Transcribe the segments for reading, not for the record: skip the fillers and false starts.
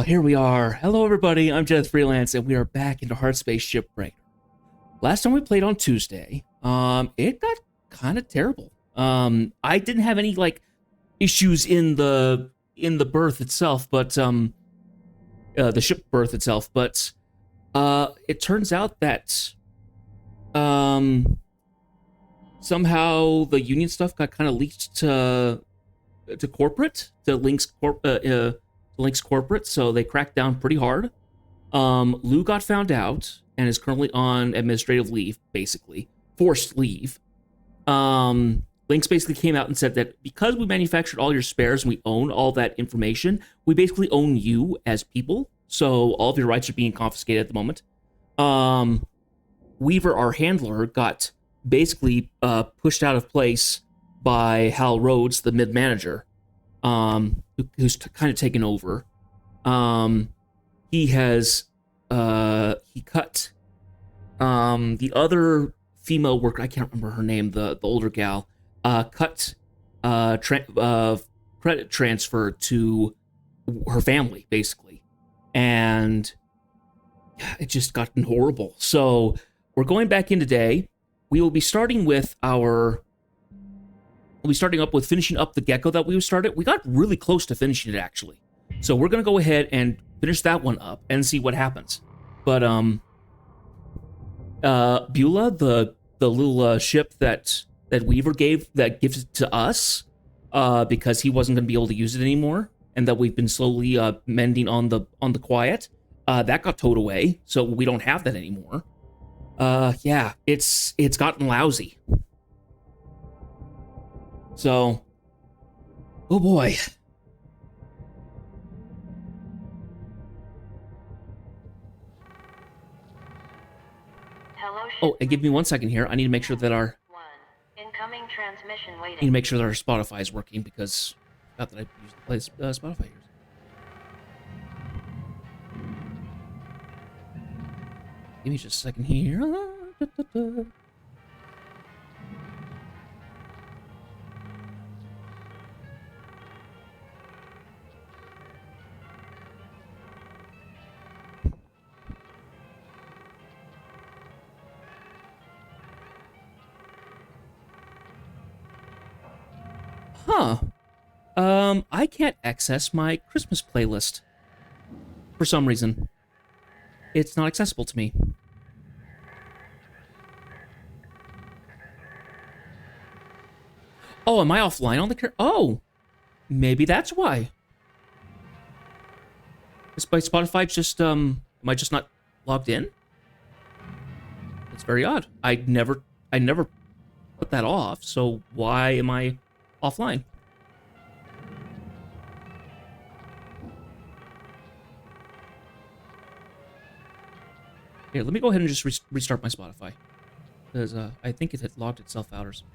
Here we are. Hello, everybody. I'm Jeth Freelance, and we are back into Heartspace Shipbreaker. Last time we played on Tuesday, it got kind of terrible. I didn't have any issues in the berth itself, but the ship berth itself. But it turns out that somehow the Union stuff got kind of leaked to corporate, to Link's corporate, so they cracked down pretty hard. Lou got found out and is currently on administrative leave, basically. Forced leave. Link's basically came out and said that because we manufactured all your spares and we own all that information, we basically own you as people, so all of your rights are being confiscated at the moment. Weaver, our handler, got basically pushed out of place by Hal Rhodes, the mid-manager, who's kind of taken over. He cut the other female worker, I can't remember her name, the older gal, cut credit transfer to her family, basically. And it just gotten horrible. So we're going back in today. We will be starting with finishing up the gecko that we started. We got really close to finishing it, actually. So we're going to go ahead and finish that one up and see what happens. But, Beulah, the little ship that Weaver gives to us, because he wasn't going to be able to use it anymore, and that we've been slowly mending on the quiet, that got towed away, so we don't have that anymore. Yeah, it's gotten lousy. So, oh boy. Oh, and give me 1 second here. I need to make sure that our incoming transmission waiting. Need to make sure that our Spotify is working, because not that I used to play Spotify here. Give me just a second here. Huh. I can't access my Christmas playlist. For some reason. It's not accessible to me. Oh, am I offline on the Oh! Maybe that's why. Is my Spotify just, am I just not logged in? It's very odd. I never put that off, so why am I offline? Here, let me go ahead and just restart my Spotify, because I think it had logged itself out or something.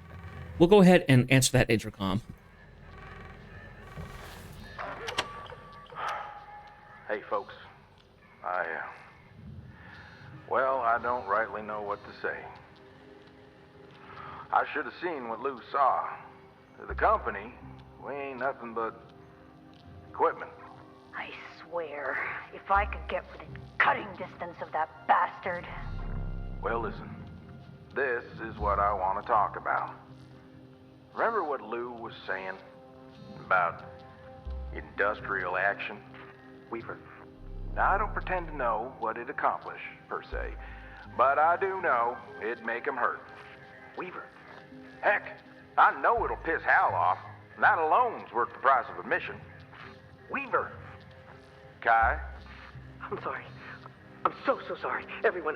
We'll go ahead and answer that intercom. Hey, folks. I don't rightly know what to say. I should have seen what Lou saw. The company, we ain't nothing but equipment. I swear, if I could get within cutting distance of that bastard. Well, listen. This is what I want to talk about. Remember what Lou was saying about industrial action? Weaver. Now, I don't pretend to know what it accomplished, per se, but I do know it'd make him hurt. Weaver. Heck, I know it'll piss Hal off. That alone's worth the price of admission. Weaver. Kai? I'm sorry. I'm so sorry. Everyone,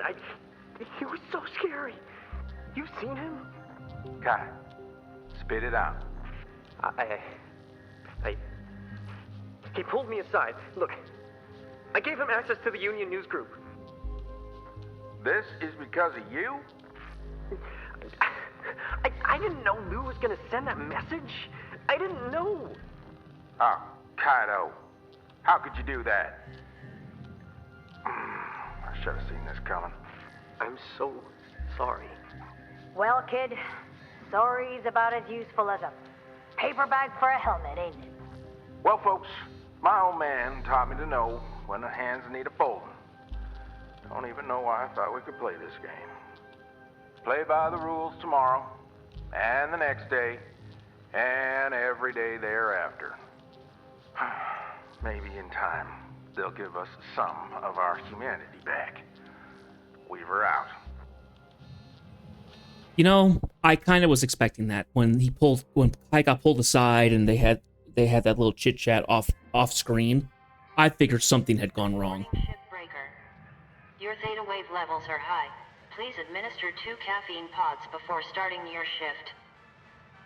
he was so scary. You've seen him? Kai, spit it out. He pulled me aside. Look, I gave him access to the Union News Group. This is because of you? I didn't know Lou was gonna send that message. I didn't know. Oh, Kaido. How could you do that? I should have seen this coming. I'm so sorry. Well, kid, sorry's about as useful as a paper bag for a helmet, ain't it? Well, folks, My old man taught me to know when the hands need a folding. Don't even know why I thought we could play this game. Play by the rules tomorrow, and the next day, and every day thereafter. Maybe in time, they'll give us some of our humanity back. Weaver out. You know, I kind of was expecting that when Kai got pulled aside and they had that little chit chat off screen. I figured something had gone wrong. Shipbreaker. Your theta wave levels are high. Please administer 2 caffeine pods before starting your shift.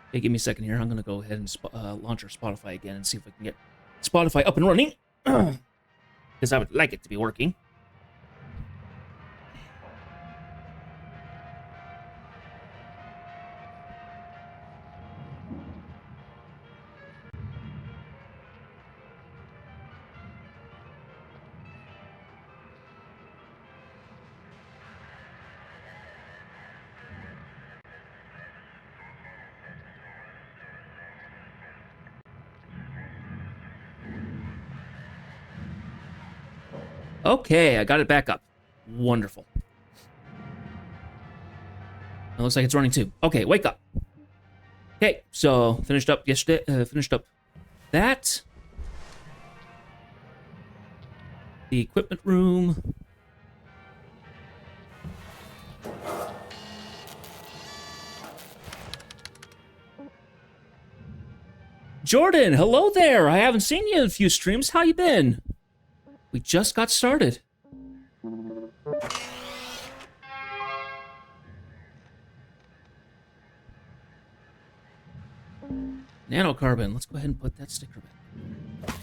Okay, give me a second here. I'm gonna go ahead and launch our Spotify again and see if I can get Spotify up and running, because I would like it to be working. Okay, I got it back up. Wonderful. It looks like it's running too. Okay, wake up. Okay, so finished up yesterday. Finished up that. The equipment room. Jordan, hello there. I haven't seen you in a few streams. How you been? We just got started. Nanocarbon. Let's go ahead and put that sticker back.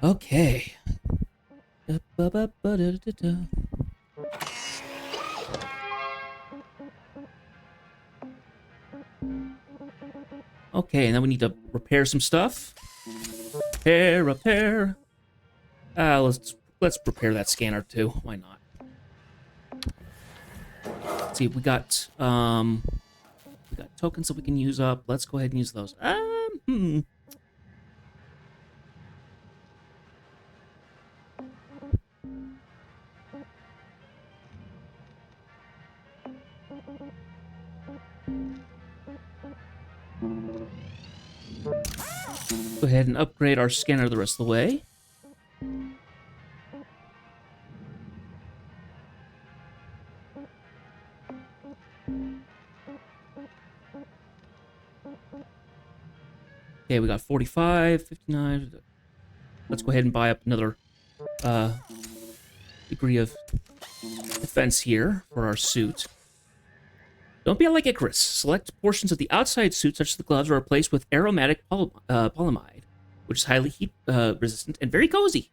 Okay. Okay, and then we need to repair some stuff. Repair. Let's repair that scanner too. Why not? Let's see, we got tokens that we can use up. Let's go ahead and use those. Go ahead and upgrade our scanner the rest of the way. Okay, we got 45, 59. Let's go ahead and buy up another degree of defense here for our suit. Don't be like Icarus. Select portions of the outside suit, such as the gloves, are replaced with aromatic polyamide, which is highly heat resistant and very cozy.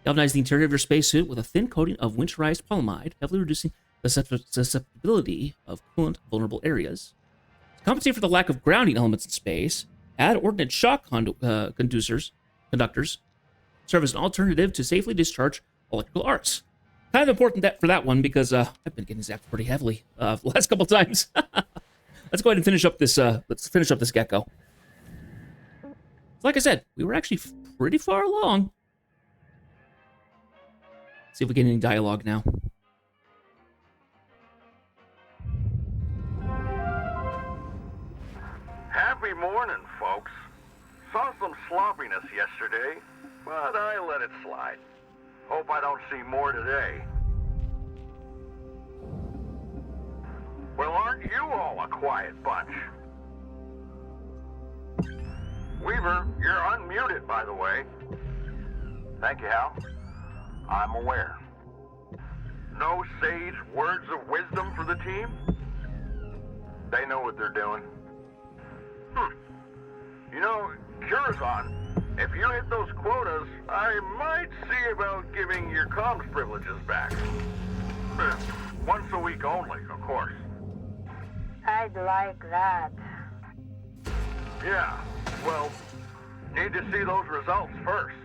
Galvanize the interior of your spacesuit with a thin coating of winterized polyamide, heavily reducing the susceptibility of coolant-vulnerable areas. To compensate for the lack of grounding elements in space, add ordnance shock conductors, serve as an alternative to safely discharge electrical arcs. Kind of important for that one because I've been getting zapped pretty heavily the last couple times. Let's go ahead and finish up this. Let's finish up this gecko. Like I said, we were actually pretty far along. See if we get any dialogue now. Happy morning, folks. Saw some sloppiness yesterday, but I let it slide. Hope I don't see more today. Well, aren't you all a quiet bunch? Weaver, you're unmuted, by the way. Thank you, Hal. I'm aware. No sage words of wisdom for the team? They know what they're doing. You know, Curazon, if you hit those quotas, I might see about giving your comms privileges back. Once a week only, of course. I'd like that. Yeah, well, need to see those results first.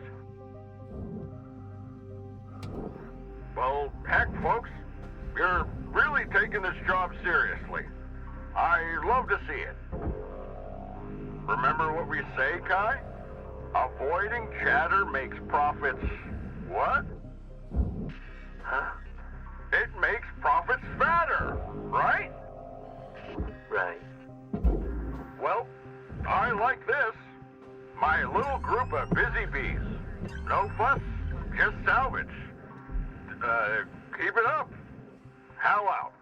Well, heck, folks, you're really taking this job seriously. I love to see it. Remember what we say, Kai? Avoiding chatter makes profits... what? Huh? It makes profits fatter, right? Right. Well, I like this. My little group of busy bees. No fuss, just salvage. Keep it up. Hal out.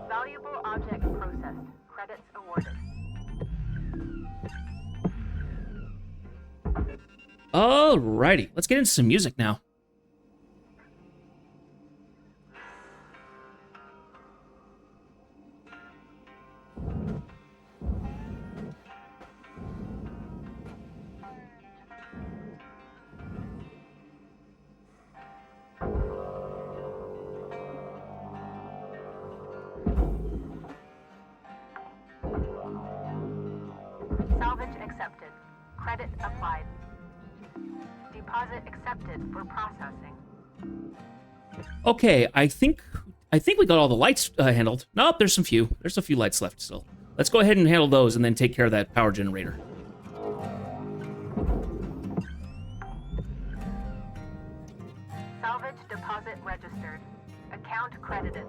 Valuable object processed. Credits awarded. Alrighty, let's get into some music now. Salvage accepted. Credit applied. Deposit accepted for processing. Okay, I think we got all the lights handled. Nope, there's a few lights left still. Let's go ahead and handle those and then take care of that power generator. Salvage deposit registered. Account credited.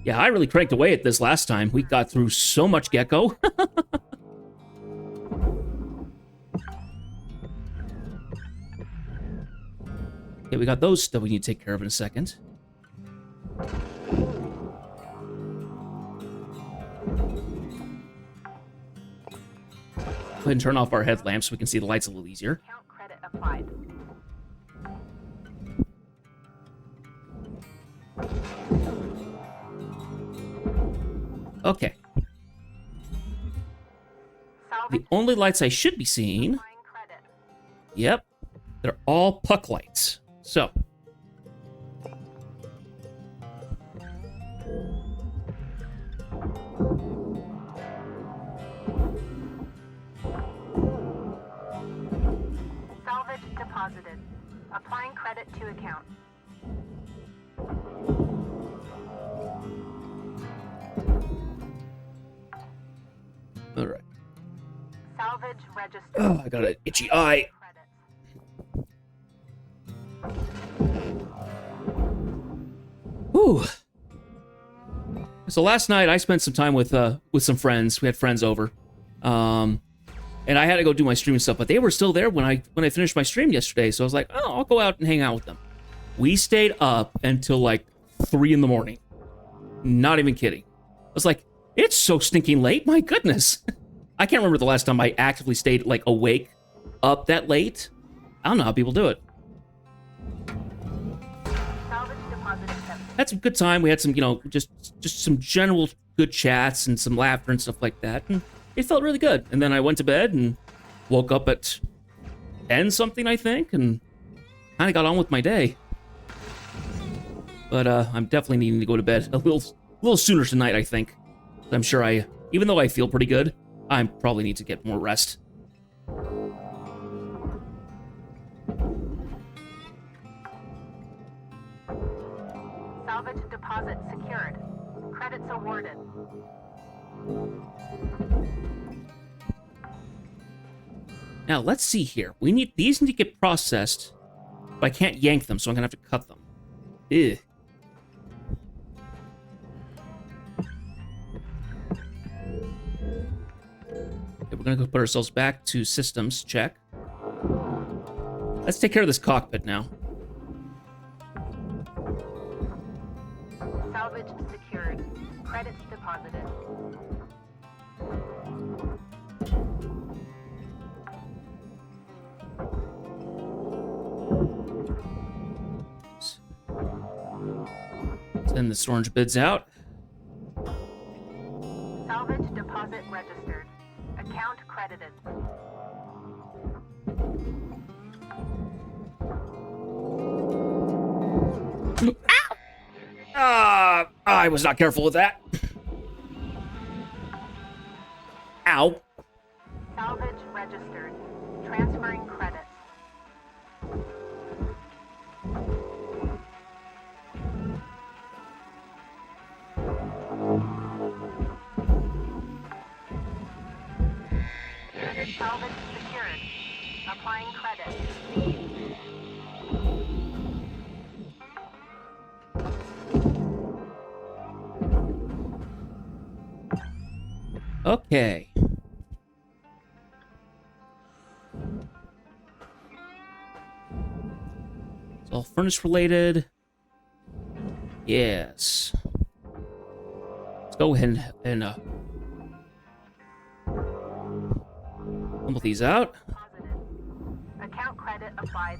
Yeah, I really cranked away at this last time. We got through so much gecko. Okay, we got those stuff we need to take care of in a second. Go ahead and turn off our headlamps so we can see the lights a little easier. Account credit applied. Okay. Salvage The only lights I should be seeing... applying credit. Yep. They're all puck lights. So. Salvage deposited. Applying credit to account. All right. Salvage registered. Oh, I got an itchy eye. Credits. Whew. So last night I spent some time with some friends. We had friends over, and I had to go do my stream and stuff. But they were still there when I finished my stream yesterday. So I was like, oh, I'll go out and hang out with them. We stayed up until like 3 in the morning. Not even kidding. I was like, it's so stinking late. My goodness. I can't remember the last time I actively stayed like awake up that late. I don't know how people do it. Salvage deposit accepted. Had some good time. We had some, just some general good chats and some laughter and stuff like that. And it felt really good. And then I went to bed and woke up at 10 something, I think, and kind of got on with my day. But I'm definitely needing to go to bed a little sooner tonight, I think. I'm sure even though I feel pretty good, I probably need to get more rest. Salvage deposit secured. Credits awarded. Now, let's see here. These need to get processed, but I can't yank them, so I'm gonna have to cut them. Ew. Okay, we're gonna go put ourselves back to systems, check. Let's take care of this cockpit now. Salvage secured. Credits deposited. Send the storage bids out. Salvage deposit registered. Account credited. I was not careful with that. Ow. Salvage registered. Transferring credits. Salvage secured. Applying credits. Okay. It's all furnace related. Yes. Let's go ahead and humble these out. Positive. Account credit applied.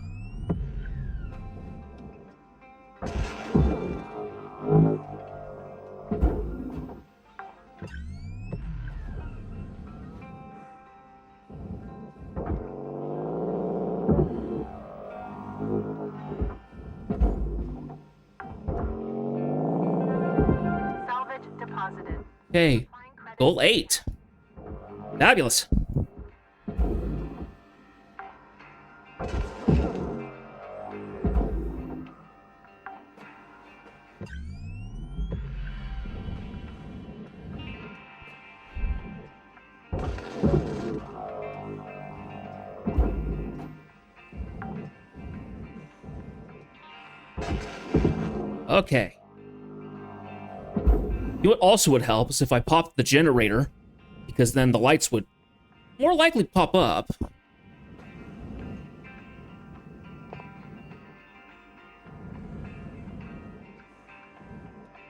Salvage deposited. Okay. Applying credit. Goal 8. Fabulous. Okay. You know what also would help is if I popped the generator, because then the lights would more likely pop up.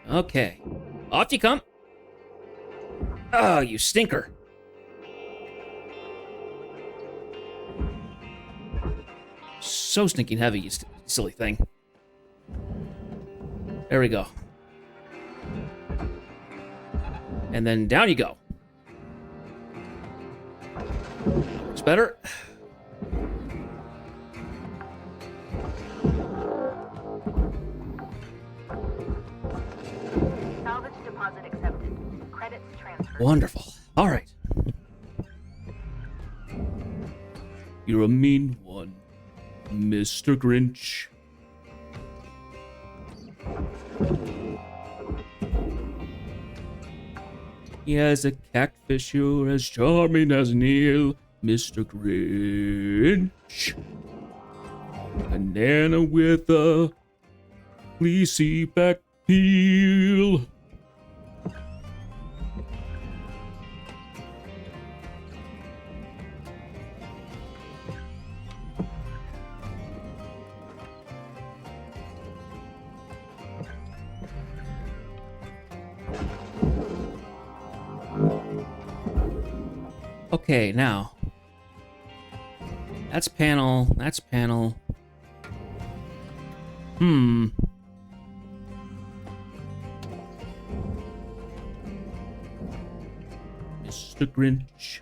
Okay. Off you come. Oh, you stinker. So stinking heavy, you silly thing. There we go. And then down you go. Looks better. Salvage deposit accepted. Credits transferred. Wonderful. All right. You're a mean one, Mr. Grinch. He has a catfish, you're as charming as Neil, Mr. Grinch. Banana with a fleecy back heel. Okay, now. That's panel. That's panel. Mr. Grinch.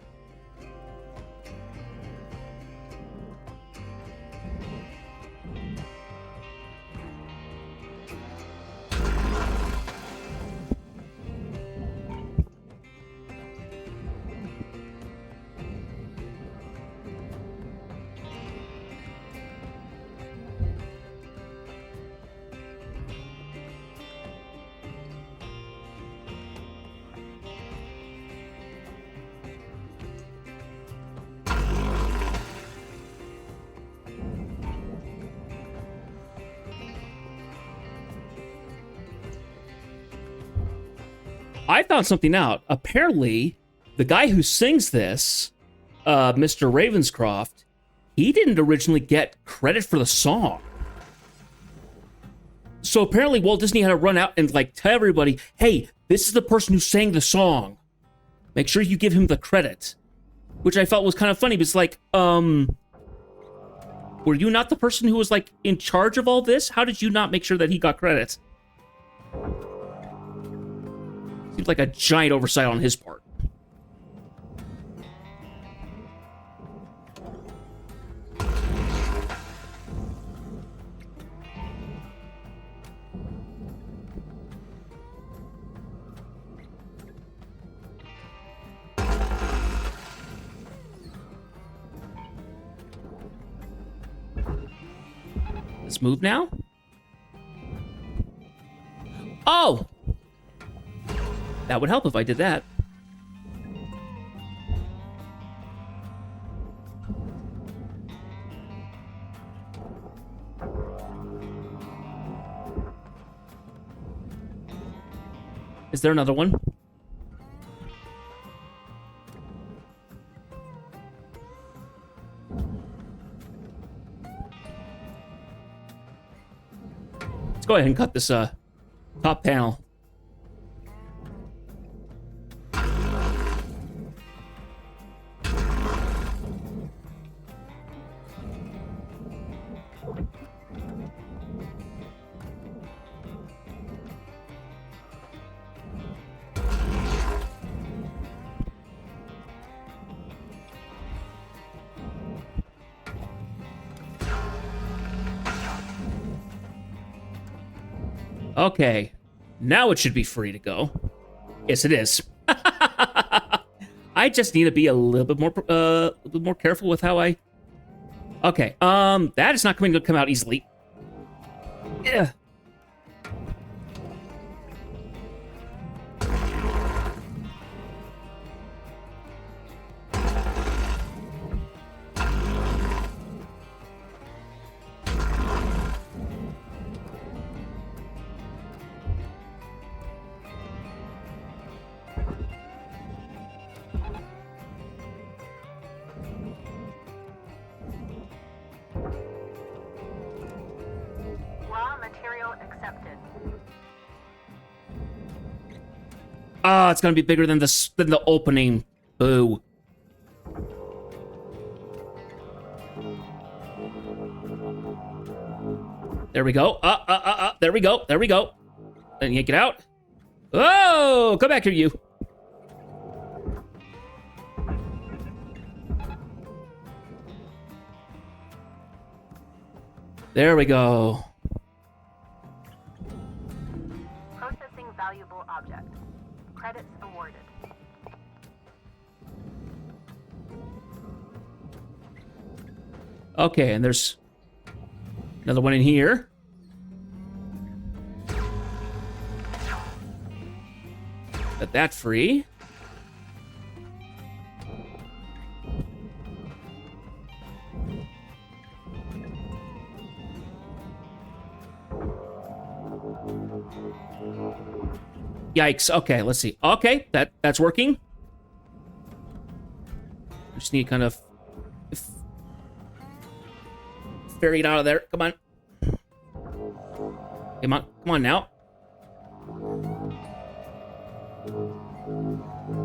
I found something out. Apparently, the guy who sings this, Mr. Ravenscroft, he didn't originally get credit for the song. So apparently Walt Disney had to run out and like tell everybody, hey, this is the person who sang the song. Make sure you give him the credit. Which I felt was kind of funny, but it's like, were you not the person who was like in charge of all this? How did you not make sure that he got credit? Seems like a giant oversight on his part. Let's move now. Oh! That would help if I did that. Is there another one? Let's go ahead and cut this top panel. Okay, now it should be free to go. Yes, it is. I just need to be a little bit more careful with how I. Okay, that is not going to come out easily. Yeah. Oh, it's gonna be bigger than the opening. Boo. There we go. There we go. There we go. Then yank it out. Oh, come back here, you. There we go. Processing valuable object. Credits awarded. Okay, and there's another one in here. Set that free. Yikes. Okay, let's see. Okay, that's working. I just need to kind of ferry it out of there. Come on. Come on. Come on now.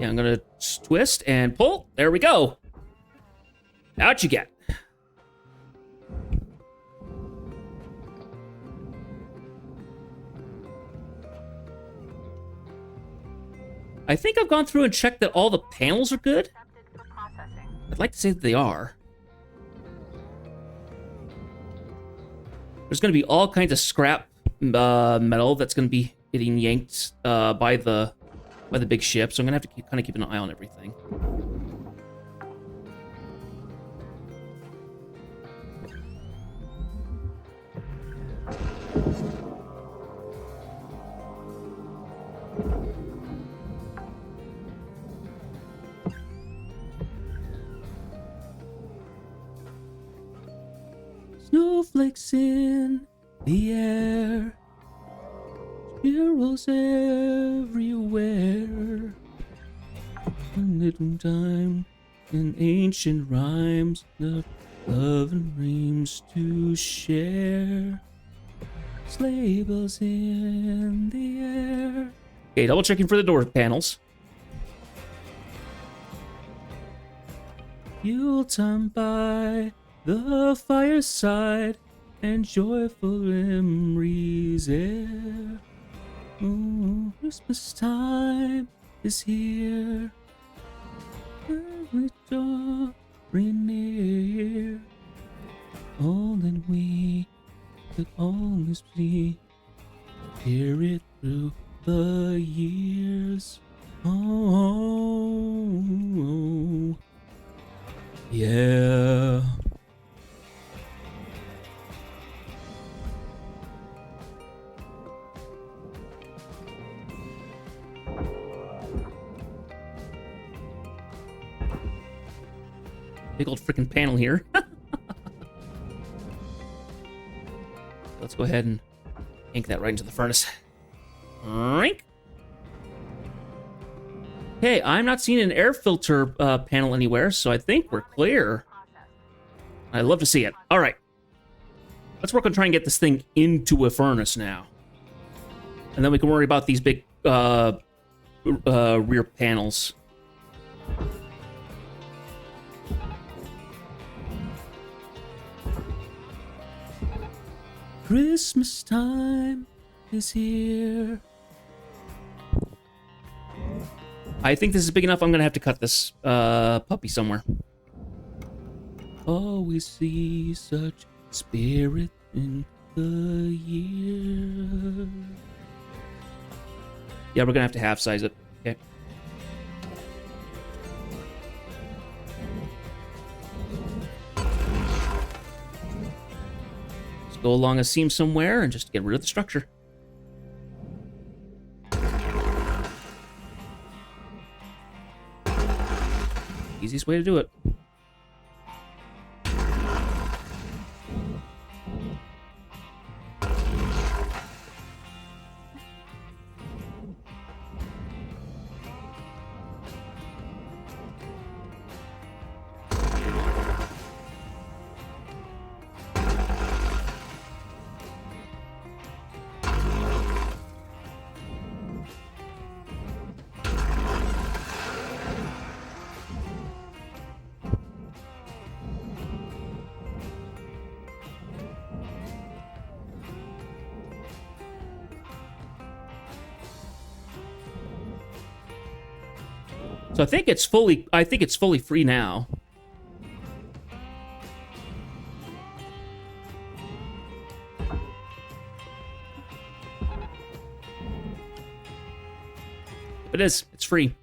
Yeah, I'm gonna twist and pull. There we go. Out you get. I think I've gone through and checked that all the panels are good. I'd like to say that they are. There's going to be all kinds of scrap metal that's going to be getting yanked by the big ship, so I'm going to have to kind of keep an eye on everything. Snowflakes in the air, squirrels everywhere. A little time and ancient rhymes, love and dreams to share. Sleigh bells in the air. Okay, double checking for the door panels. Yuletime by the fireside and joyful memories there. Oh, Christmas time is here. Every door near. All that we could always be. Hear it through the years. Oh, yeah. Big old freaking panel here. Let's go ahead and ink that right into the furnace. Rink. Okay, I'm not seeing an air filter panel anywhere, so I think we're clear. I'd love to see it. All right. Let's work on trying to get this thing into a furnace now. And then we can worry about these big rear panels. Christmas time is here. I think this is big enough. I'm gonna have to cut this puppy somewhere. Oh, we see such spirit in the year. Yeah, we're gonna have to half size it. Okay. Let's go along a seam somewhere and just get rid of the structure. Easiest way to do it. So I think it's fully free now. It is. It's free.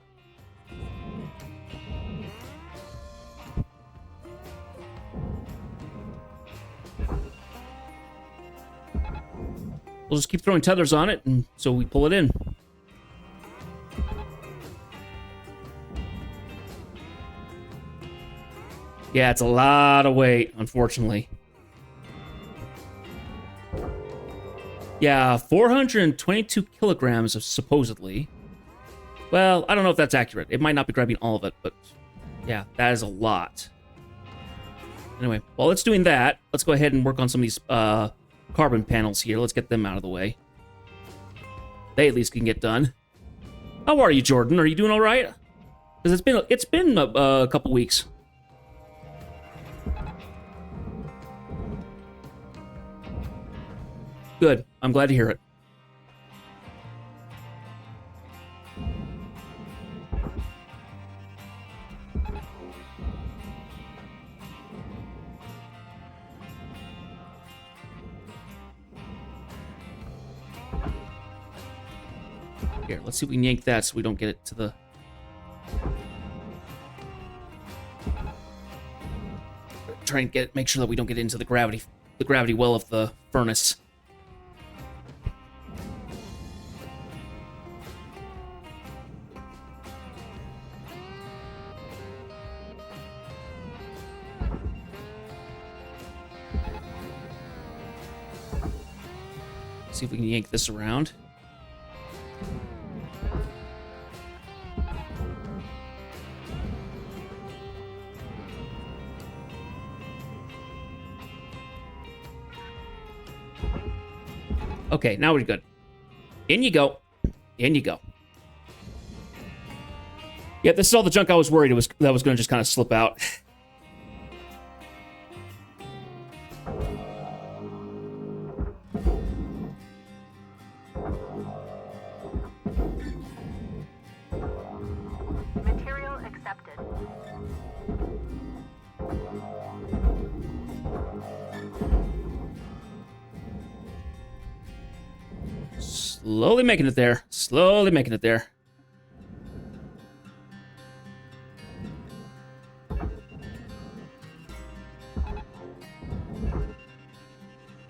We'll just keep throwing tethers on it, and so we pull it in. Yeah, it's a lot of weight, unfortunately. Yeah, 422 kilograms of supposedly. Well, I don't know if that's accurate. It might not be grabbing all of it, but yeah, that is a lot. Anyway, while it's doing that, let's go ahead and work on some of these carbon panels here. Let's get them out of the way. They at least can get done. How are you, Jordan? Are you doing all right? Because it's been a couple weeks. Good. I'm glad to hear it. Here, let's see if we can yank that so we don't get it to the... Try and make sure that we don't get into the gravity well of the furnace. See if we can yank this around. Okay, now we're good. In you go. In you go. Yeah, this is all the junk I was worried that was going to just kind of slip out. Material accepted. Slowly making it there. Slowly making it there.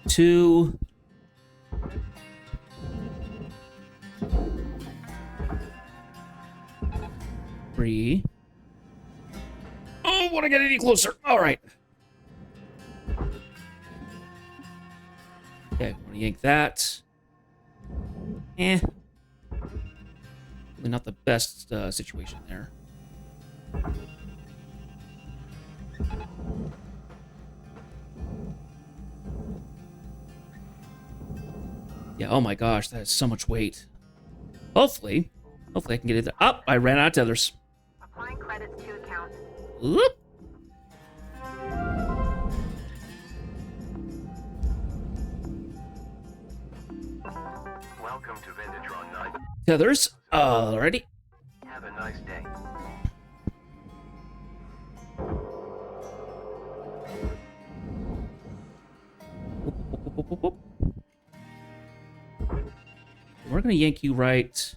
Two. Three. Oh, want to get any closer. All right. Okay, I'm gonna yank that. Really not the best situation there. Yeah, oh my gosh, that is so much weight. Hopefully I can get it there. Oh, I ran out of tethers. Applying credits to account. Whoop. Welcome to Vendatron 9. Tethers. Alrighty. Have a nice day. Whoop, whoop, whoop. We're gonna yank you right.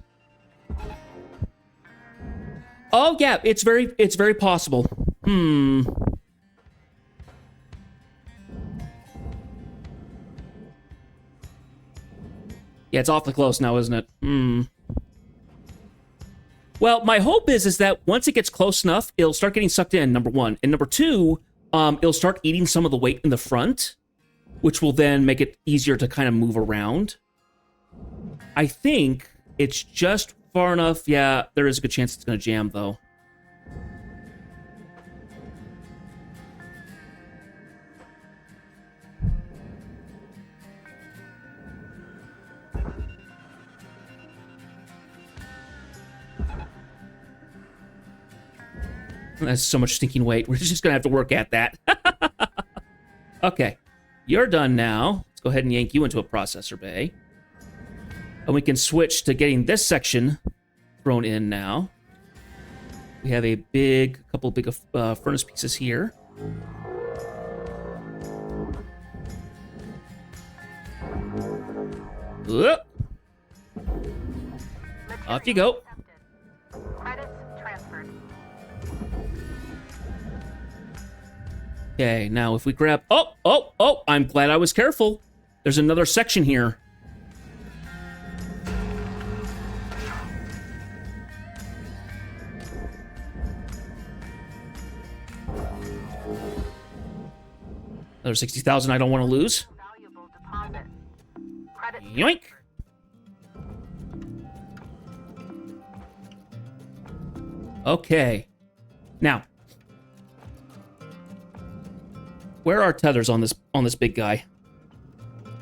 Oh yeah, it's very possible. Yeah, it's awfully close now, isn't it? Well, my hope is that once it gets close enough, it'll start getting sucked in, number one. And number two, it'll start eating some of the weight in the front, which will then make it easier to kind of move around. I think it's just far enough. Yeah, there is a good chance it's going to jam, though. That's so much stinking weight. We're just going to have to work at that. Okay. You're done now. Let's go ahead and yank you into a processor bay. And we can switch to getting this section thrown in now. We have a couple big furnace pieces here. Whoop. Off you go. Credits transferred. Okay, now if we grab... Oh, I'm glad I was careful. There's another section here. Another 60,000 I don't want to lose. Valuable deposit. Credits Yoink. Okay. Now, where are tethers on this big guy?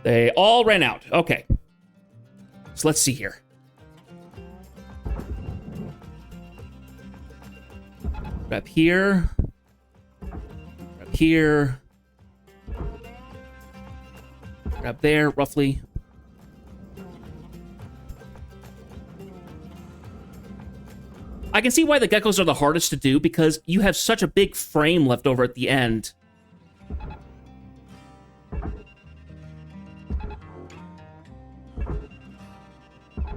They all ran out. Okay. So let's see here. Grab here. Grab here. Grab there, roughly. I can see why the geckos are the hardest to do, because you have such a big frame left over at the end.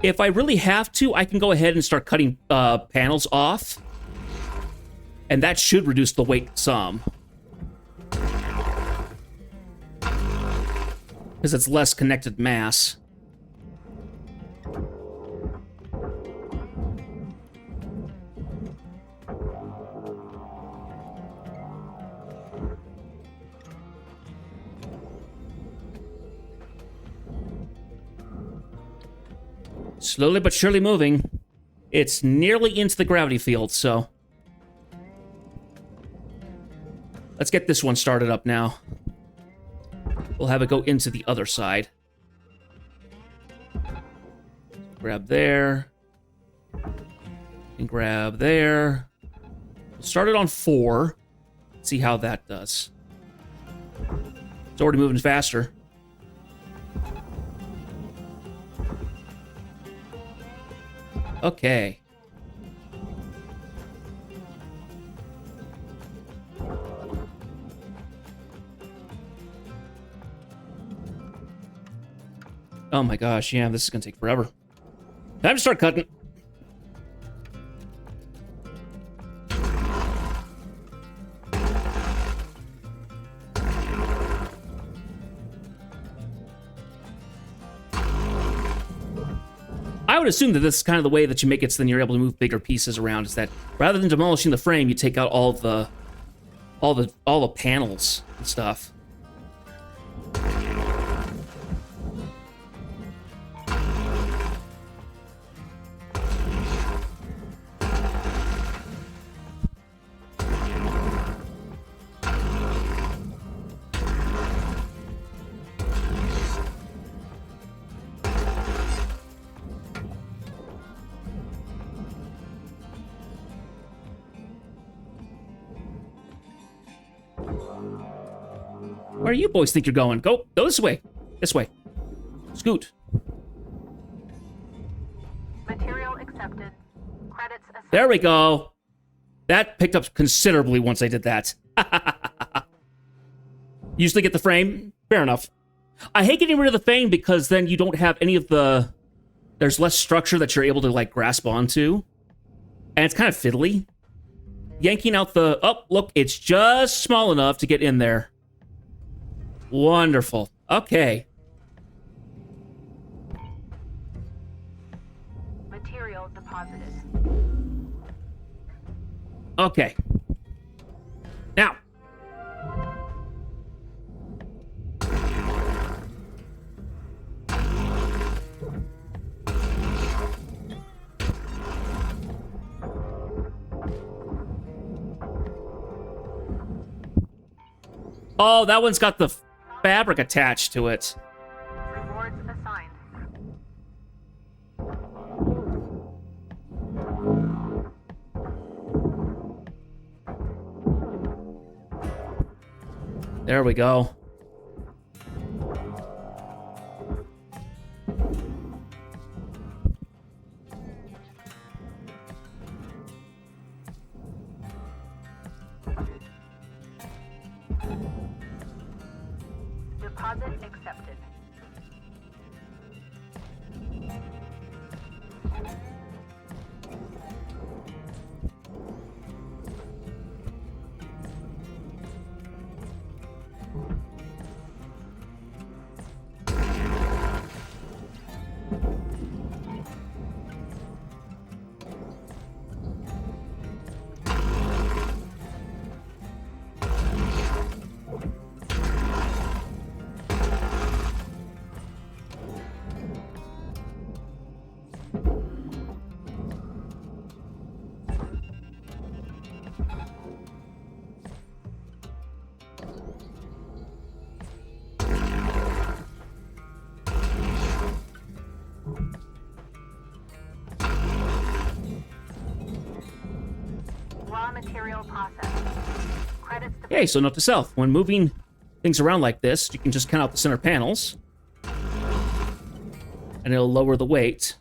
If I really have to, I can go ahead and start cutting panels off. And that should reduce the weight some. Because it's less connected mass. Slowly but surely moving. It's nearly into the gravity field, so... Let's get this one started up now. We'll have it go into the other side. Grab there. And grab there. We'll start it on 4. See how that does. It's already moving faster. Okay. Oh my gosh, yeah, this is gonna take forever. Time to start cutting. I would assume that this is kind of the way that you make it so then you're able to move bigger pieces around, is that rather than demolishing the frame, you take out all the all the panels and stuff. Where do you boys think you're going? Go this way. This way. Scoot. Material accepted. Credits assigned. There we go. That picked up considerably once I did that. Usually get the frame. Fair enough. I hate getting rid of the frame because then you don't have any of the... There's less structure that you're able to, like, grasp onto. And it's kind of fiddly. Yanking out the... Oh, look, it's just small enough to get in there. Wonderful. Okay. Material deposited. Okay. Now. Oh, that one's got the fabric attached to it. Rewards assigned. There we go. Deposit accepted. Raw material processed. Credits to Okay, so note to self. When moving things around like this, you can just count out the center panels. And it'll lower the weight.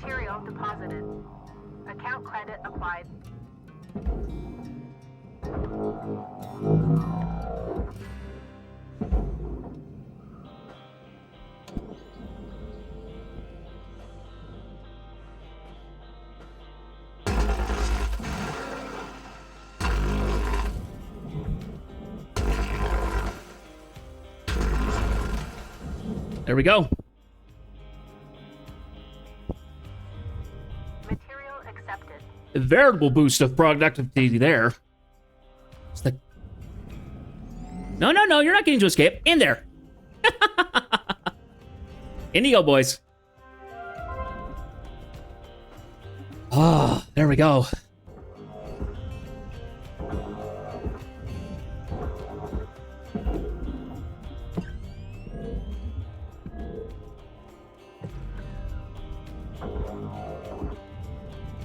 material deposited. Account credit applied. There we go. Material accepted. A veritable boost of productivity there. It's like, no, you're not getting to escape. In there. In you go, boys. Ah, there we go.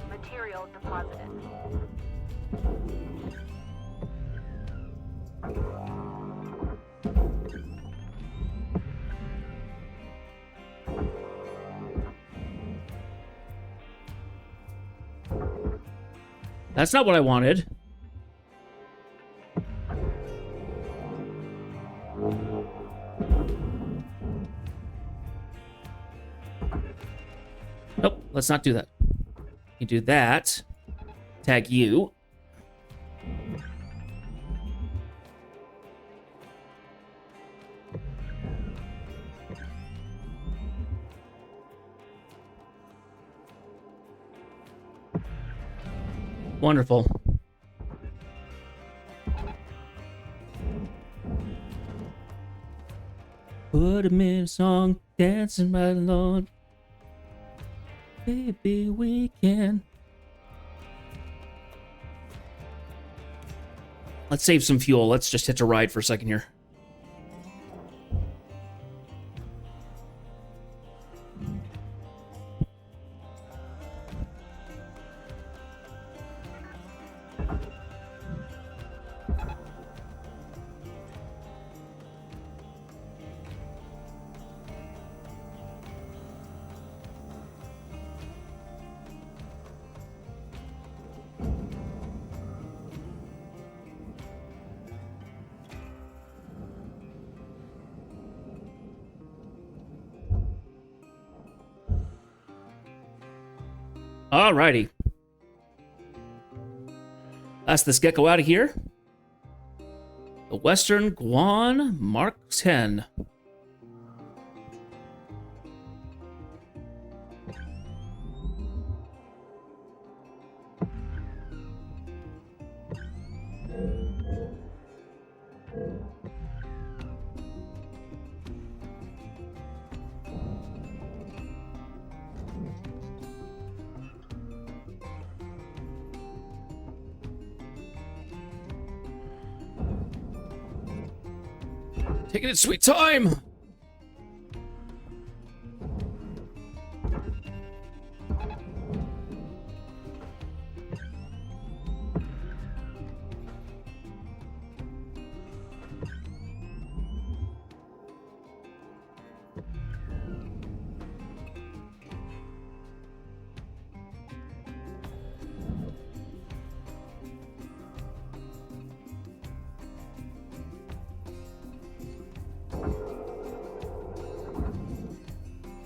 Material deposited. That's not what I wanted. Nope, let's not do that. You do that. Tag you. Wonderful. Put him in a song, dancing right along. Baby, we can. Let's save some fuel. Let's just hit a ride for a second here. Alrighty. That's this gecko out of here. The Western Guan Mark 10. Taking its sweet time.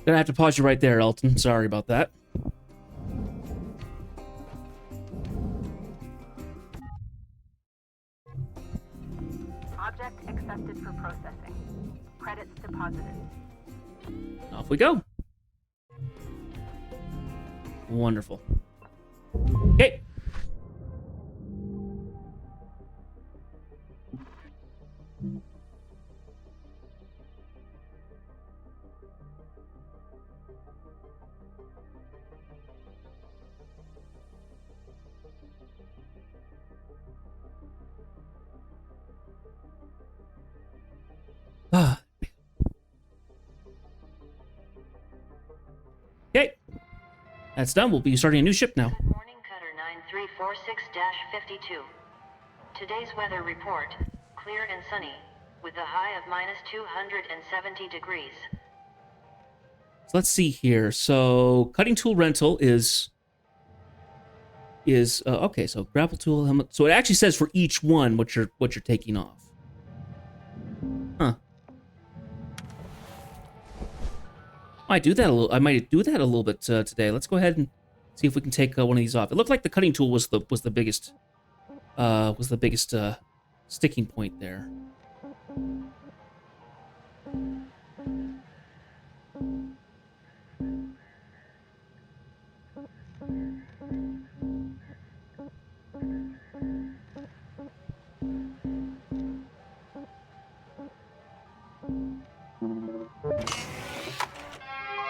Gonna have to pause you right there, Elton. Sorry about that. Object accepted for processing. Credits deposited. Off we go. Wonderful. Okay. Okay. That's done. We'll be starting a new ship now. Good morning, Cutter 9346-52. Today's weather report, clear and sunny, with a high of minus 270 degrees. So let's see here. So cutting tool rental is okay. So grapple tool helmet. So it actually says for each one what you're taking off. Huh. I might do that a little bit today. Let's go ahead and see if we can take one of these off. It looked like the cutting tool was the biggest sticking point there.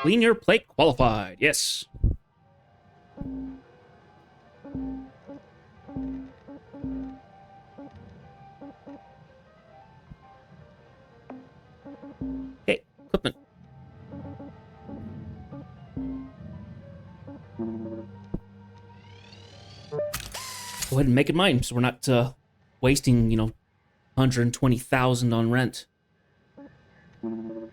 Clean your plate qualified. Yes. Okay, equipment. Go ahead and make it mine so we're not wasting, 120,000 on rent. And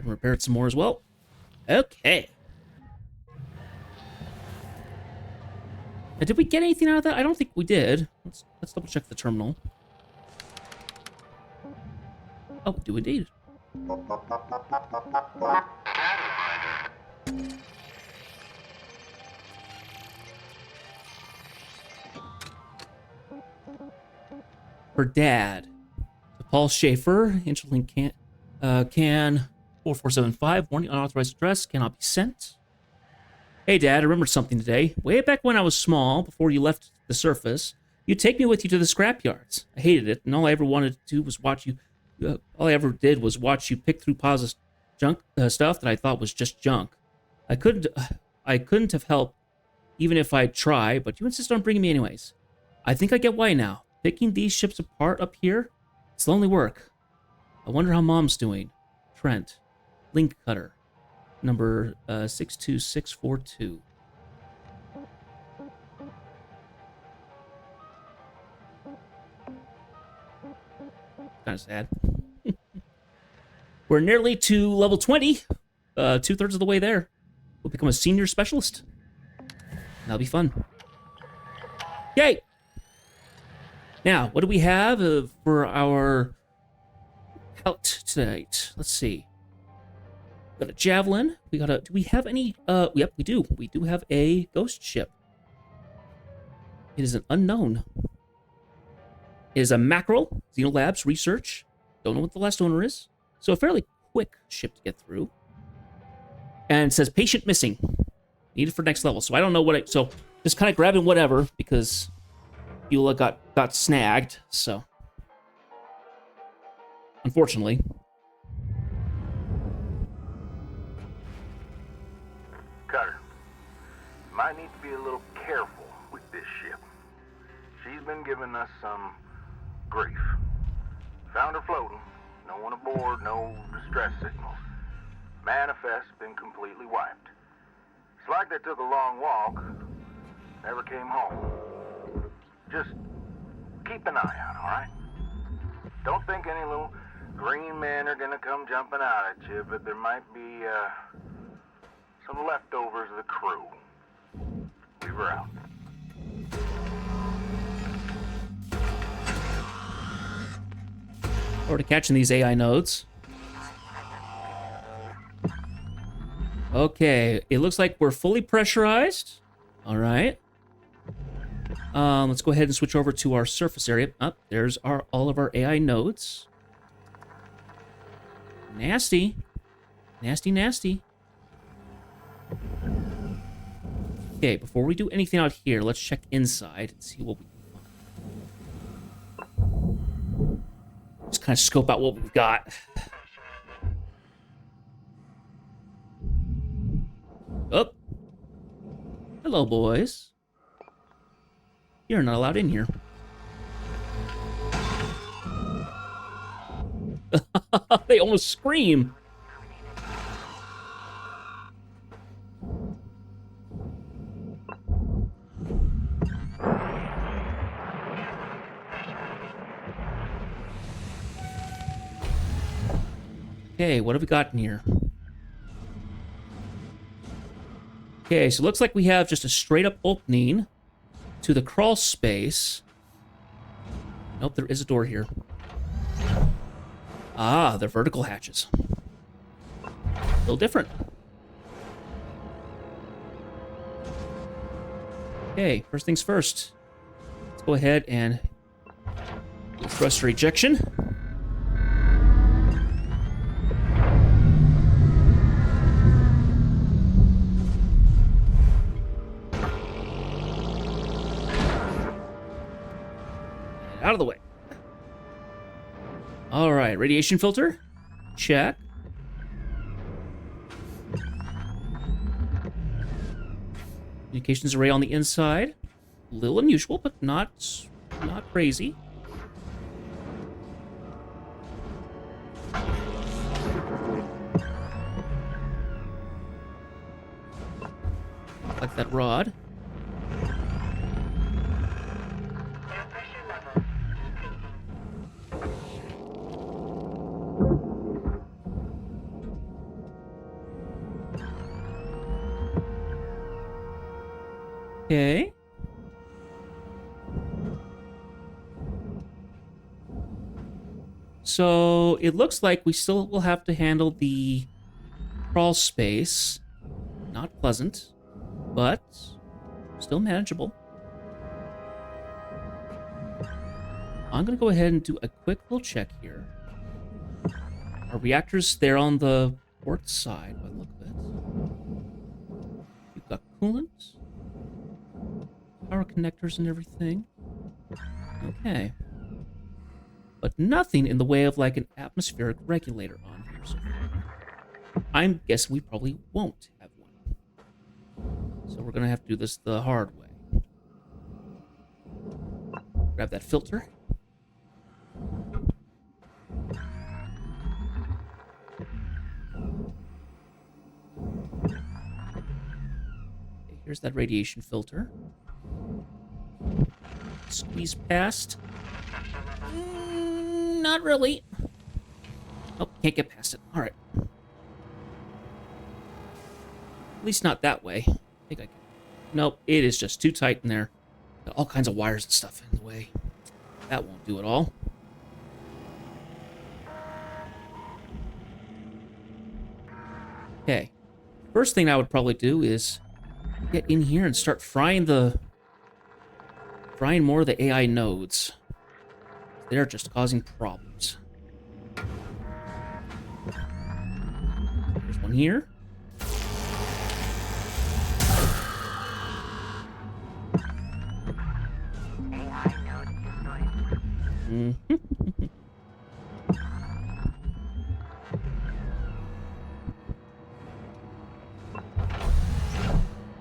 repaired some more as well. Okay. Now, did we get anything out of that? I don't think we did. Let's double check the terminal. Oh, we do indeed. Her dad. Paul Schaefer, Interlink can 4475, warning unauthorized address, cannot be sent. Hey Dad, I remembered something today. Way back when I was small, before you left the surface, you'd take me with you to the scrapyards. I hated it, and all I ever wanted to do was watch you. All I ever did was watch you pick through Pa's junk stuff that I thought was just junk. I couldn't have helped, even if I'd try, but you insist on bringing me anyways. I think I get why now. Picking these ships apart up here, it's lonely work. I wonder how Mom's doing. Trent, Link Cutter, number 62642. Kind of sad. We're nearly to level 20. 2/3 of the way there. We'll become a senior specialist. That'll be fun. Yay! Now, what do we have for our out tonight? Let's see. We got a javelin. Do we have any? Yep, we do. We do have a ghost ship. It is an unknown. It is a mackerel. Xenolabs research. Don't know what the last owner is. So a fairly quick ship to get through. And it says patient missing. Needed for next level. So I don't know what so just kind of grabbing whatever because Eula got snagged, so unfortunately. Cutter, might need to be a little careful with this ship. She's been giving us some grief. Found her floating. No one aboard, no distress signals. Manifest's been completely wiped. It's like they took a long walk, never came home. Just keep an eye out, all right? Don't think any little green men are gonna come jumping out at you, but there might be some leftovers of the crew. Leave her out. Already catching these AI nodes. Okay, it looks like we're fully pressurized. All right. Let's go ahead and switch over to our surface area. There's all of our AI nodes. Nasty. Nasty, nasty. Okay, before we do anything out here, let's check inside and see what we can find. Just kind of scope out what we've got. Oh. Hello, boys. You're not allowed in here. They almost scream. Okay, what have we got in here? Okay, so it looks like we have just a straight up opening to the crawl space. Nope, there is a door here. Ah, they're vertical hatches. A little different. Okay, first things first. Let's go ahead and do thruster ejection. Out of the way. All right, radiation filter. Check. Communications array on the inside. A little unusual, but not crazy. Like that rod. Okay. So it looks like we still will have to handle the crawl space. Not pleasant, but still manageable. I'm going to go ahead and do a quick little check here. Our reactor's there on the port side, by the look of it. You've got coolant, power connectors and everything. Okay. But nothing in the way of like an atmospheric regulator on here so far. I'm guessing we probably won't have one. So we're going to have to do this the hard way. Grab that filter. Okay, here's that radiation filter. Squeeze past. Not really. Oh, can't get past it. All right. At least not that way. I think I can. Nope, it is just too tight in there. Got all kinds of wires and stuff in the way. That won't do it all. Okay. First thing I would probably do is get in here and start frying more of the AI nodes. They're just causing problems. There's one here.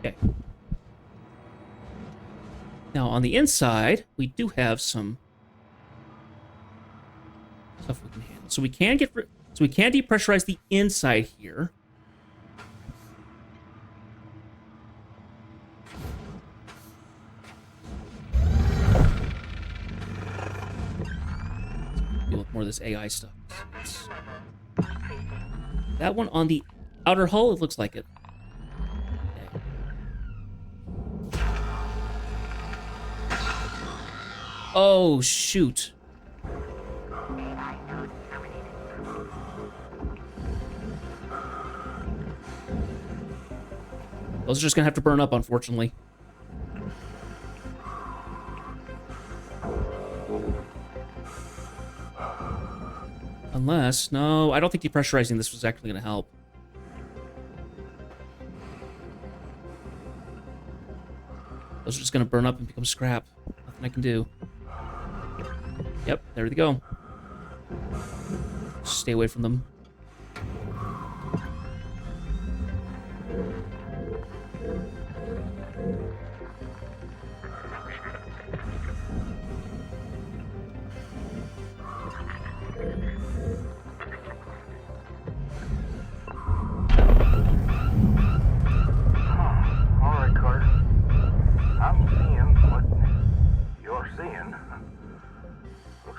Okay. Now on the inside, we do have some stuff we can handle. So we can depressurize the inside here. Deal with more of this AI stuff. That one on the outer hull, it looks like it. Okay. Oh, shoot. Those are just gonna have to burn up, unfortunately. Unless, no, I don't think depressurizing this was actually gonna help. Those are just gonna burn up and become scrap. Nothing I can do. Yep, there they go. Stay away from them.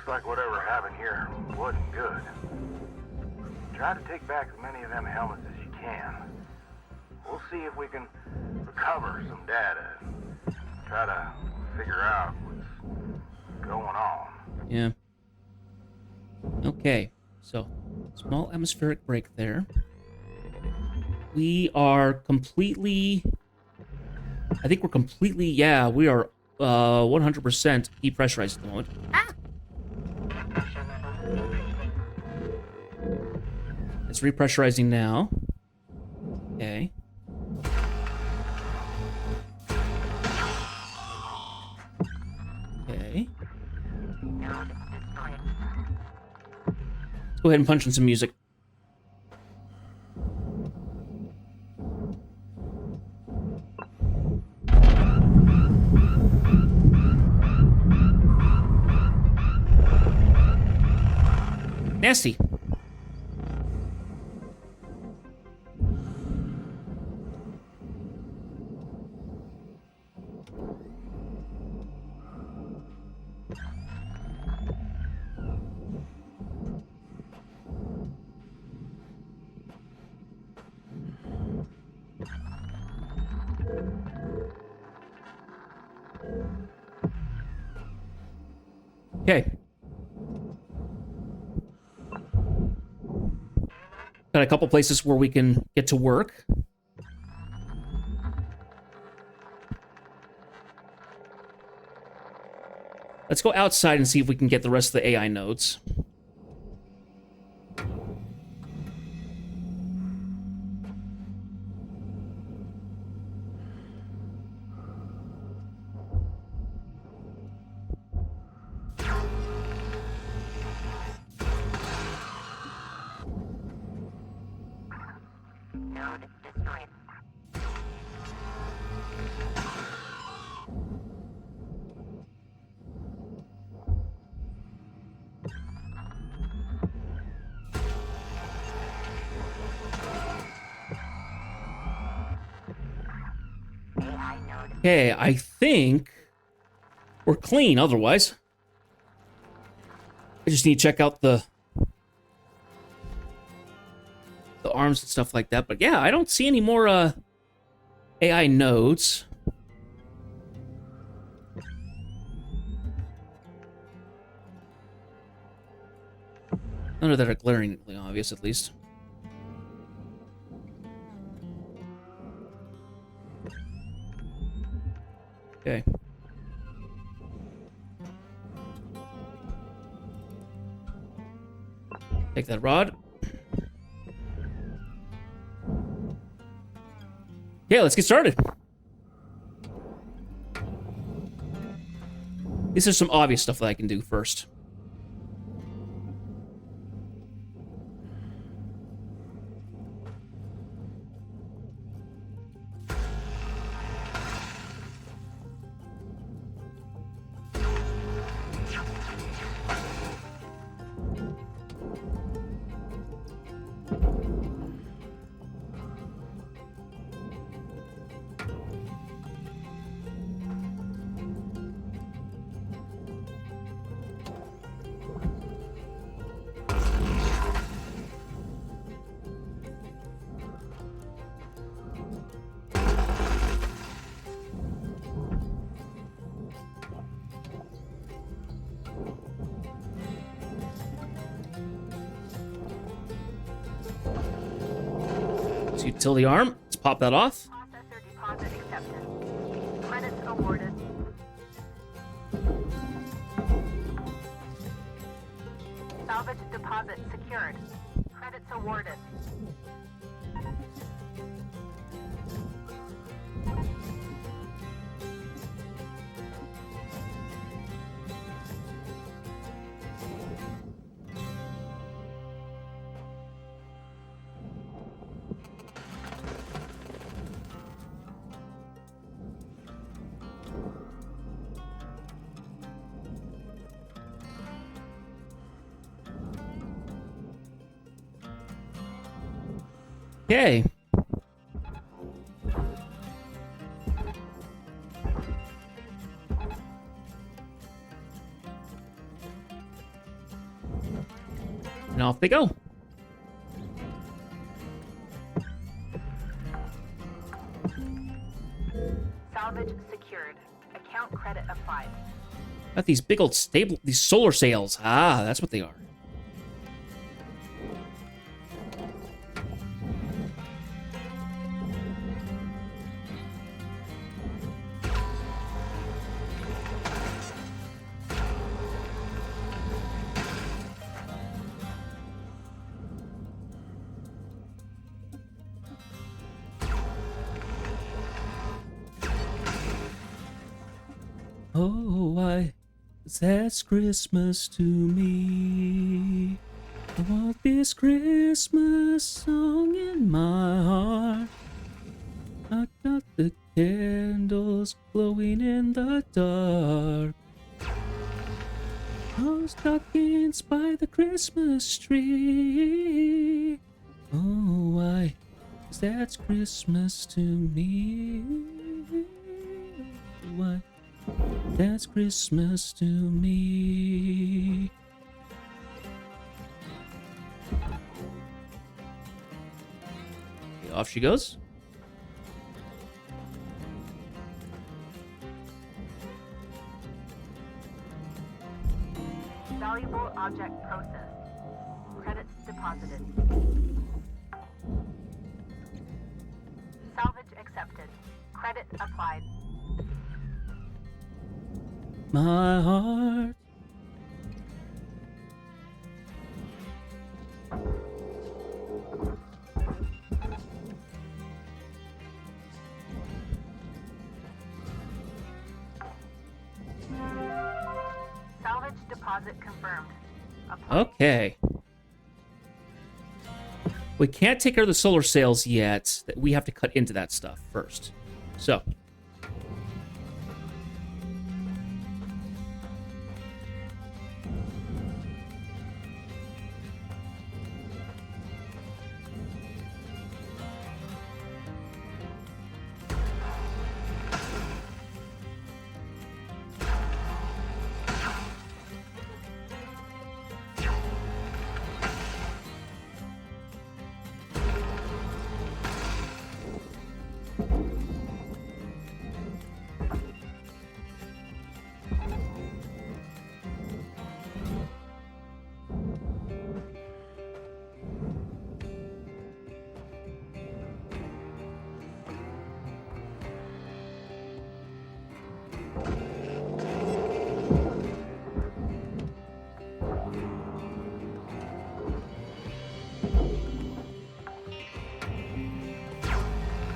Like whatever happened here wasn't good. Try to take back as many of them helmets as you can. We'll see if we can recover some data. Try to figure out what's going on. Yeah. Okay, so small atmospheric break there. We are completely... I think we're completely... Yeah, we are 100% depressurized at the moment. Ah! It's repressurizing now. Okay. Okay. Let's go ahead and punch in some music. Nasty. Okay. Got a couple places where we can get to work. Let's go outside and see if we can get the rest of the AI nodes. Okay, I think we're clean otherwise. I just need to check out the arms and stuff like that. But yeah, I don't see any more AI nodes. None of that are glaringly obvious, at least. Okay. Take that rod. Okay, let's get started. This is some obvious stuff that I can do first. Utility arm. Let's pop that off. Processor deposit accepted. Credits awarded. Salvage deposit secured. Credits awarded. Okay. And off they go. Salvage secured. Account credit applied. Got these big old these solar sails. Ah, that's what they are. Oh, why? 'Cause that's Christmas to me. I want this Christmas song in my heart. I got the candles glowing in the dark. Oh, stockings by the Christmas tree. Oh, why? 'Cause that's Christmas to me. Why? That's Christmas to me. Okay, off she goes. Valuable object processed. Credits deposited. Salvage accepted. Credit applied. My heart. Salvage deposit confirmed. Apply. Okay. We can't take care of the solar sails yet. We have to cut into that stuff first. So.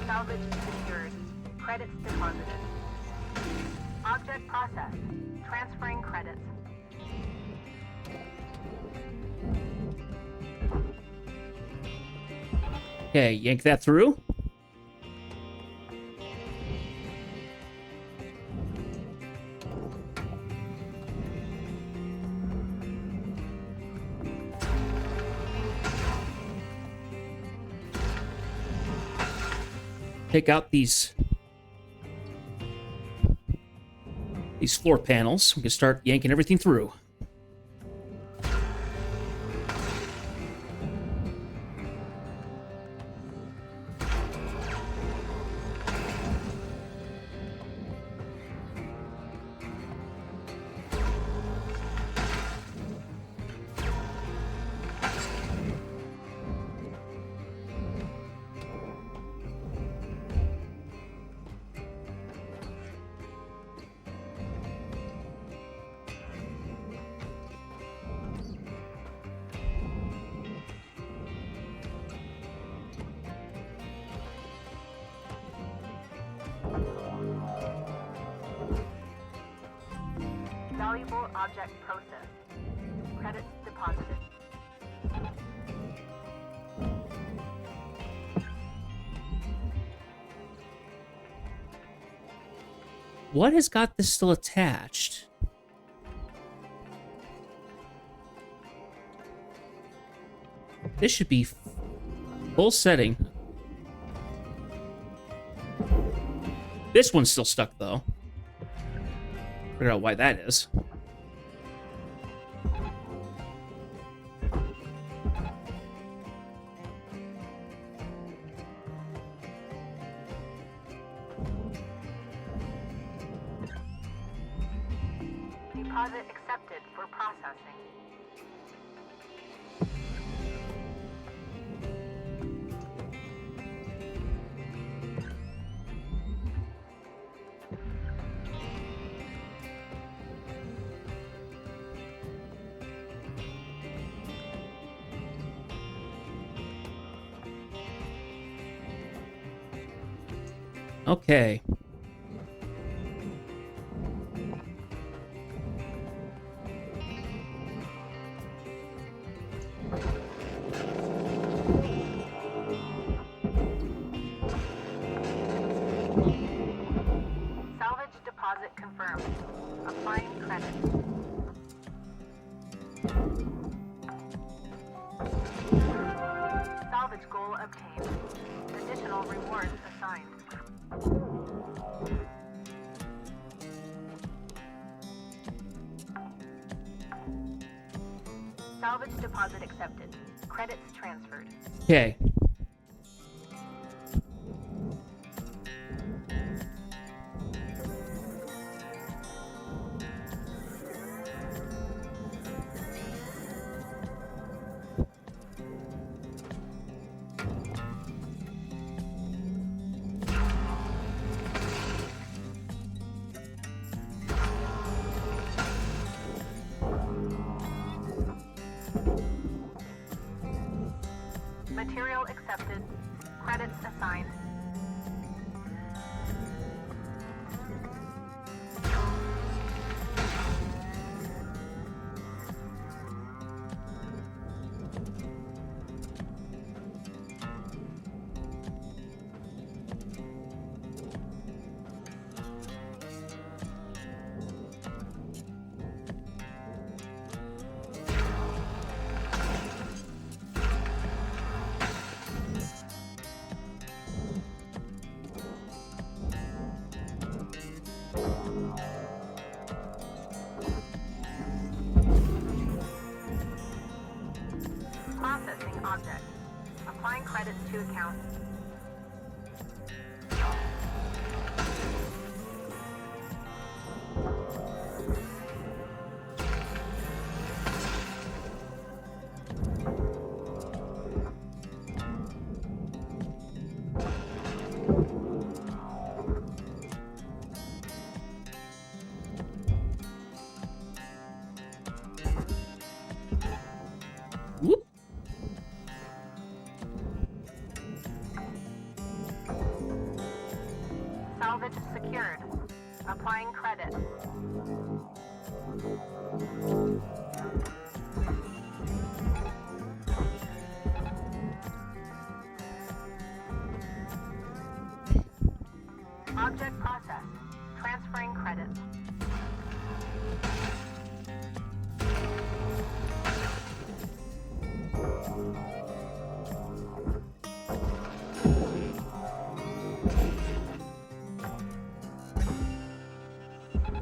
Salvage secured. Credits deposited. Object processed. Transferring credits. Okay, yank that through. Take out these floor panels. We can start yanking everything through. Valuable object processed. Credits deposited. What has got this still attached? This should be full setting. This one's still stuck, though. Figure out why that is. Deposit accepted for processing. Okay. Salvage deposit confirmed. Applying credit. Salvage goal obtained. Additional rewards assigned. Salvage deposit accepted. Credits transferred. Okay. Deal accepted. Credits assigned. Processing object. Applying credits to account. Whoop. Salvage secured. Applying credit. Object processed. Transferring credits.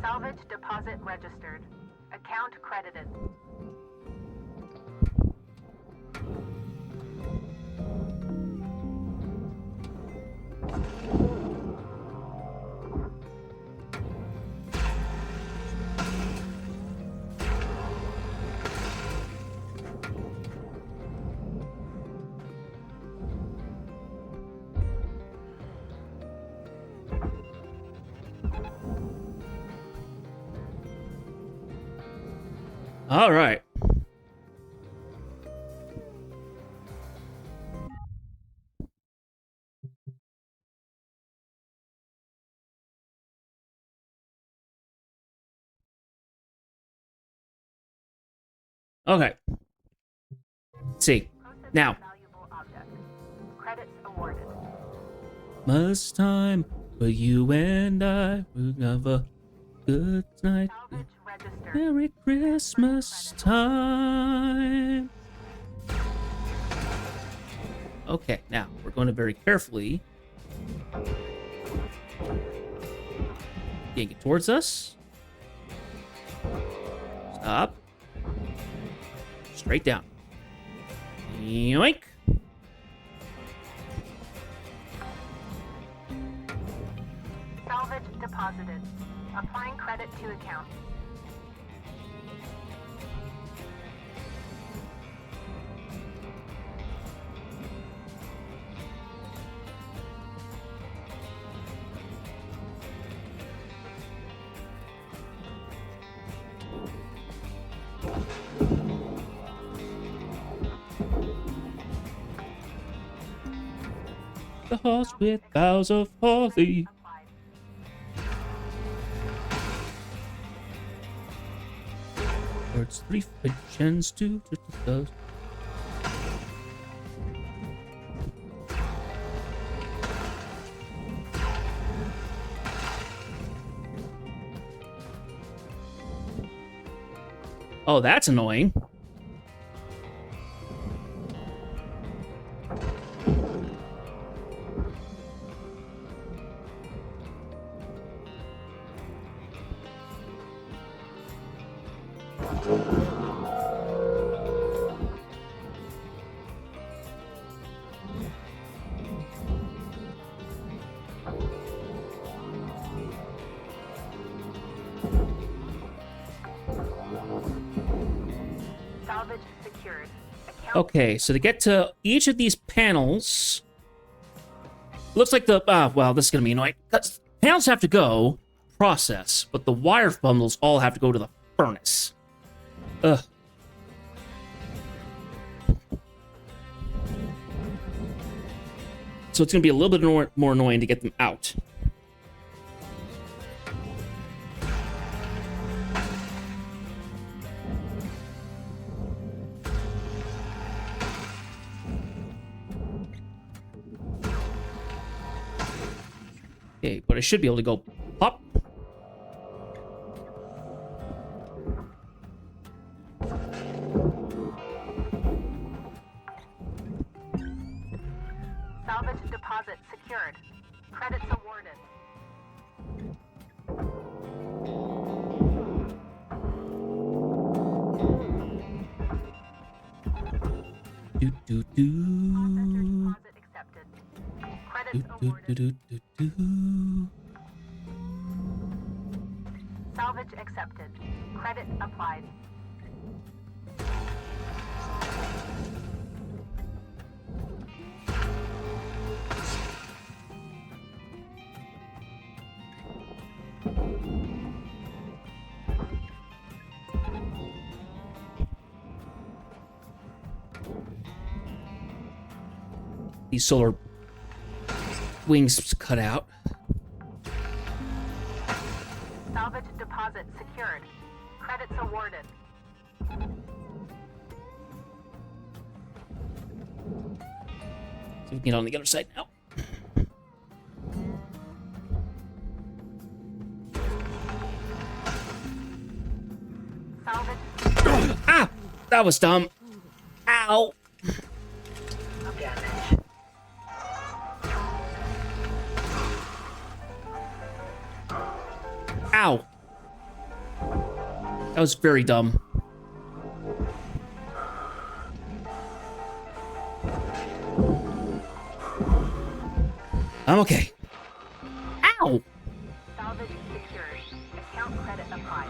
Salvage deposit registered. Account credited. All right. Okay. Let's see. Now, Valuable object. Credits awarded. much time for you and I. We'll have a good night. Salvage registered. Merry Christmas time. Okay, now we're going to very carefully yank it towards us. Stop. Straight down. Yoink. Salvage deposited. Applying credit to account. The horse with boughs of holly. Applied. Birds, three pigeons, two turtles. Oh, that's annoying. Salvage secured. Account Okay, so to get to each of these panels, looks like the well, this is gonna be annoying. Panels have to go process, but the wire bundles all have to go to the furnace. Ugh. So it's going to be a little bit more annoying to get them out. Okay, but I should be able to go pop. Salvage deposit secured. Credits awarded. Deposit accepted. Credits awarded. Salvage accepted. Credit applied. These solar wings cut out. Salvage deposit secured. Credits awarded. So we can get on the other side now. Salvage. Ah! That was dumb. Ow! No damage. Ow! That was very dumb. I'm okay. Ow! Salvage secured. Account credit applied.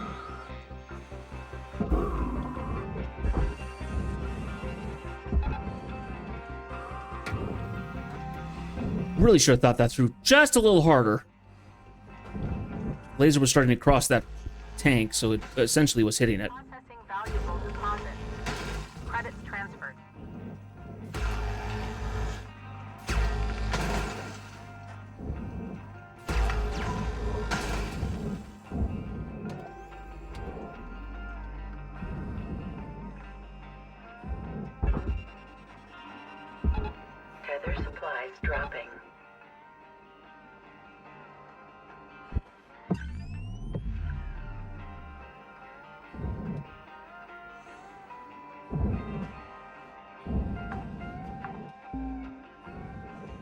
Really should have thought that through just a little harder. Laser was starting to cross that tank, so it essentially was hitting it. Processing valuable deposit. Credits transferred. Tether supplies dropping.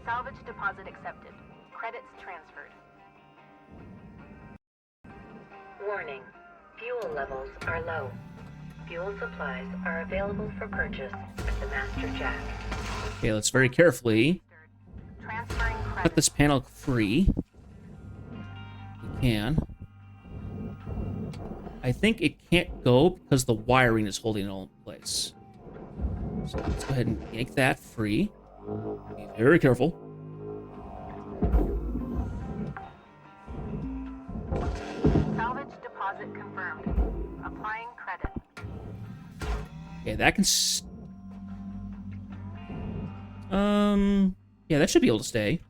Salvage deposit accepted. Credits transferred. Warning. Fuel levels are low. Fuel supplies are available for purchase at the Master Jack. Okay, let's very carefully Transferring cut credits. this panel free. We can. I think it can't go because the wiring is holding it all in place. So let's go ahead and yank that free. Be very careful. Salvage deposit confirmed. Applying credit. Okay, that can. Yeah, that should be able to stay.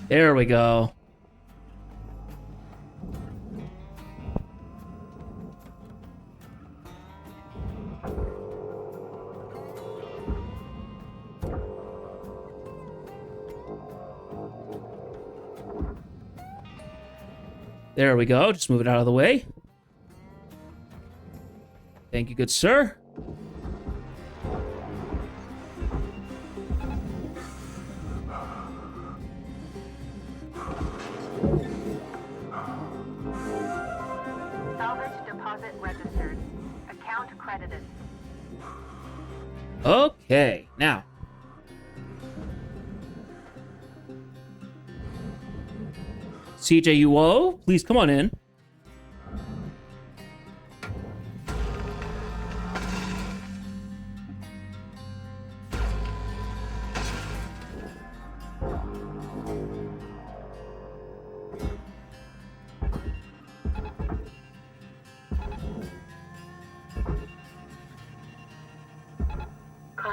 There we go. There we go. Just move it out of the way. Thank you, good sir. Salvage deposit registered. Account credited. Okay, now. CJUO, please come on in.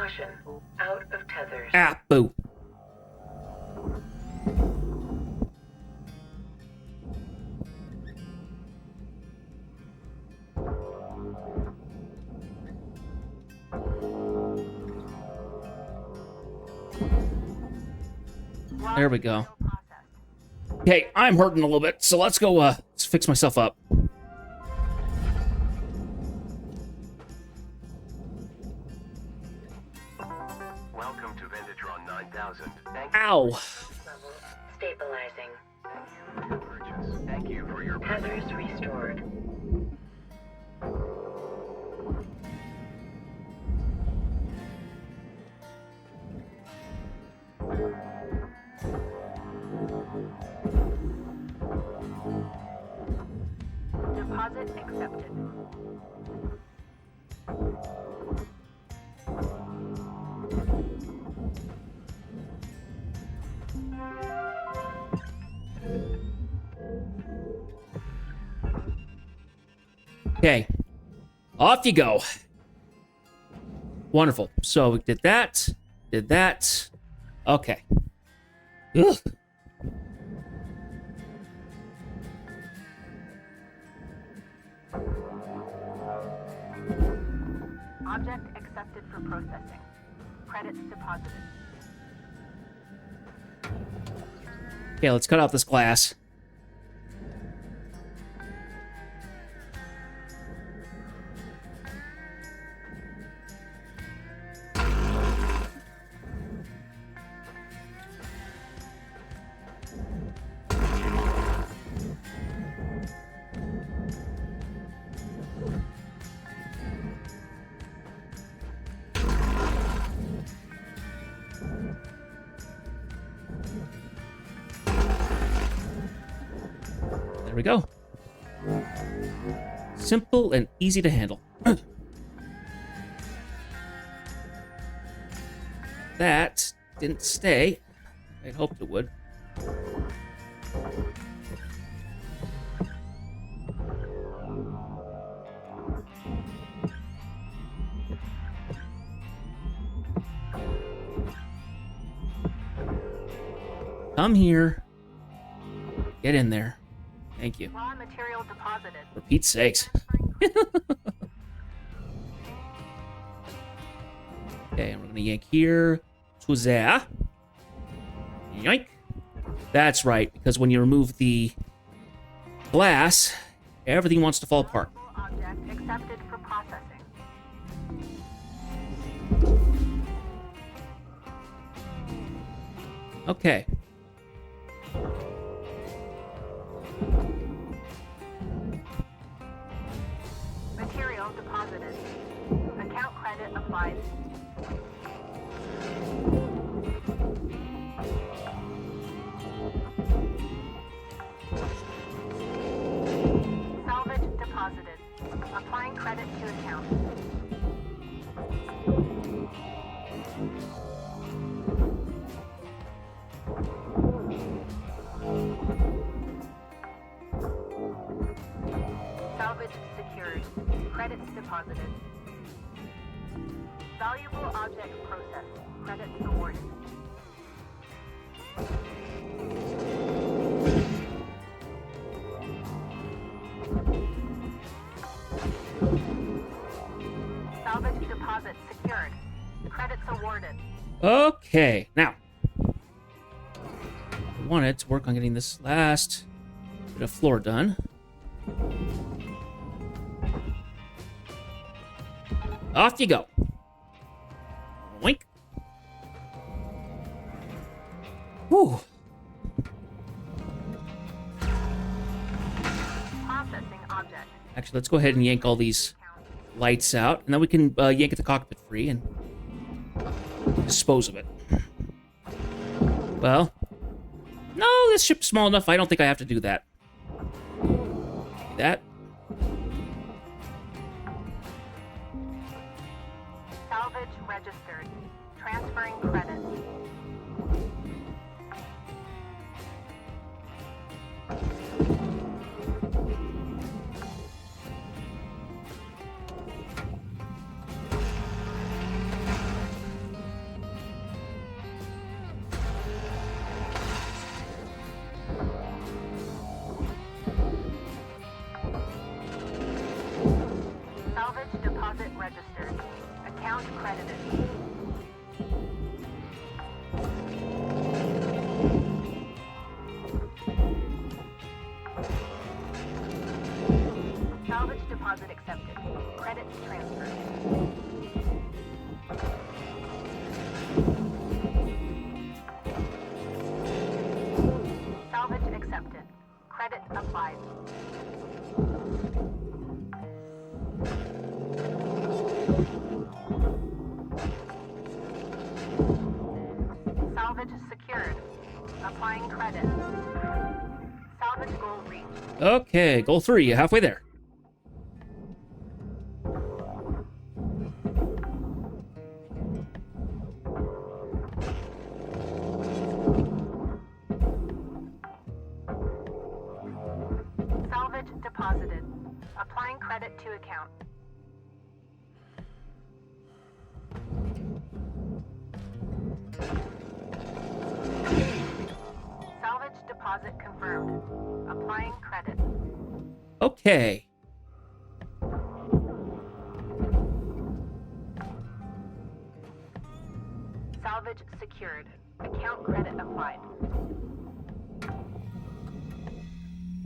Caution, out of tethers. Ah, boo. There we go. Okay, I'm hurting a little bit, so let's go, let's fix myself up. Welcome to Vendatron 9000. Ow! Level stabilizing. Purchase. Thank you for your Tethers restored. Deposit accepted. Okay. Off you go. Wonderful. So we did that. Did that. Okay. Ugh. Object accepted for processing. Credits deposited. Okay, let's cut out this glass. There we go. Simple and easy to handle. That didn't stay. I'd hoped it would. Come here. Get in there. Thank you. Raw material deposited. For Pete's sakes. Okay, and we're gonna yank here to there. Yoink. That's right, because when you remove the glass, everything wants to fall apart. Object accepted for processing. Okay. Material deposited. Account credit applied. Salvage deposited. Applying credit to account. Salvage secured. Credits deposited. Valuable object processed. Credits awarded. Salvage deposit secured. Credits awarded. Okay, now. I wanted to work on getting this last bit of floor done. Off you go. Wink. Whew. Processing object. Actually, let's go ahead and yank all these lights out, and then we can yank the cockpit free and dispose of it. Well, no, this ship's small enough. I don't think I have to do that. That. Salvage registered. Transferring credits. credited. Salvage deposit accepted. Credits transferred. Salvage accepted. Credit applied. Salvage secured. Applying credit. Salvage goal reached. Okay, goal 3, halfway there. Salvage deposited. Applying credit to account. Salvage deposit confirmed. Applying credit. Okay. Salvage secured. Account credit applied.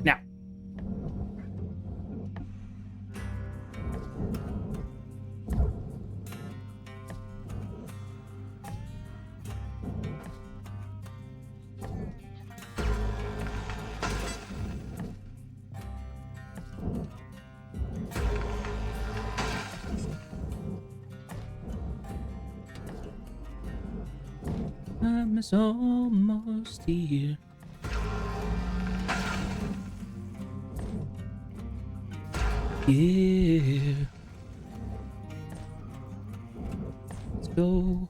Now. Time is almost here. Yeah. Let's go.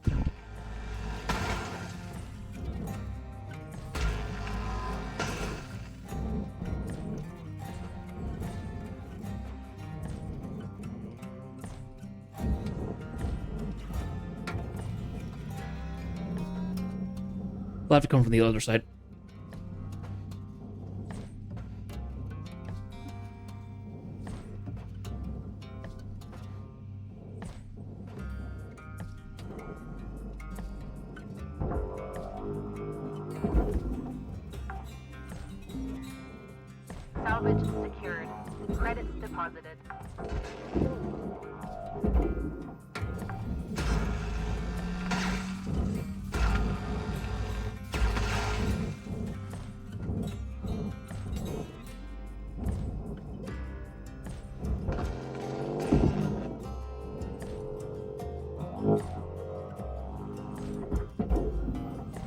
We'll have to come from the other side. Salvage secured. Credits deposited.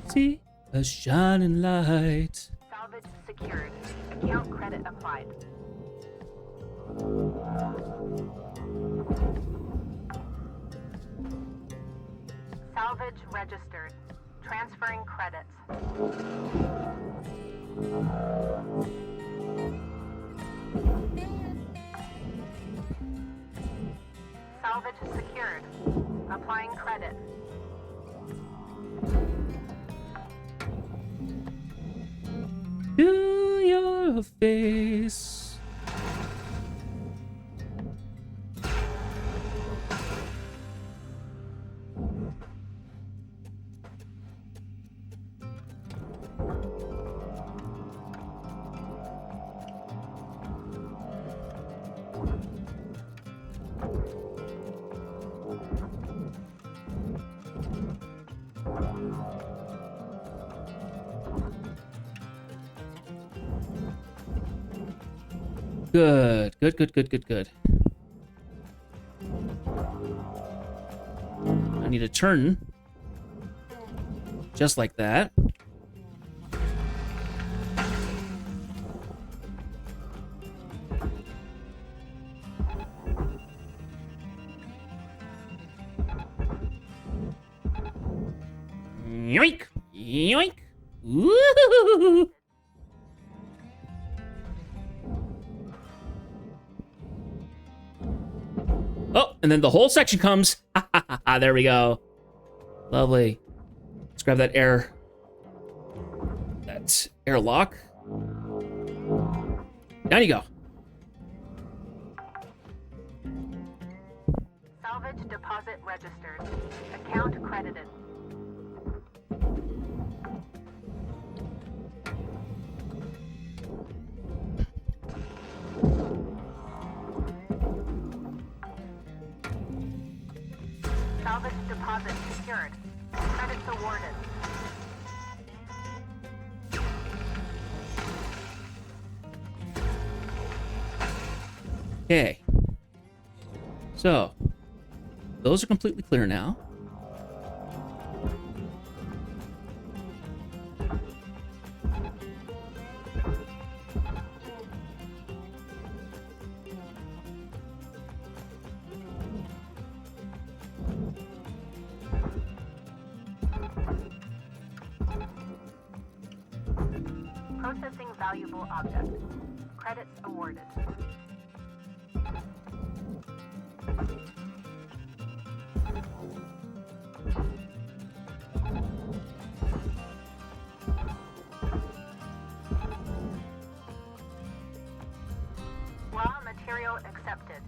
See a shining light. Salvage secured. Account credit applied. Salvage registered. Transferring credits. Salvage secured. Applying credit. To your face. Good, good, good, good, good, good. I need a turn. Just like that. Yoink! Yoink! Woo! Oh, and then the whole section comes. There we go. Lovely. Let's grab that airlock. Down you go. Salvage deposit registered. Account credited. Salvage deposit secured. Credits awarded. Okay. So, those are completely clear now. Processing valuable object. Credits awarded. Raw material accepted.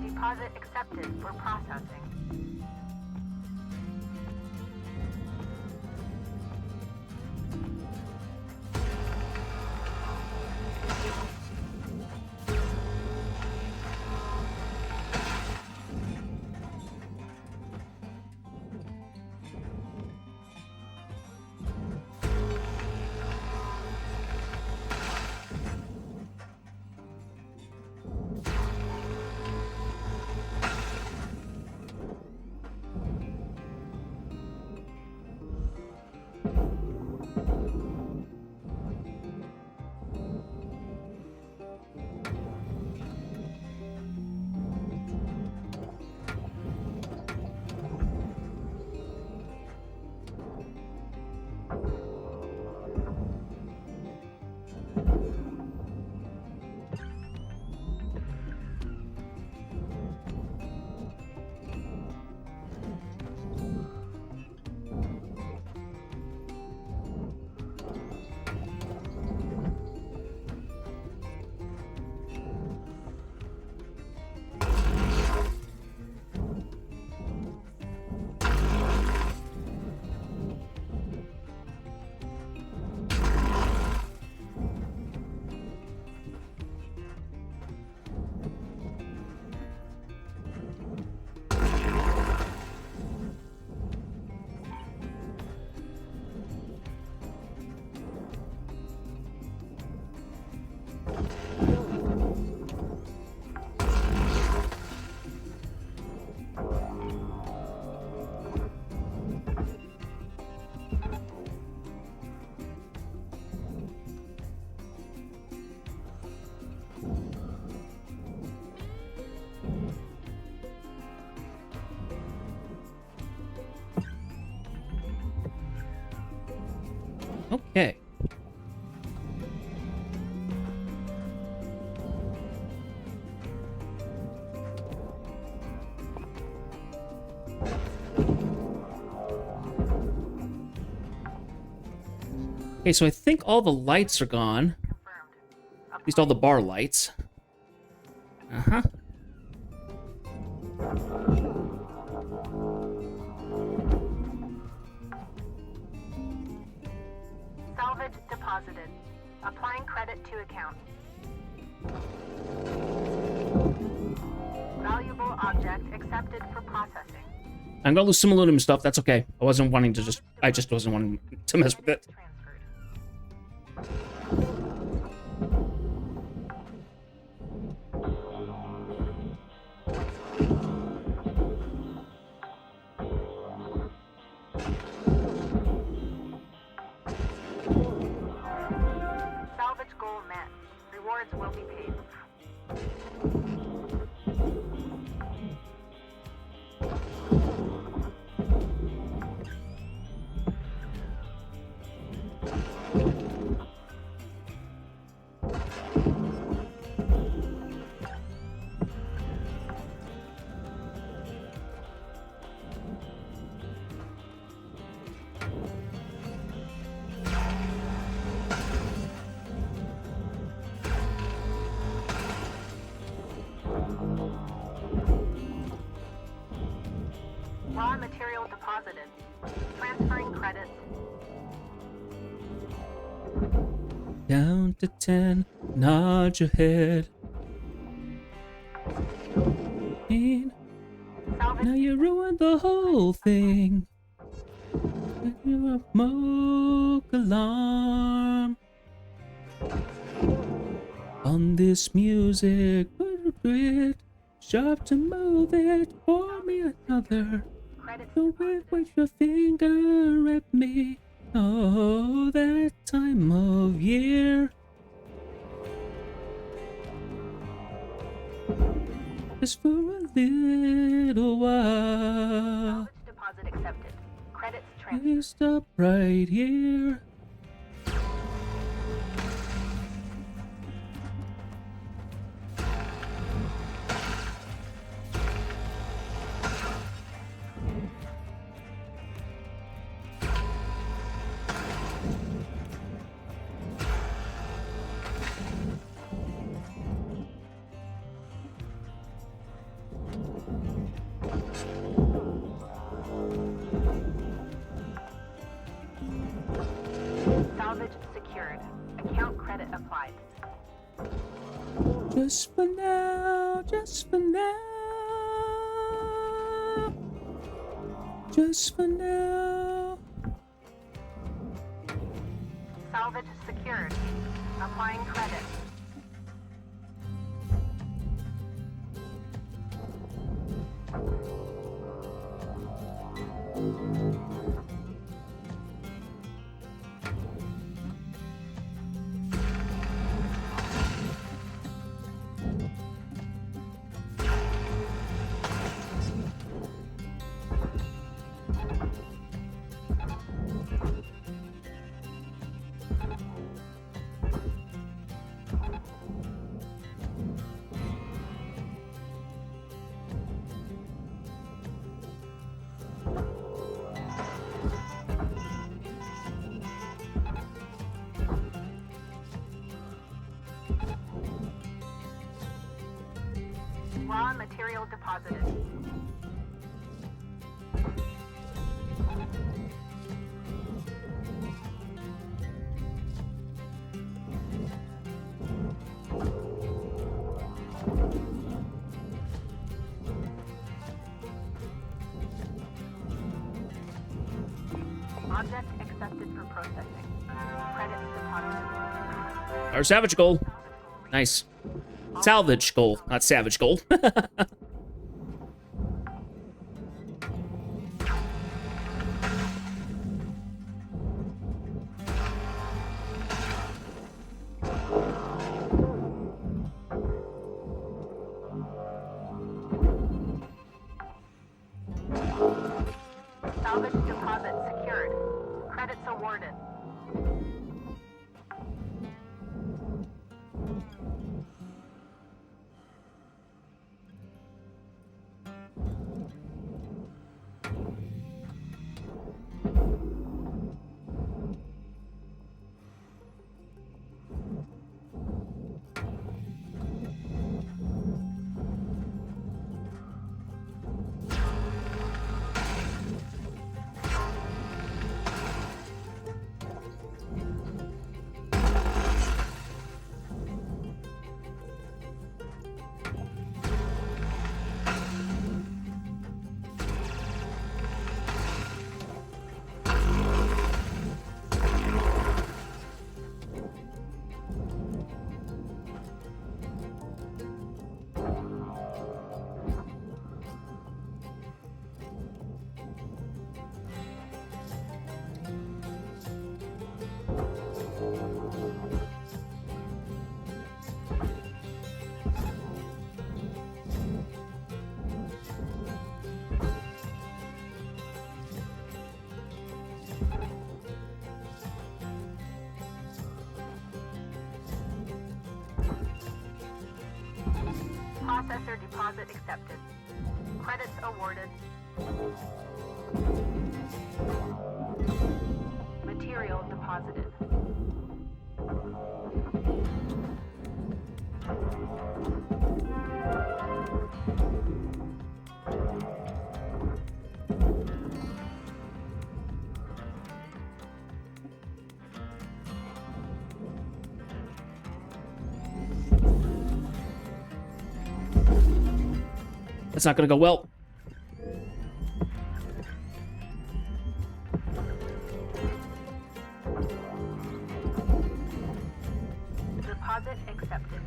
Deposit accepted for processing. Okay. Okay, so I think all the lights are gone. At least all the bar lights. Uh-huh. Salvage deposited. Applying credit to account. Valuable object accepted for processing. I'm gonna lose some aluminum stuff. That's okay. I wasn't wanting to just... I just wasn't wanting to mess with it. Salvage goal met. Rewards will be paid. Down to 10, nod your head. And now you ruined the whole thing. You're a smoke alarm. On this music, put it sharp to move it. Pour me another. Don't wait your finger at me. Oh, that time of year. Just for a little while. Deposit accepted. Credits You stop right here. Salvage secured. Account credit applied. Just for now, just for now. Just for now. Salvage secured. Applying credit. Raw material deposited. Object accepted for processing. Credits deposited. Our savage goal. Nice. Salvage goal, not savage goal. Salvage deposit secured. Credits awarded. Processor deposit accepted. Credits awarded. Material deposited. That's not gonna go well. Deposit accepted.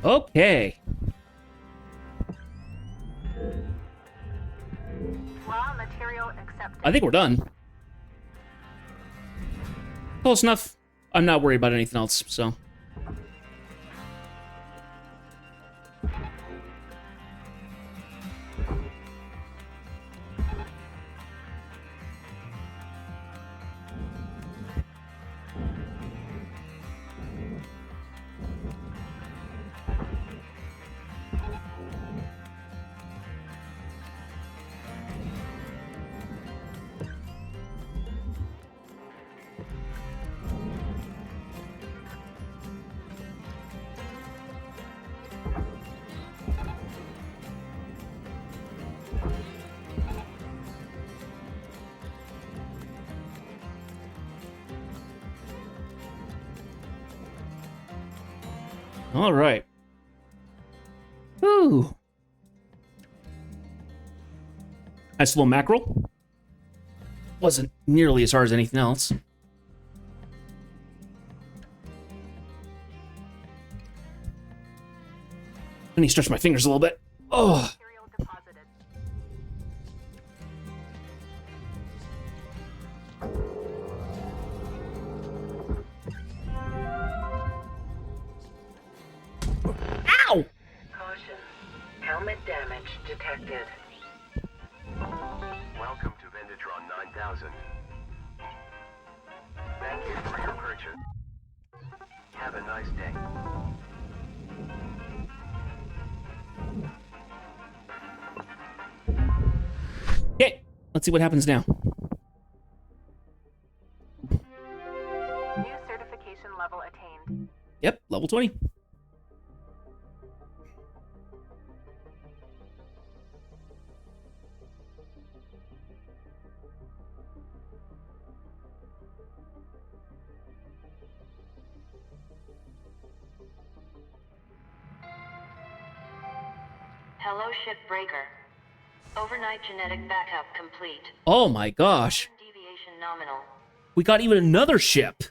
Okay. Raw material accepted. I think we're done. Close enough. I'm not worried about anything else, so. All right. Whew. Nice little mackerel. Wasn't nearly as hard as anything else. I need to stretch my fingers a little bit. Oh. Material deposited. Ow! Caution. Helmet damage detected. Welcome to Venditron 9000. Thank you for your purchase. Have a nice day. Okay, let's see what happens now. New certification level attained. Yep, level 20. Hello, shipbreaker. Overnight genetic backup complete. Oh my gosh. Deviation nominal. We got even another ship.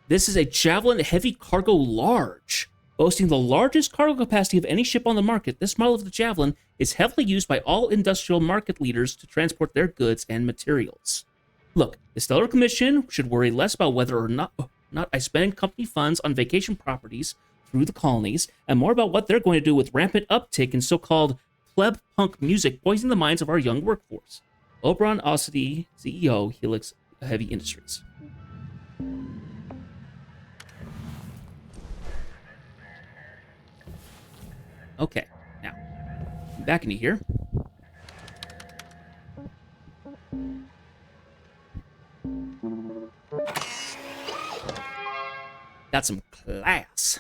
This is a Javelin Heavy Cargo Large. Boasting the largest cargo capacity of any ship on the market, this model of the Javelin is heavily used by all industrial market leaders to transport their goods and materials. Look, the Stellar Commission should worry less about whether or not I spend company funds on vacation properties through the colonies, and more about what they're going to do with rampant uptick in so-called pleb punk music poisoning the minds of our young workforce. Oberon Ossity, CEO, Helix Heavy Industries. Okay, now, back into here. Got some class.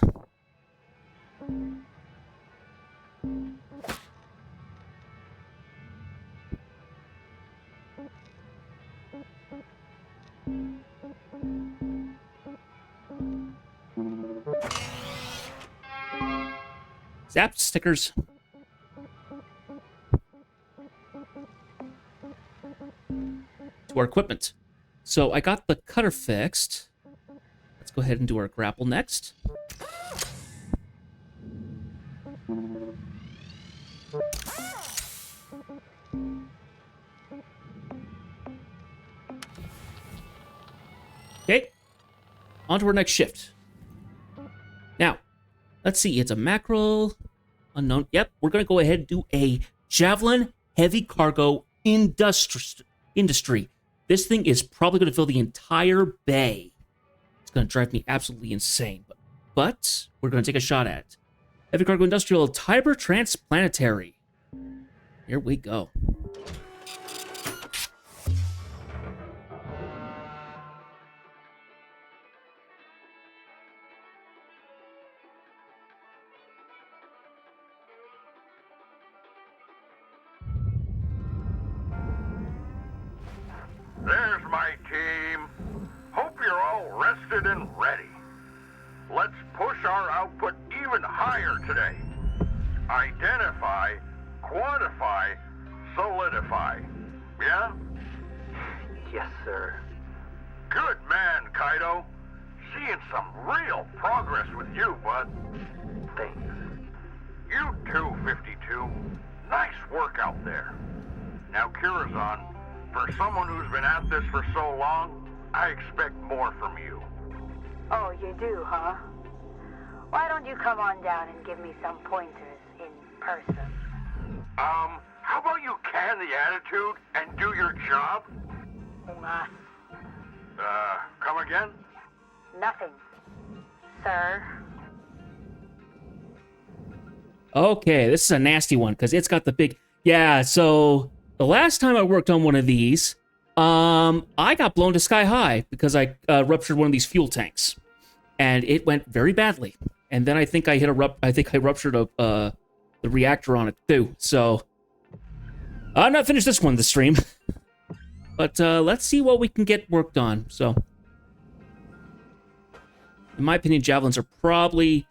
Zap stickers. To our equipment. So I got the cutter fixed. Let's go ahead and do our grapple next. Okay. On to our next shift. Now, let's see. It's a mackerel. Unknown. Yep, we're going to go ahead and do a Javelin Heavy Cargo Industry. This thing is probably going to fill the entire bay. It's going to drive me absolutely insane. But we're going to take a shot at it. Heavy Cargo Industrial Tiber Transplanetary. Here we go. There's my team. Hope you're all rested and ready. Let's push our output even higher today. Identify, quantify, solidify. Yeah? Yes, sir. Good man, Kaido. Seeing some real progress with you, bud. Thanks. You too, 52. Nice work out there. Now, Kirazan, for someone who's been at this for so long, I expect more from you. Oh, you do, huh? Why don't you come on down and give me some pointers in person? How about you can the attitude and do your job? Nah, Come again? nothing, sir. Okay, this is a nasty one because it's got the big... Yeah, so the last time I worked on one of these, I got blown to sky high because I ruptured one of these fuel tanks, and it went very badly. And then I think I hit I ruptured the reactor on it too. So I'm not finished this one this stream, but let's see what we can get worked on. So, in my opinion, javelins are probably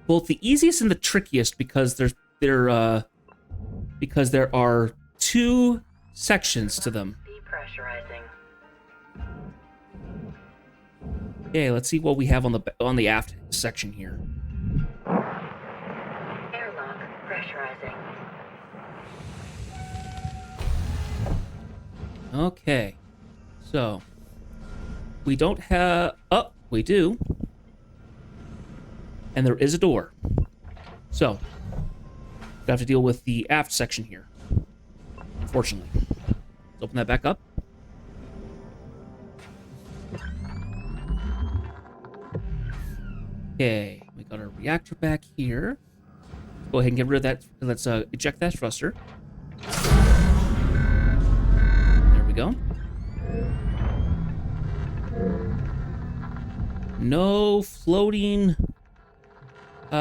both the easiest and the trickiest because there are two sections to them. Depressurizing. Okay, let's see what we have on the aft section here. Airlock pressurizing. Okay, so we don't have... Oh, we do. And there is a door. So, we have to deal with the aft section here. Unfortunately. Let's open that back up. Okay, we got our reactor back here. Go ahead and get rid of that. Let's eject that thruster. There we go. No floating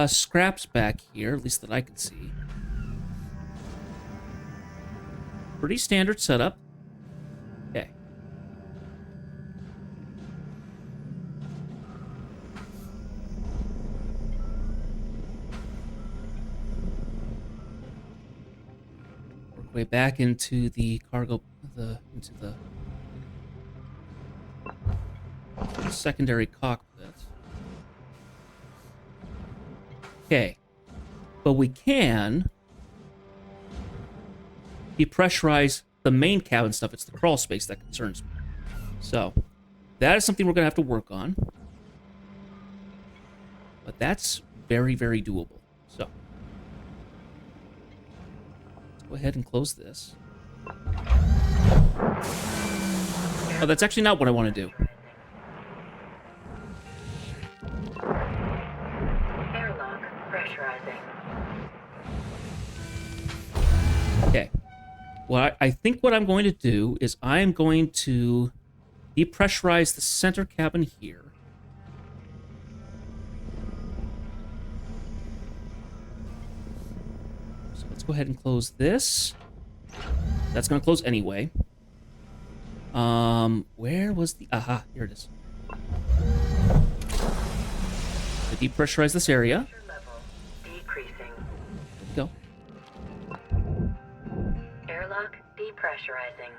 scraps back here, at least that I can see. Pretty standard setup. Okay. Work way back into the cargo, into the secondary cockpit. Okay, but we can depressurize the main cabin stuff. It's the crawl space that concerns me. So, that is something we're going to have to work on. But that's very, very doable. So, let's go ahead and close this. Oh, that's actually not what I want to do. Airlock pressurizing. Okay. Well, I think what I'm going to do is I'm going to depressurize the center cabin here. So let's go ahead and close this. That's going to close anyway. Where was the... Aha, here it is. To depressurize this area. Pressure level decreasing. Go. Airlock depressurizing.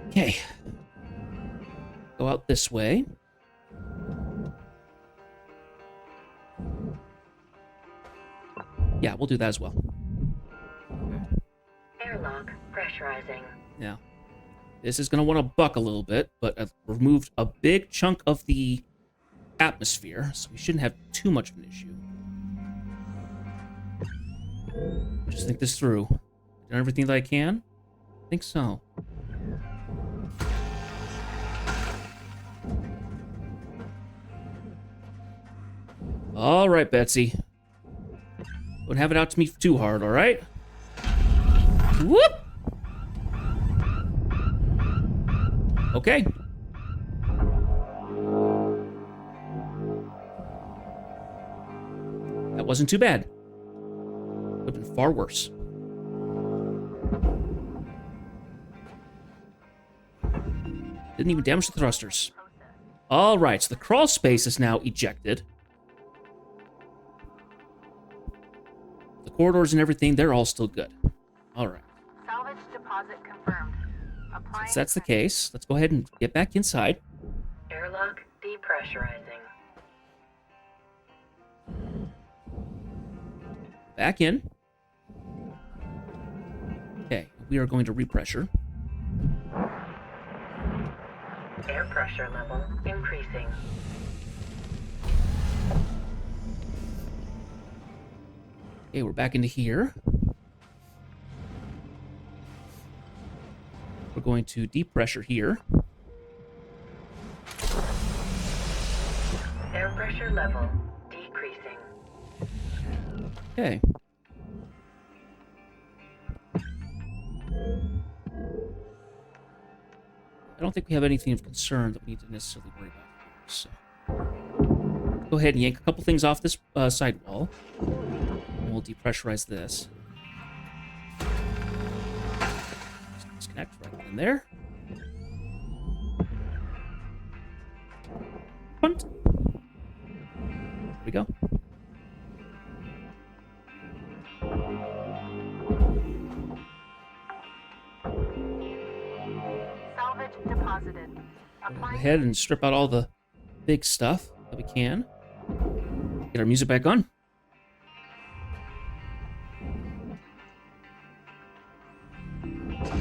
Okay. Go out this way. Yeah, we'll do that as well. Airlock pressurizing. Now, this is going to want to buck a little bit, but I've removed a big chunk of the atmosphere, so we shouldn't have too much of an issue. Just think this through. Done everything that I can? I think so. All right, Betsy. Don't have it out to me too hard, all right? Whoop! Okay. That wasn't too bad. Would have been far worse. Didn't even damage the thrusters. All right, so the crawl space is now ejected. The corridors and everything, they're all still good. All right. Salvage deposit confirmed. Since that's the case, let's go ahead and get back inside. Airlock depressurizing. Back in. Okay, we are going to repressure. Air pressure level increasing. Okay, we're back into here. We're going to depressure here. Air pressure level decreasing. Okay. I don't think we have anything of concern that we need to necessarily worry about here, so go ahead and yank a couple things off this sidewall, and we'll depressurize this. Just disconnect right in there. Punt. There we go. Salvage deposited. Go ahead and strip out all the big stuff that we can. Get our music back on.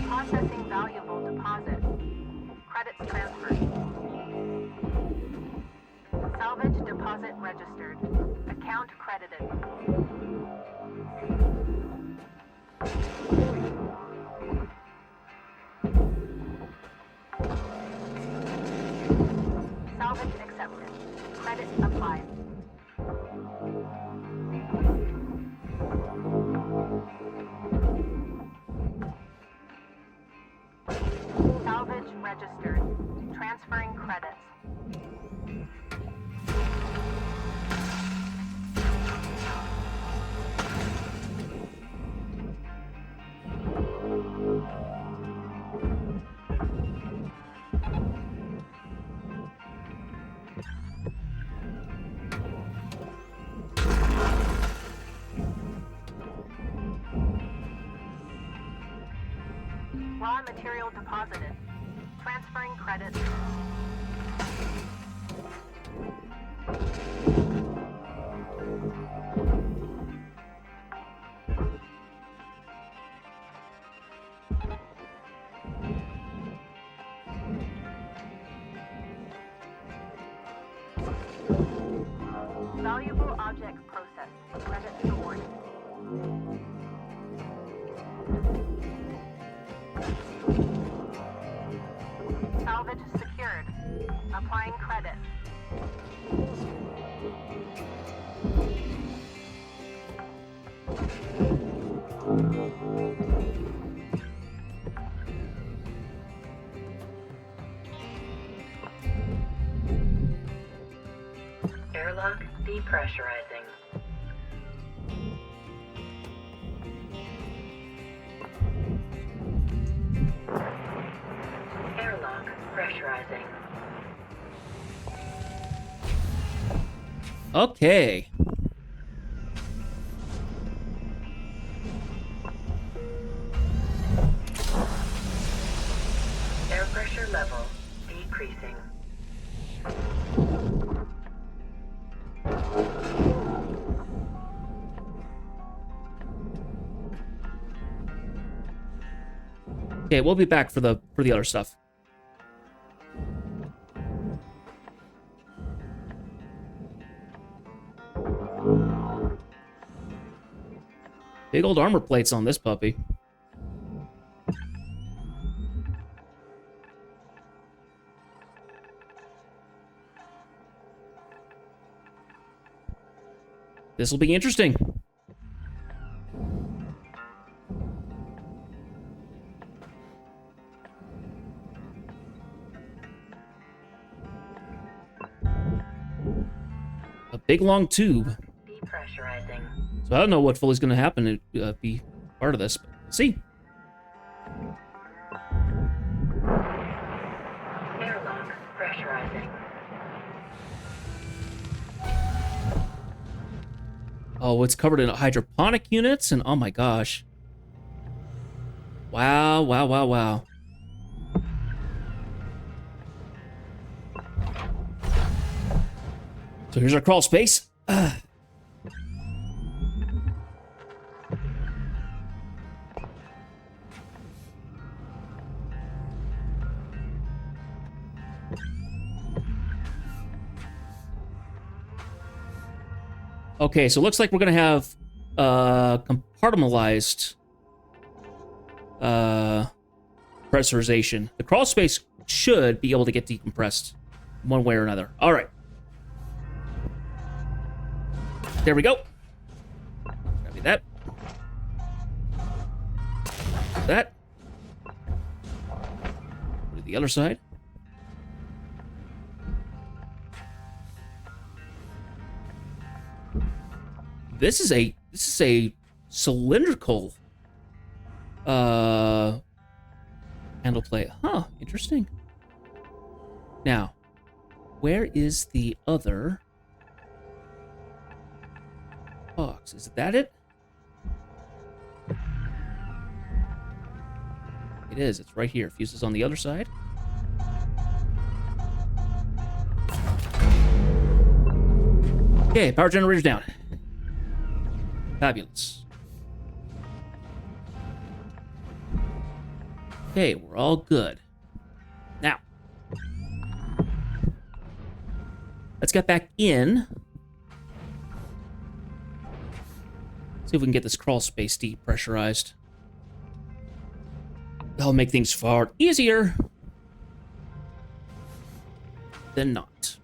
Processing valuable deposit. Credits transferred. Salvage deposit registered. Account credited. Salvage accepted. Credit applied. Salvage registered. Transferring credits. Raw material deposited. Transferring credits. Valuable object processed. Credits awarded. Salvage secured. Applying credit. Airlock depressurizing. Airlock pressurizing. Okay. Air pressure level decreasing. Okay, we'll be back for the other stuff. Big old armor plates on this puppy. This will be interesting. A big long tube. Depressurizing. So I don't know what fully is going to happen to be part of this, but we'll see. Airlock Oh, it's covered in hydroponic units, and oh my gosh. Wow, wow, wow, wow. So here's our crawl space. Okay, so it looks like we're gonna have compartmentalized pressurization. The crawl space should be able to get decompressed one way or another. All right. There we go. Copy that. That. Go to the other side. This is a cylindrical handle plate. Huh, interesting. Now, where is the other box? Is that it? It is. It's right here. Fuse is on the other side. Okay, power generator's down. Fabulous. Okay, we're all good. Now, let's get back in. See if we can get this crawl space depressurized. That'll make things far easier than not.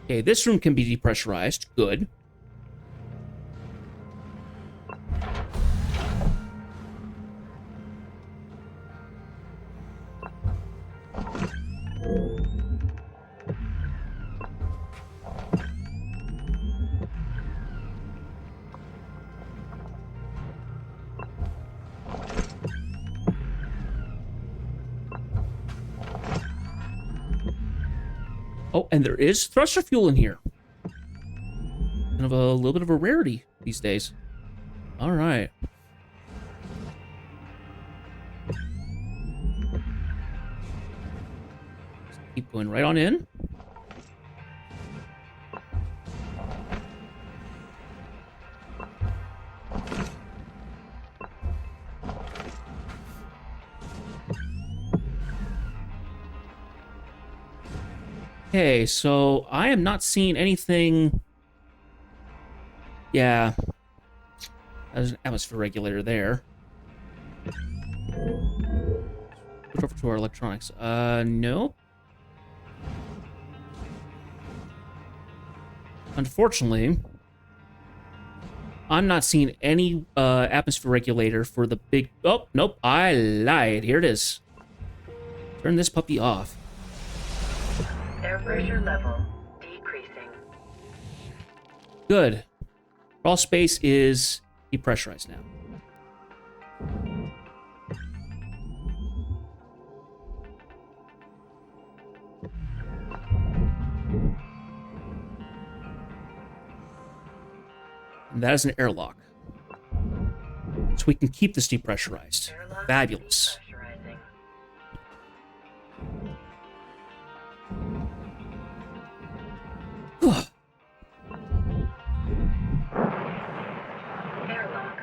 Okay, this room can be depressurized. Good. Oh, and there is thruster fuel in here. Kind of a little bit of a rarity these days. All right. Just keep going right on in. Okay, so I am not seeing anything. Yeah. There's an atmosphere regulator there. Switch over to our electronics. No. Unfortunately, I'm not seeing any atmosphere regulator for the big... Oh, nope, I lied. Here it is. Turn this puppy off. Air pressure level decreasing. Good. Crawl space is depressurized now. And that is an airlock. So we can keep this depressurized. Airlock Fabulous. depressurizing. Airlock.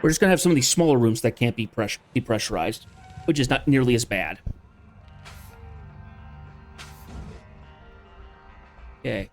We're just going to have some of these smaller rooms that can't be depressurized, which is not nearly as bad. Okay.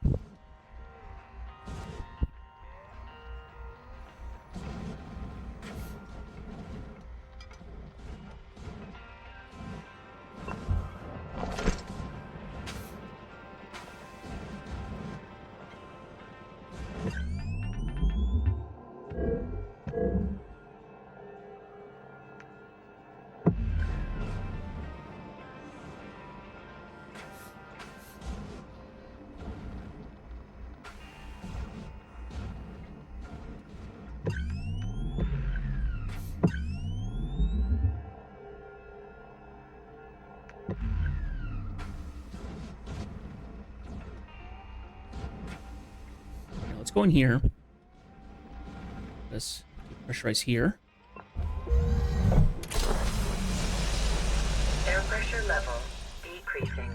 go in here. Let's pressurize here. Air pressure level decreasing.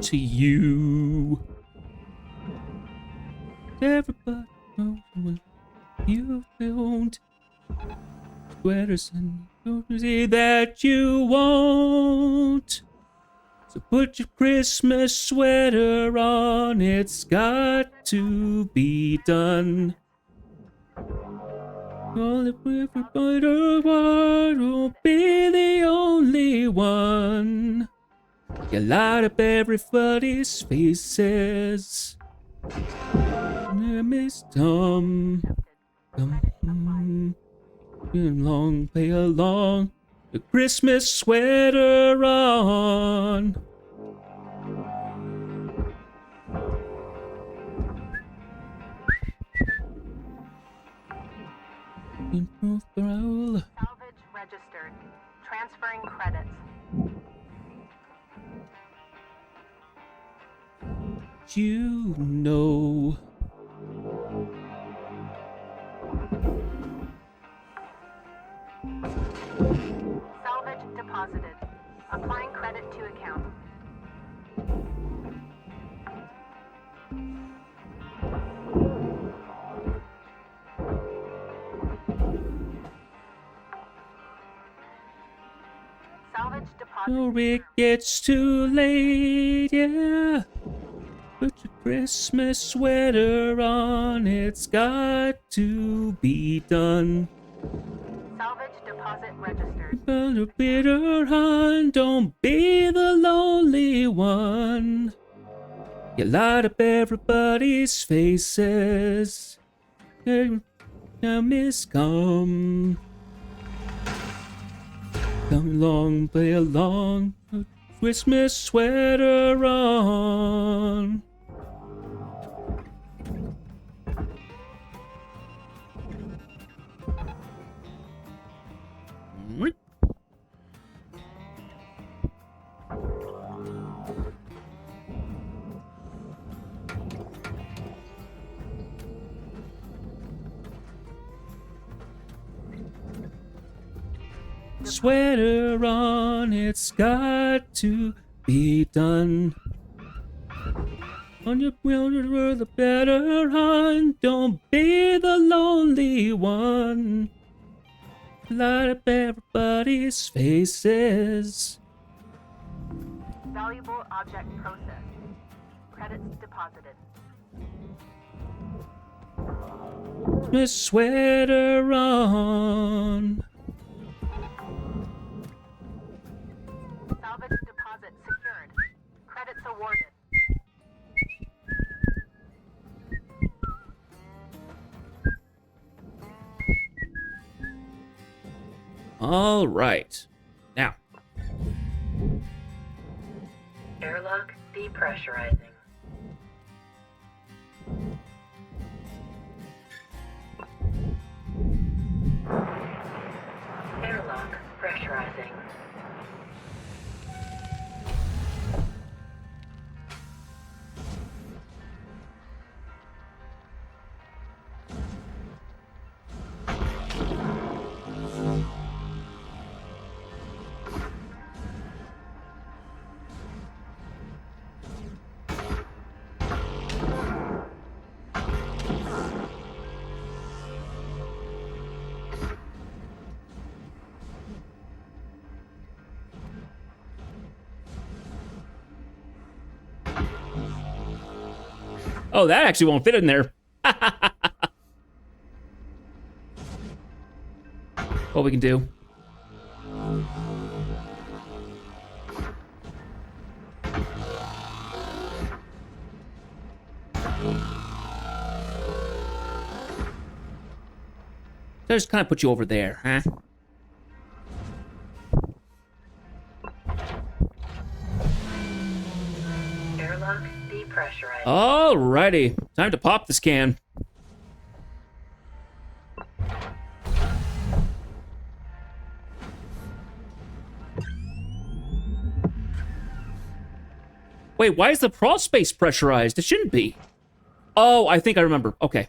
To you. Everybody knows what you don't. Sweaters and say that you won't. So put your Christmas sweater on. It's got to be done. All if everybody will be the only one. You light up everybody's faces. Miss Tom. Long, play along. The Christmas sweater on. Salvage registered. Transferring credits. You know. Salvage deposited. Applying credit to account. Salvage deposit. Oh, it gets too late, yeah. Put your Christmas sweater on, it's got to be done. Salvage deposit registered. But a bitter hunt, don't be the lonely one. You light up everybody's faces. Now, Miss, come. Come along, play along. Put Christmas sweater on. Sweater on, it's got to be done. On your will, you're the better hunt. Don't be the lonely one. Light up everybody's faces. Valuable object processed. Credits deposited. A sweater on. Salvage deposit secured. Credits awarded. All right. Now. Airlock depressurizing. Airlock pressurizing. Oh, that actually won't fit in there. What we can do. So just kind of put you over there, huh? depressurizing. Alrighty. Time to pop this can. Wait, why is the crawl space pressurized? It shouldn't be. Oh, I think I remember. Okay.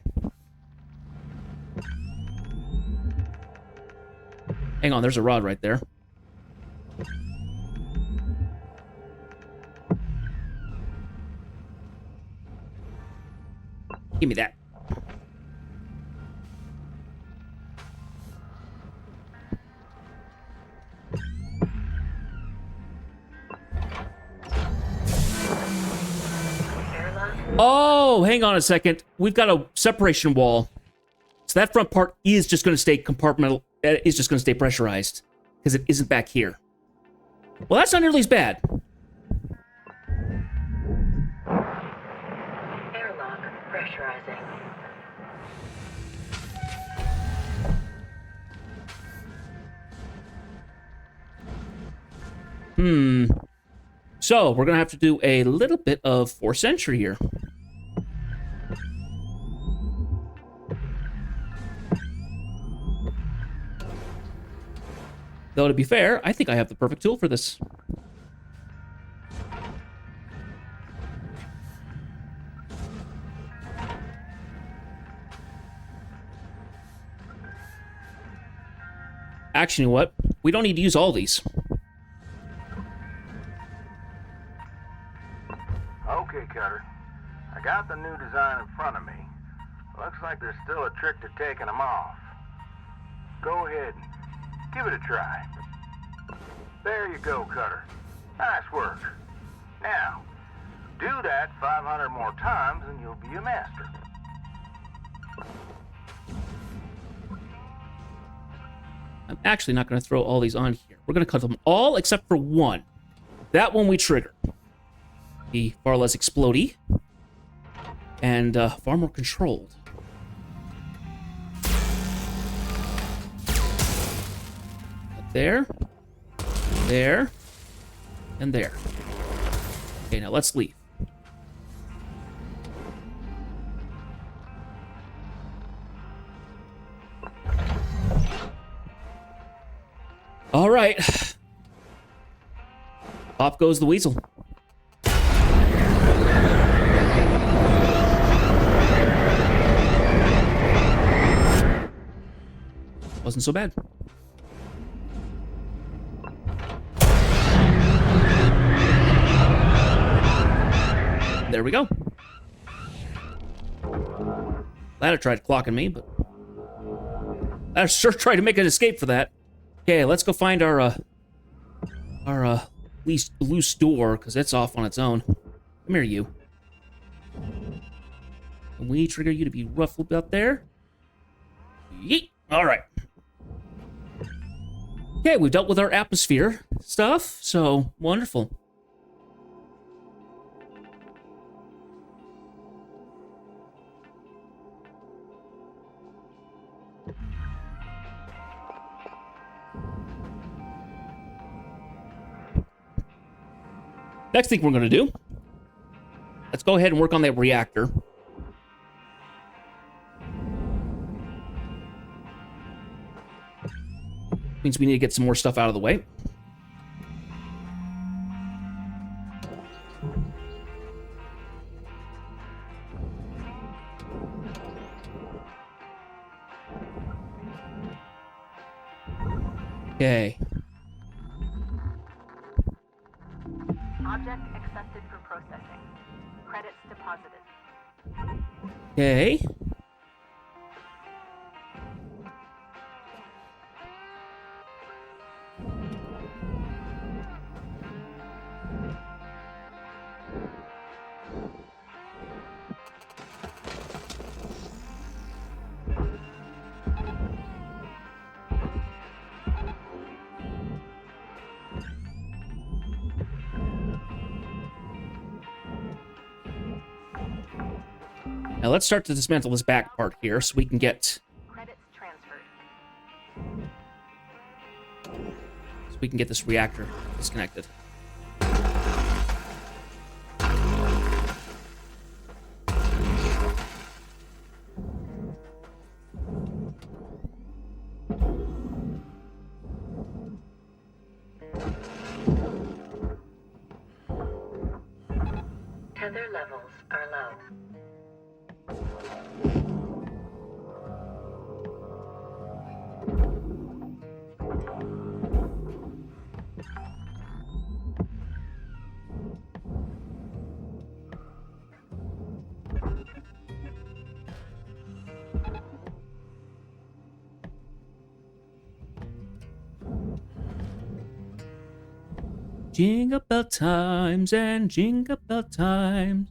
Hang on, there's a rod right there. Give me that. Oh, hang on a second. We've got a separation wall. So that front part is just going to stay compartmental. Is just going to stay pressurized because it isn't back here. Well, that's not nearly as bad. Airlock pressurizing. So we're going to have to do a little bit of force entry here. Though, to be fair, I think I have the perfect tool for this. Actually, you know what? We don't need to use all these. Okay, Cutter. I got the new design in front of me. Looks like there's still a trick to taking them off. Go ahead and give it a try. There you go, Cutter. Nice work. Now, do that 500 more times and you'll be a master. I'm actually not going to throw all these on here. We're going to cut them all except for one. That one we trigger. Be far less explodey. And far more controlled. There. There. And there. Okay, now let's leave. All right. Off goes the weasel. Wasn't so bad. There we go. Glad it tried clocking me, but I sure tried to make an escape for that. Okay, let's go find our loose door, because it's off on its own. Come here, you. Can we trigger you to be ruffled out there? Yeet. All right. Okay, we've dealt with our atmosphere stuff, so wonderful. Next thing we're going to do, let's go ahead and work on that reactor. Means we need to get some more stuff out of the way. Okay. Object accepted for processing. Credits deposited. Okay. Now let's start to dismantle this back part here so we can get... Credits transferred. So we can get this reactor disconnected. Tether levels are low. Jingle bell times and jingle bell times,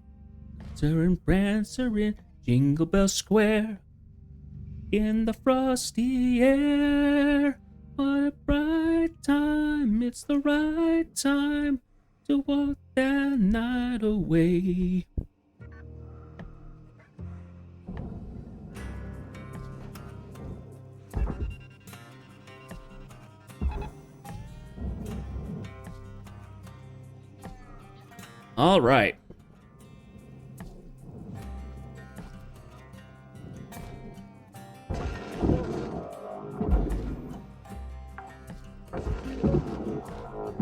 Prancer and Prancer in Jingle Bell Square. In the frosty air, what a bright time, it's the right time to walk that night away. All right.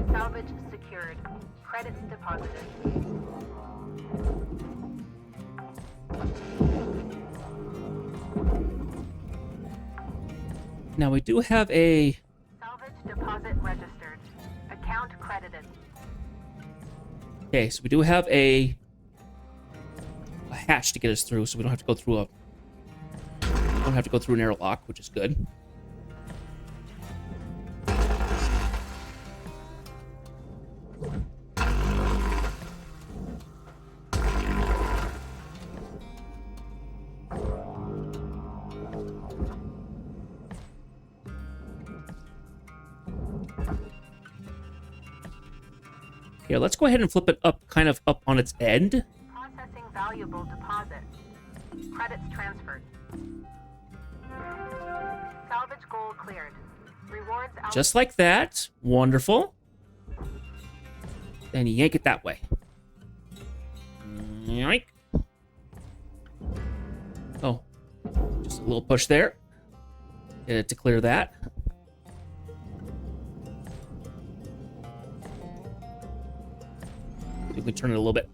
Salvage secured. Credits deposited. Now we do have a... Salvage deposit registered. Account credited. Okay, so we do have a hatch to get us through, so we don't have to go through a... don't have to go through an airlock, which is good. Here, let's go ahead and flip it up, kind of up on its end. Processing valuable deposit. Credits transferred. Salvage goal cleared. Rewards out. Just like that. Wonderful. Then yank it that way. Yoink. Oh, just a little push there. Get it to clear that. If we turn it a little bit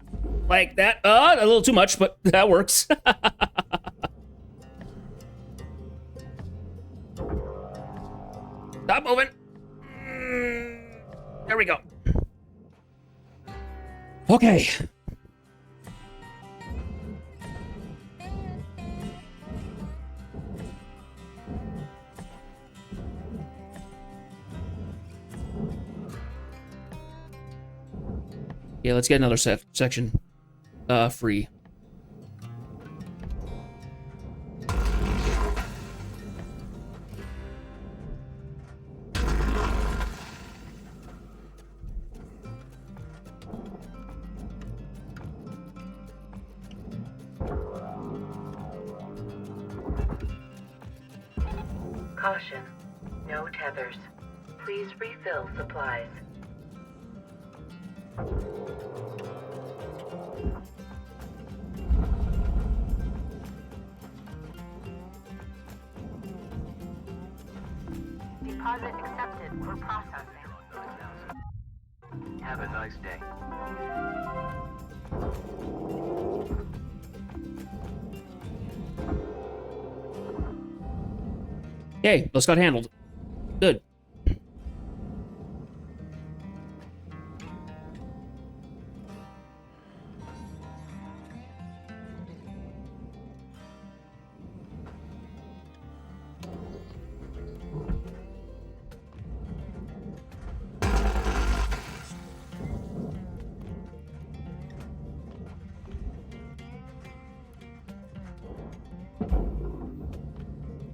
like that. A little too much, but that works. Stop moving. There we go. Okay. Yeah, let's get another section free. Caution. No tethers. Please refill supplies. Deposit accepted for processing. Have a nice day. Okay, those got handled. Good.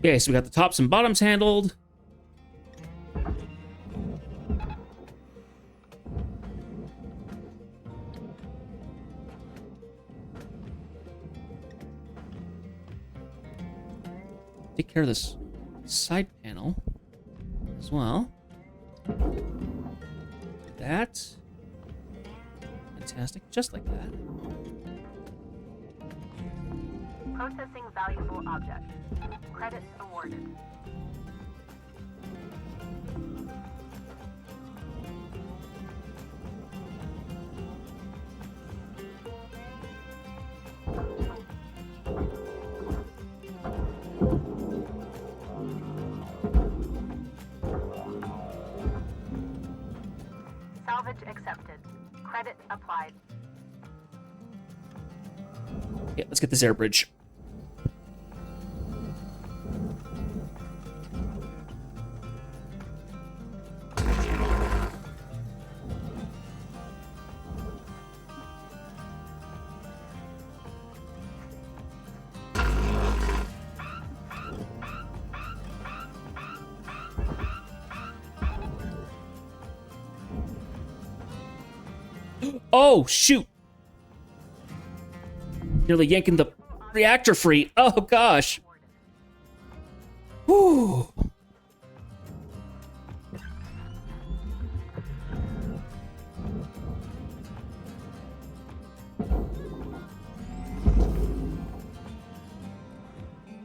Okay, so we got the tops and bottoms handled. Take care of this side panel as well. That. Fantastic, just like that. Processing valuable object. Credits awarded. Salvage accepted. Credit applied. Yeah, let's get this air bridge. Oh, shoot. Nearly yanking the reactor free. Oh, gosh. Whew.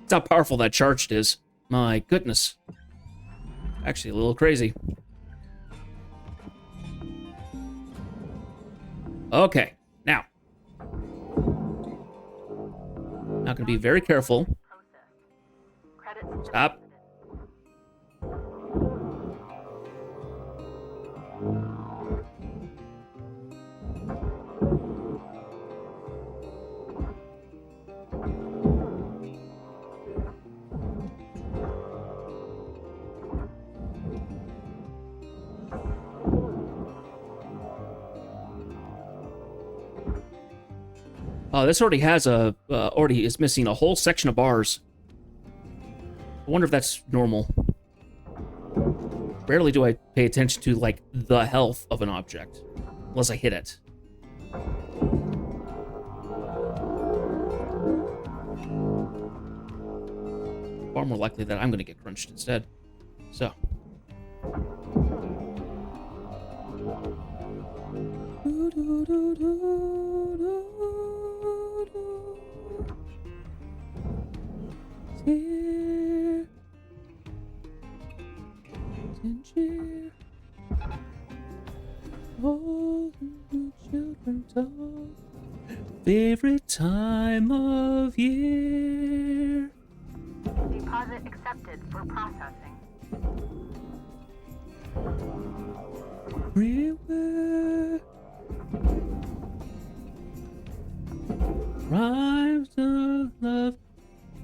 That's how powerful that charged is. My goodness. Actually, a little crazy. Okay, now. Not gonna be very careful. Stop. Oh, this already has already is missing a whole section of bars. I wonder if that's normal. Rarely do I pay attention to, like, the health of an object. Unless I hit it. Far more likely that I'm going to get crunched instead. So. Here. Cheer. All the children talk. Favorite time of year. Deposit accepted for processing. Everywhere. Rhymes of love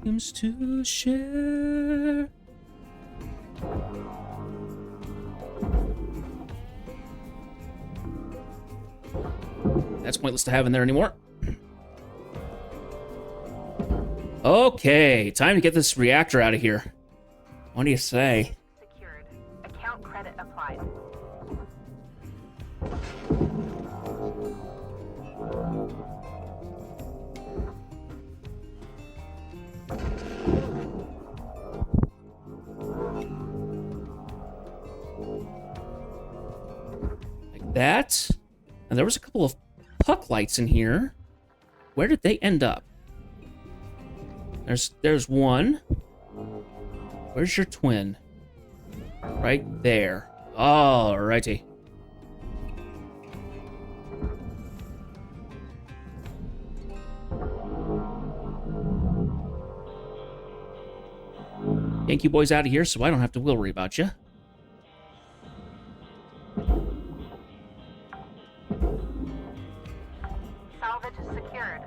seems to share. That's pointless to have in there anymore. Okay, time to get this reactor out of here. What do you say? Secured. Account credit applied. Like that. And there was a couple of puck lights in here. Where did they end up? There's one. Where's your twin? Right there. Alrighty. Yank you boys out of here so I don't have to worry about you. Salvage secured.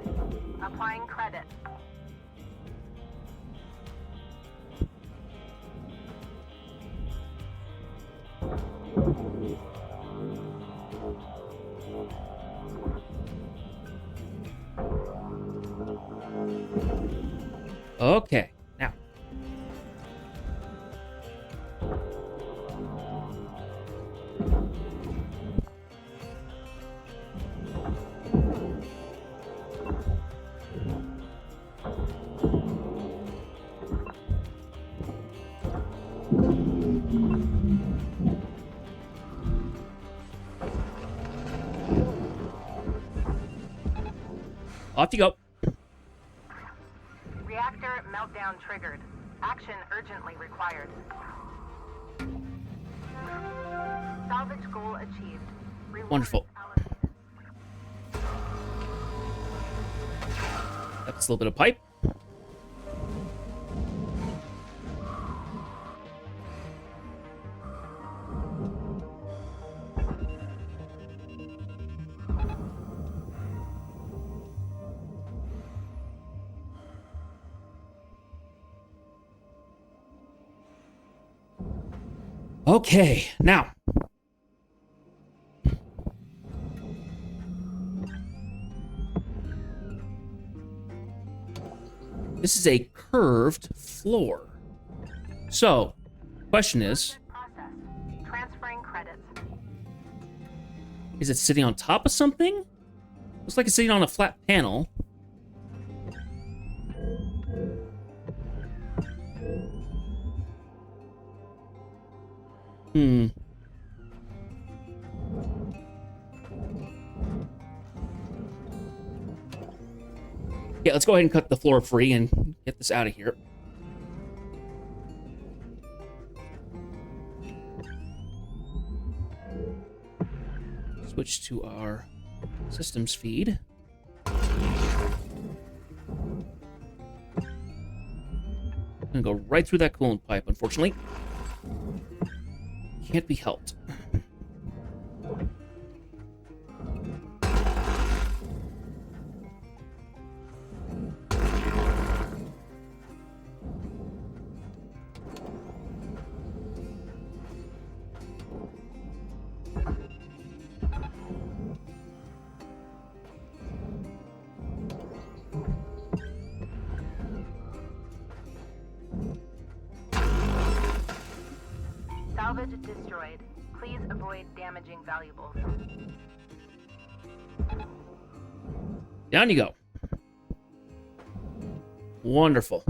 Applying credit. Okay, now. Off you go. Reactor meltdown triggered. Action urgently required. Salvage goal achieved. Reward Wonderful. allocated. That's a little bit of pipe. Okay, now. This is a curved floor. So, question is, Process. Transferring credits. is it sitting on top of something? Looks like it's sitting on a flat panel. Yeah, let's go ahead and cut the floor free and get this out of here. Switch to our systems feed. Gonna go right through that coolant pipe, unfortunately. Can't be helped. Salvage destroyed. Please avoid damaging valuables. Down you go. Wonderful.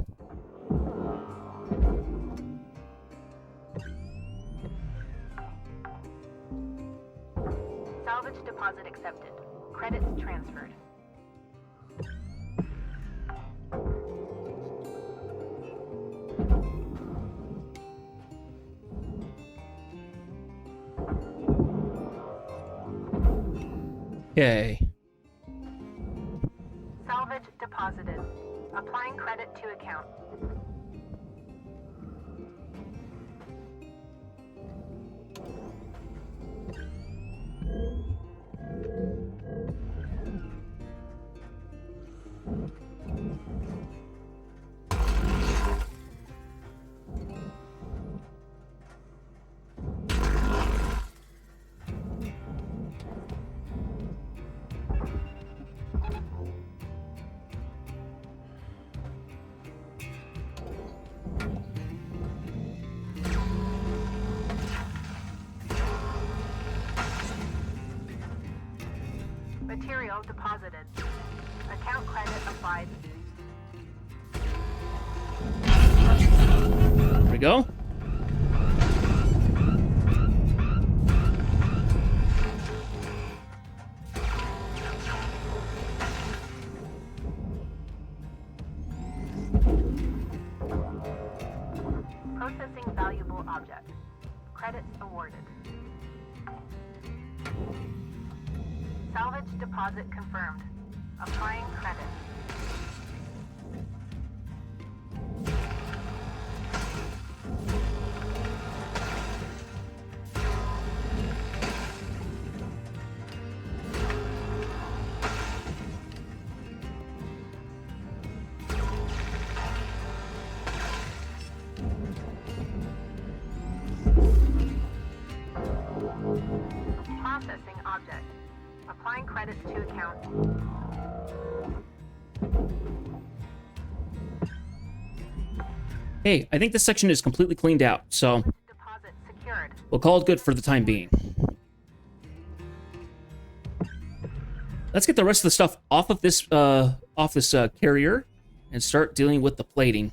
Salvage deposit accepted. Credits transferred. Okay. Salvage deposited. Applying credit to account. Material deposited. Account credit applied. There we go. Processing valuable object. Credits awarded. Salvage deposit confirmed. Applying credit. Processing object. Applying credits to account. Hey, I think this section is completely cleaned out, so Deposit secured. we'll call it good for the time being. Let's get the rest of the stuff off of this carrier and start dealing with the plating.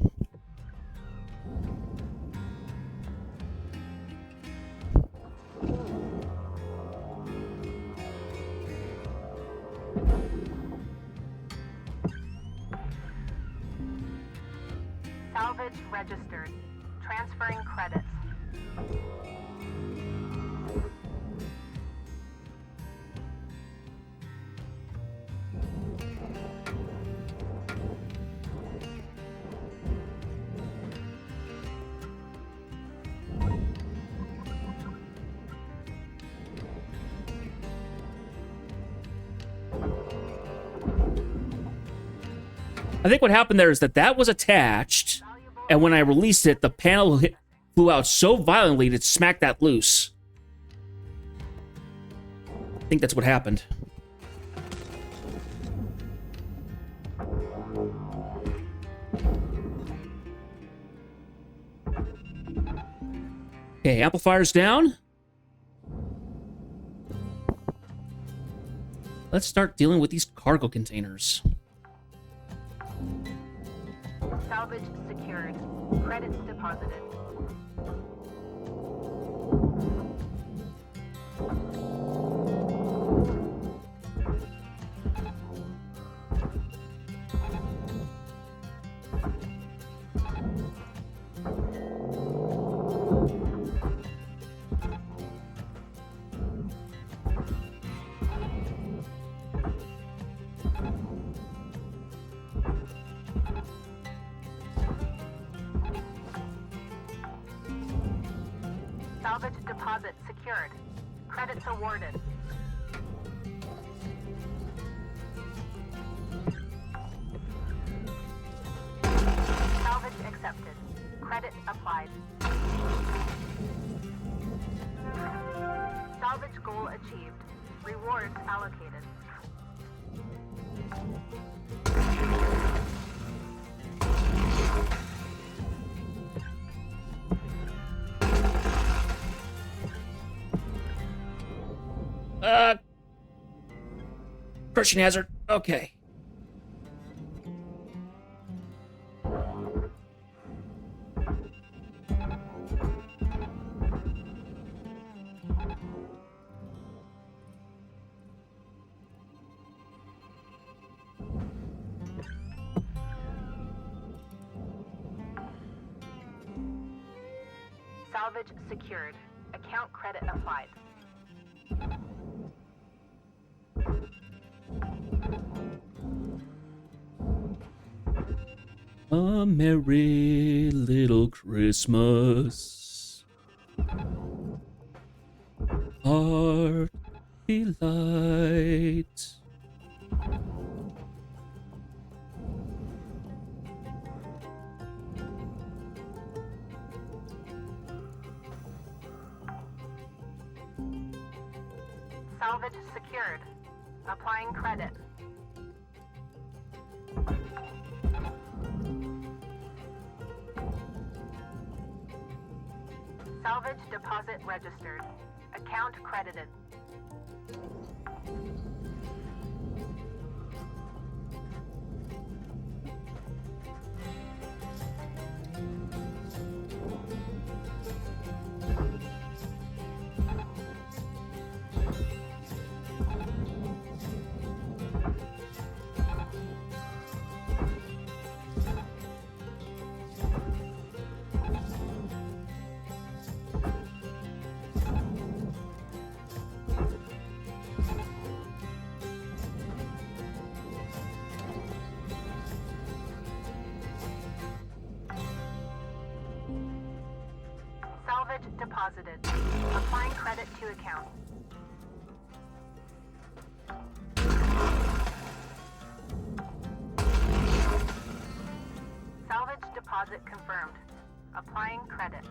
Salvage registered. Transferring credits. I think what happened there is that was attached, and when I released it, the panel flew out so violently to smack that loose. I think that's what happened. Okay, amplifier's down. Let's start dealing with these cargo containers. Salvage secured. Credits deposited. Salvage deposit secured. Credits awarded. Salvage accepted. Credit applied. Salvage goal achieved. Rewards allocated. Crushing hazard. Okay. Salvage secured. Account credit applied. A merry little Christmas. Heart delight. Salvage secured. Applying credit. Salvage deposit registered. Account credited. Salvage deposited. Applying credit to account. Salvage deposit confirmed. Applying credit.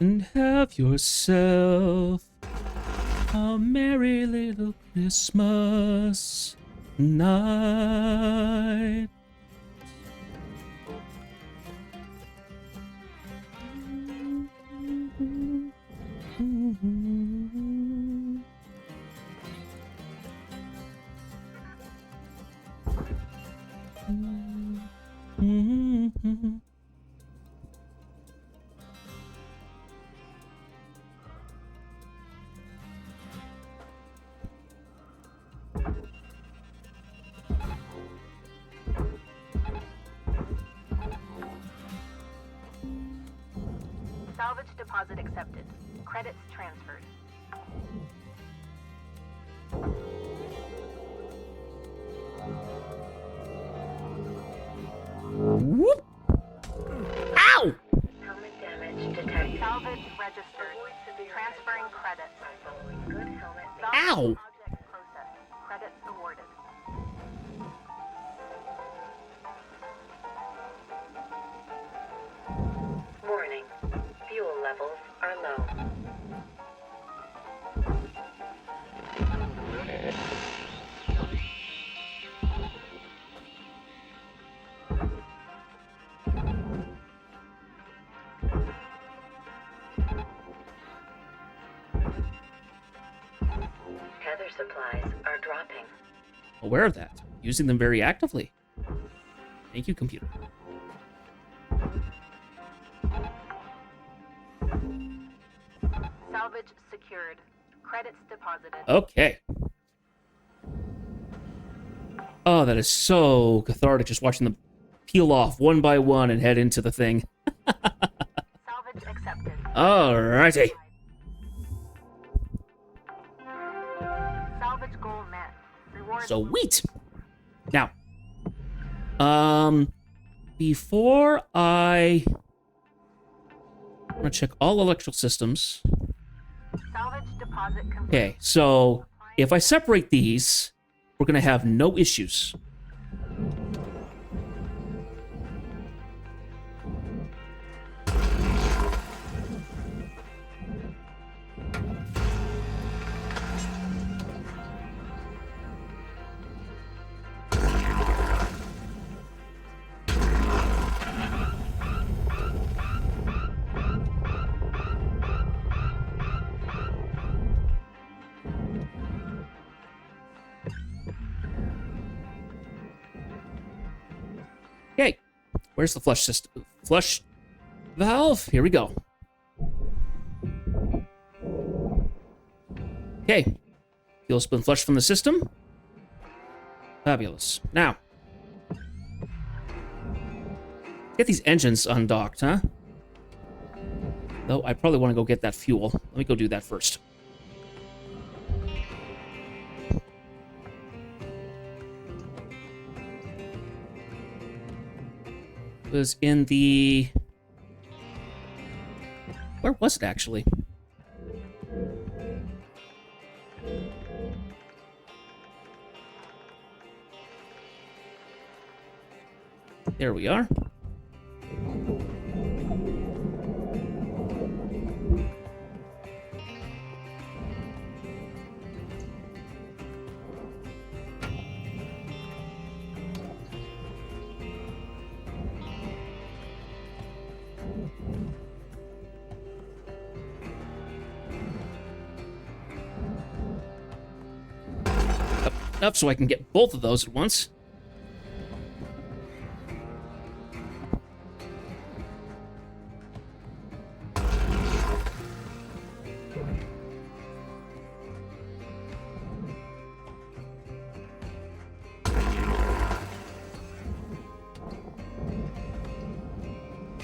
And have yourself a merry little Christmas night. Salvage deposit accepted. Credits transferred. Whoop. Salvage registered. Transferring credit. Following good helmet Ow! Object processed. Credit awarded. warning. Fuel levels are low. Tether supplies are dropping. Aware of that. Using them very actively. Thank you, computer. Salvage secured. Credits deposited. Okay. Oh, that is so cathartic just watching them peel off one by one and head into the thing. Salvage accepted. Alrighty. Salvage goal met. Reward. Sweet. Now, before I'm gonna check all electrical systems. Salvage deposit complete. Okay, so if I separate these, we're gonna have no issues. Okay, where's the flush system? Flush valve? Here we go. Okay, fuel's been flushed from the system. Fabulous. Now, get these engines undocked, huh? Though I probably want to go get that fuel. Let me go do that first. Was in the... Where was it, actually? There we are. Up so I can get both of those at once.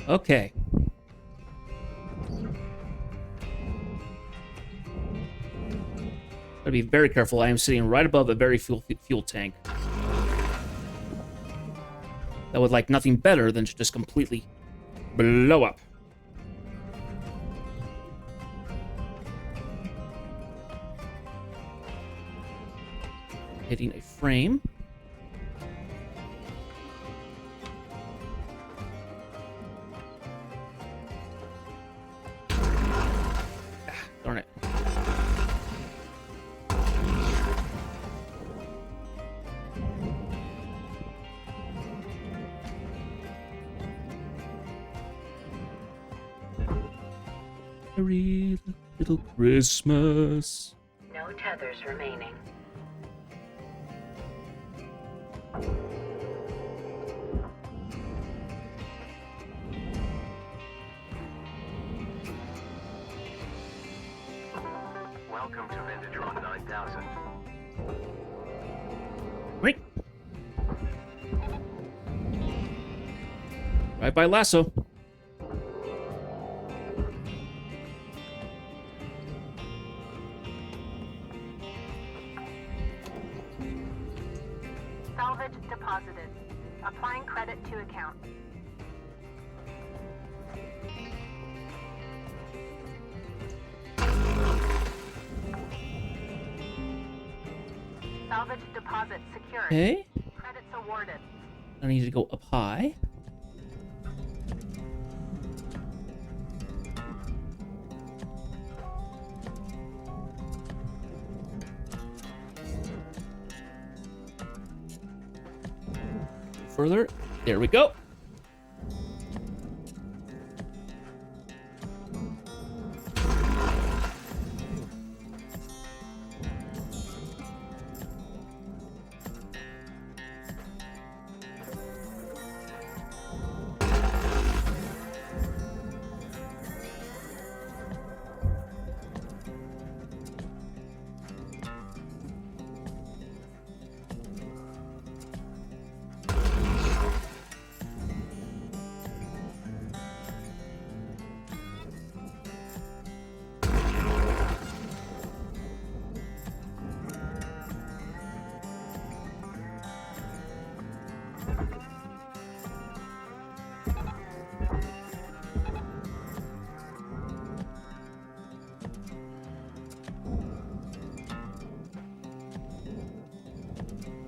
Okay. Gotta be very careful. I am sitting right above a very fuel tank. That would like nothing better than to just completely blow up. Hitting a frame. Ah, darn it. Merry little Christmas. No tethers remaining. Welcome to Vintage 9000. Right. Right by Lasso. Salvage deposited. Applying credit to account. Salvage deposit secured. Okay. Credits awarded. I need to go up high. Further. There we go.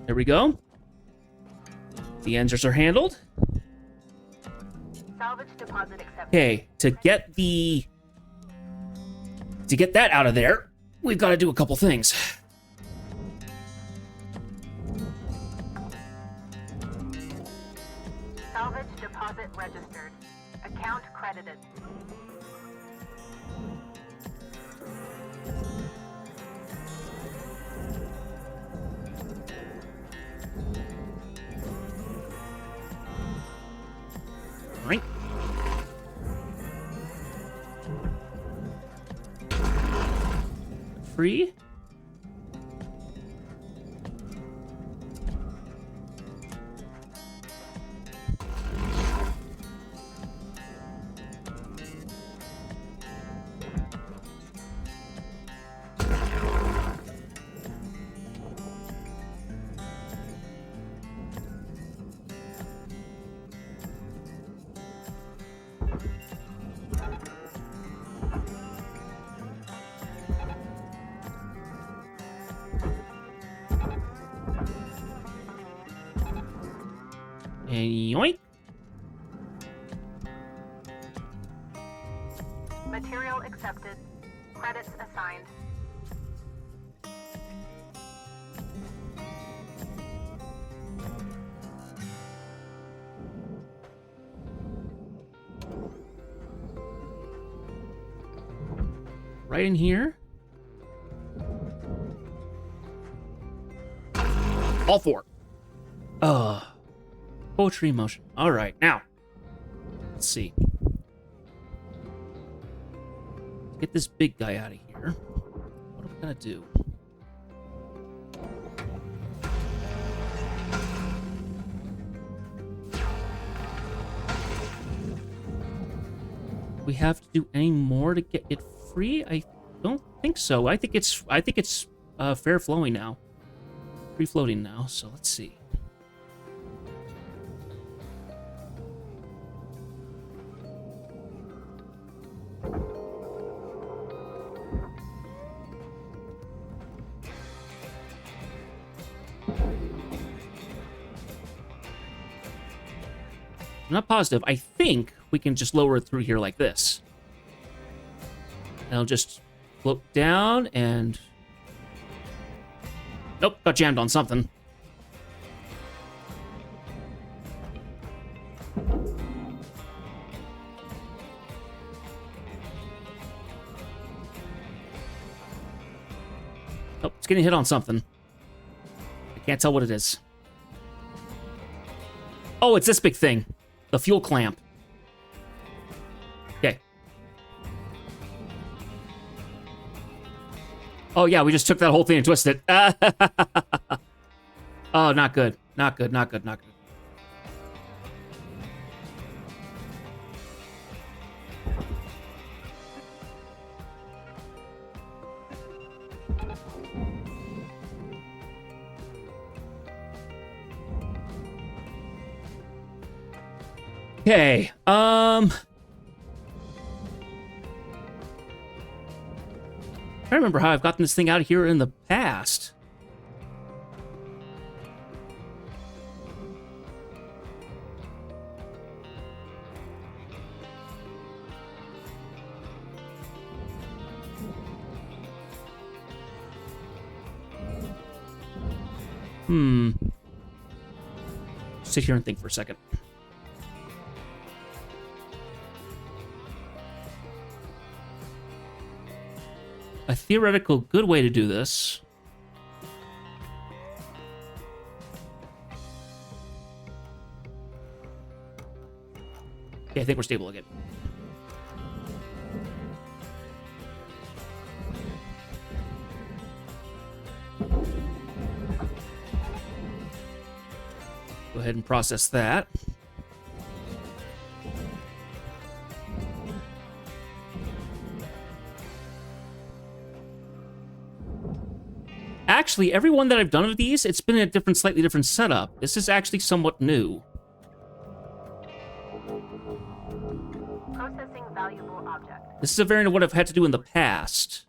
There we go. The answers are handled. Salvage deposit accepted. Okay, to get that out of there, we've got to do a couple things. Salvage deposit registered. Account credited. Right. Free. And yoink. Material accepted. Credits assigned. Right in here. All four. Poetry in motion. All right, now. Let's see. Get this big guy out of here. What are we gonna do? We have to do any more to get it free? I don't think so. I think it's fair flowing now. Free floating now, so let's see. I'm not positive. I think we can just lower it through here like this. And I'll just float down and... Nope, got jammed on something. Oh, it's getting hit on something. I can't tell what it is. Oh, it's this big thing. The fuel clamp. Okay. Oh, yeah, we just took that whole thing and twisted it. Oh, not good. Not good, not good, not good. Okay, I remember how I've gotten this thing out of here in the past. Sit here and think for a second. A theoretical good way to do this. Okay, I think we're stable again. Go ahead and process that. Actually, every one that I've done of these, it's been a slightly different setup. This is actually somewhat new. Processing valuable object. This is a variant of what I've had to do in the past.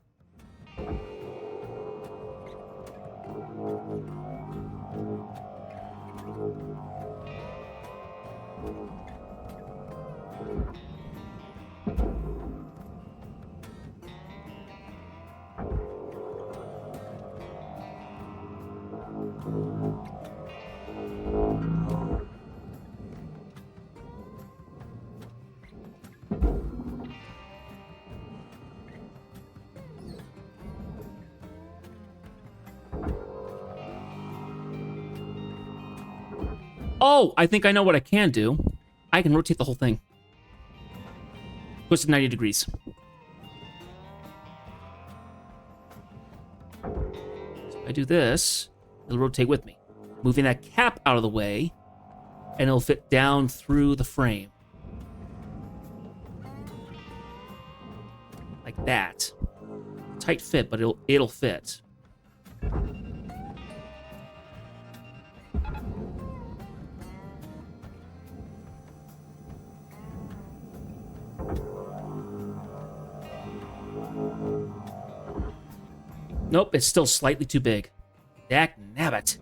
Oh, I think I know what I can do. I can rotate the whole thing. Twist it 90 degrees. So if I do this, it'll rotate with me, moving that cap out of the way, and it'll fit down through the frame. Like that. Tight fit, but it'll fit. Nope, it's still slightly too big. Dak nabbit.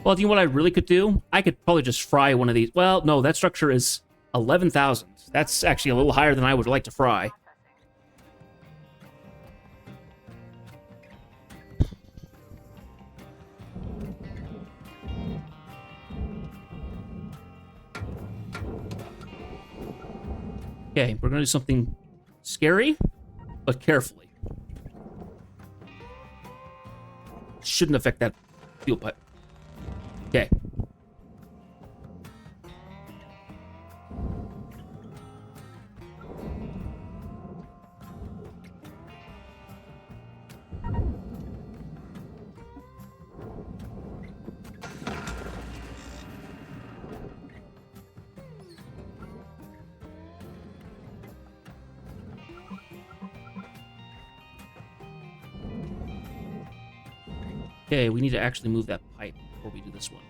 Well, do you know what I really could do? I could probably just fry one of these. Well, no, that structure is 11,000. That's actually a little higher than I would like to fry. Okay, we're gonna do something scary, but carefully. Shouldn't affect that fuel pipe. Okay. Okay, we need to actually move that pipe before we do this one.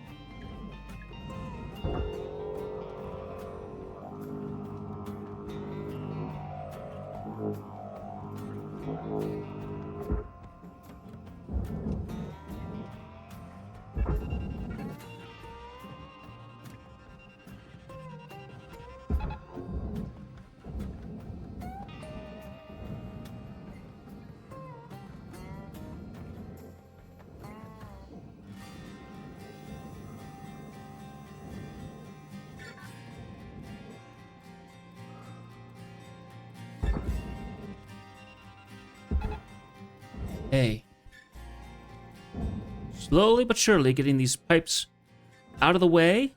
Hey. Slowly but surely getting these pipes out of the way.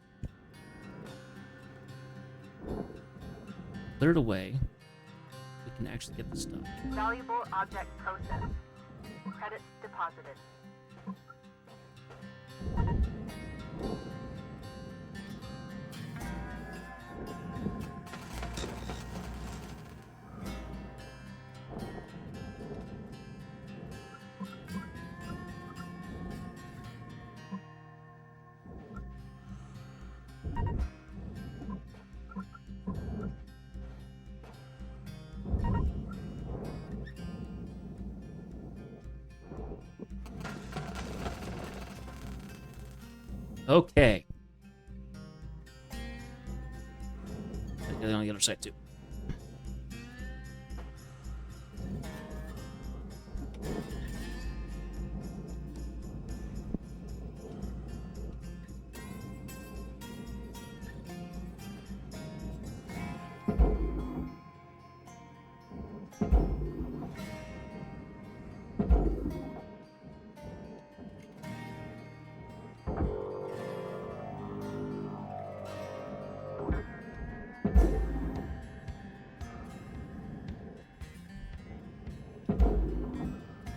cleared away, we can actually get the stuff. Valuable object processed. Credits deposited. Okay. Get it on the other side too.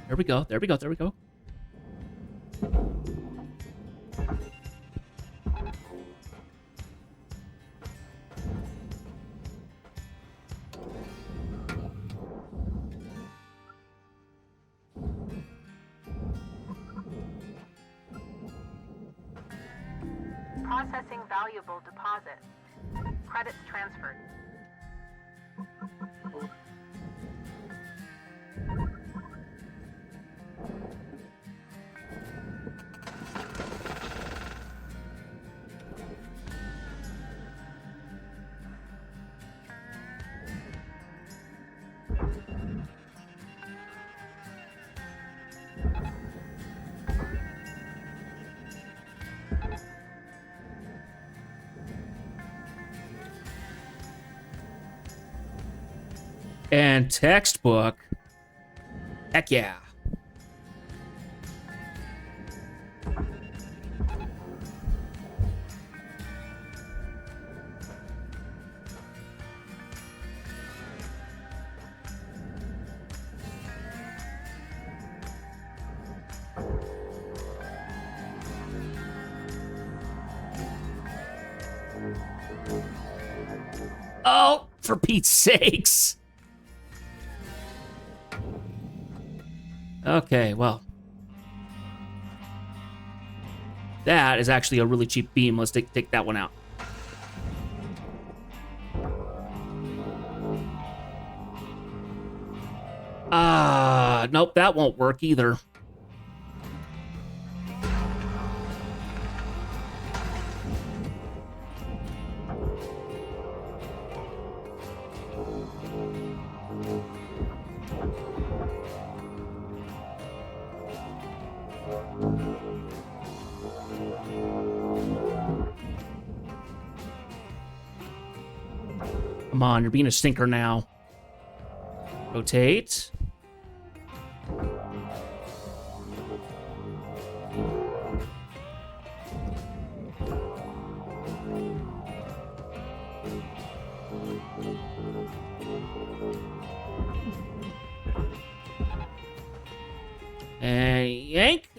There we go. There we go. There we go. Processing valuable deposit. Credits transferred. And textbook. Heck yeah. Oh, for Pete's sakes. Okay, well. That is actually a really cheap beam. Let's take that one out. Nope, that won't work either. Come on, you're being a stinker now. Rotate. And yank.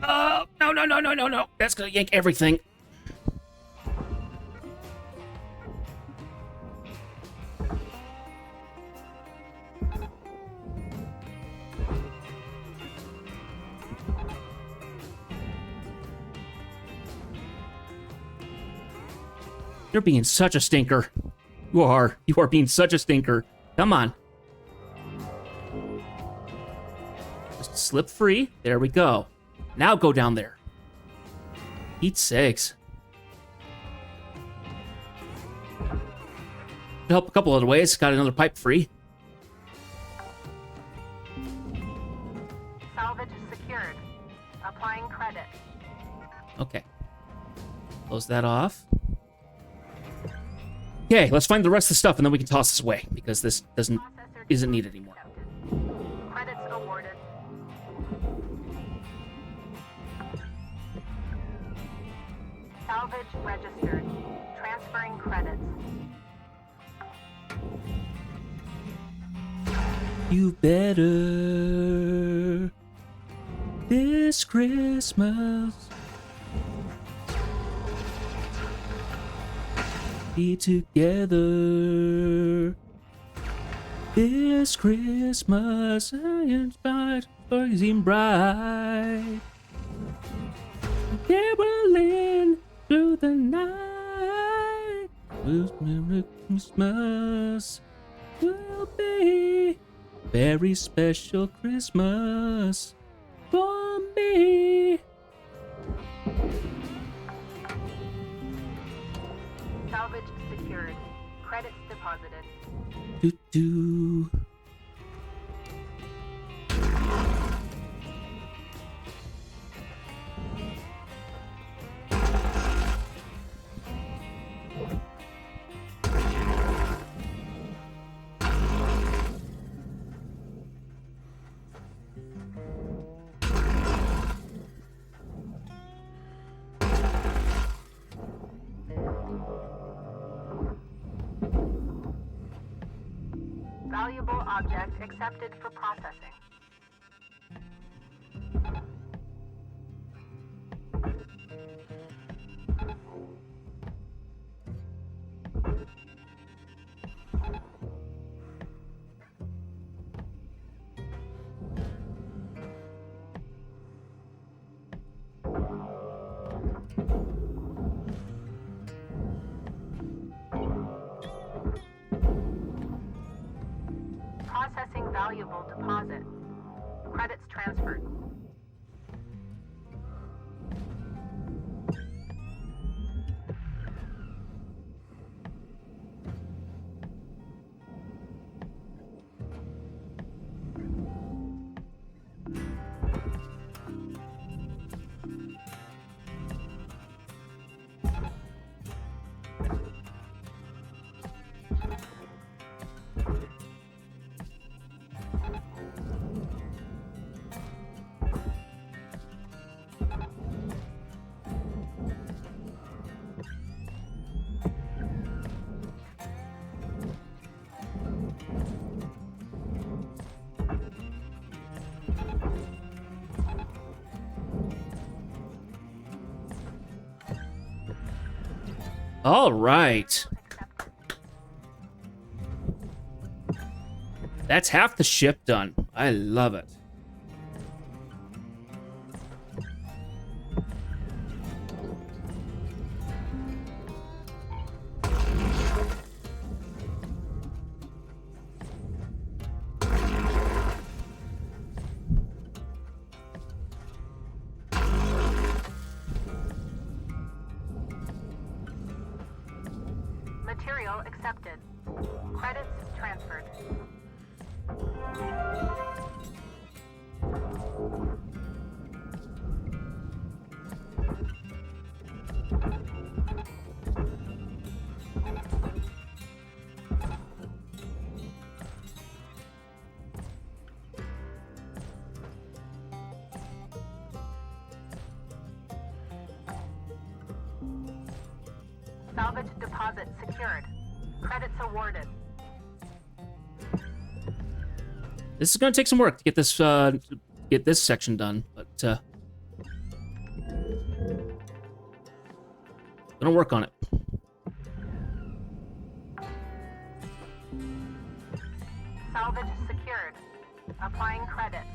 Oh, no. That's gonna yank everything. You're being such a stinker. You are being such a stinker. Come on. Just slip free. There we go. Now go down there. Pete's sakes. Help a couple other ways. Got another pipe free. Salvage secured. Applying credit. Okay. Close that off. Okay, let's find the rest of the stuff and then we can toss this away because this isn't needed anymore. Credits awarded. Salvage registered. Transferring credits. You better this Christmas be together. This Christmas, inspired, blazing bright, caroling through the night. Christmas will be a very special Christmas for me. Salvage secured. Credits deposited. Do do. Valuable object accepted for processing. Processing valuable deposit. Credits transferred. All right. That's half the ship done. I love it. Material accepted. Credits transferred. Salvage deposit secured. Credits awarded. This is going to take some work to get this section done, but gonna work on it. Salvage secured. Applying credits.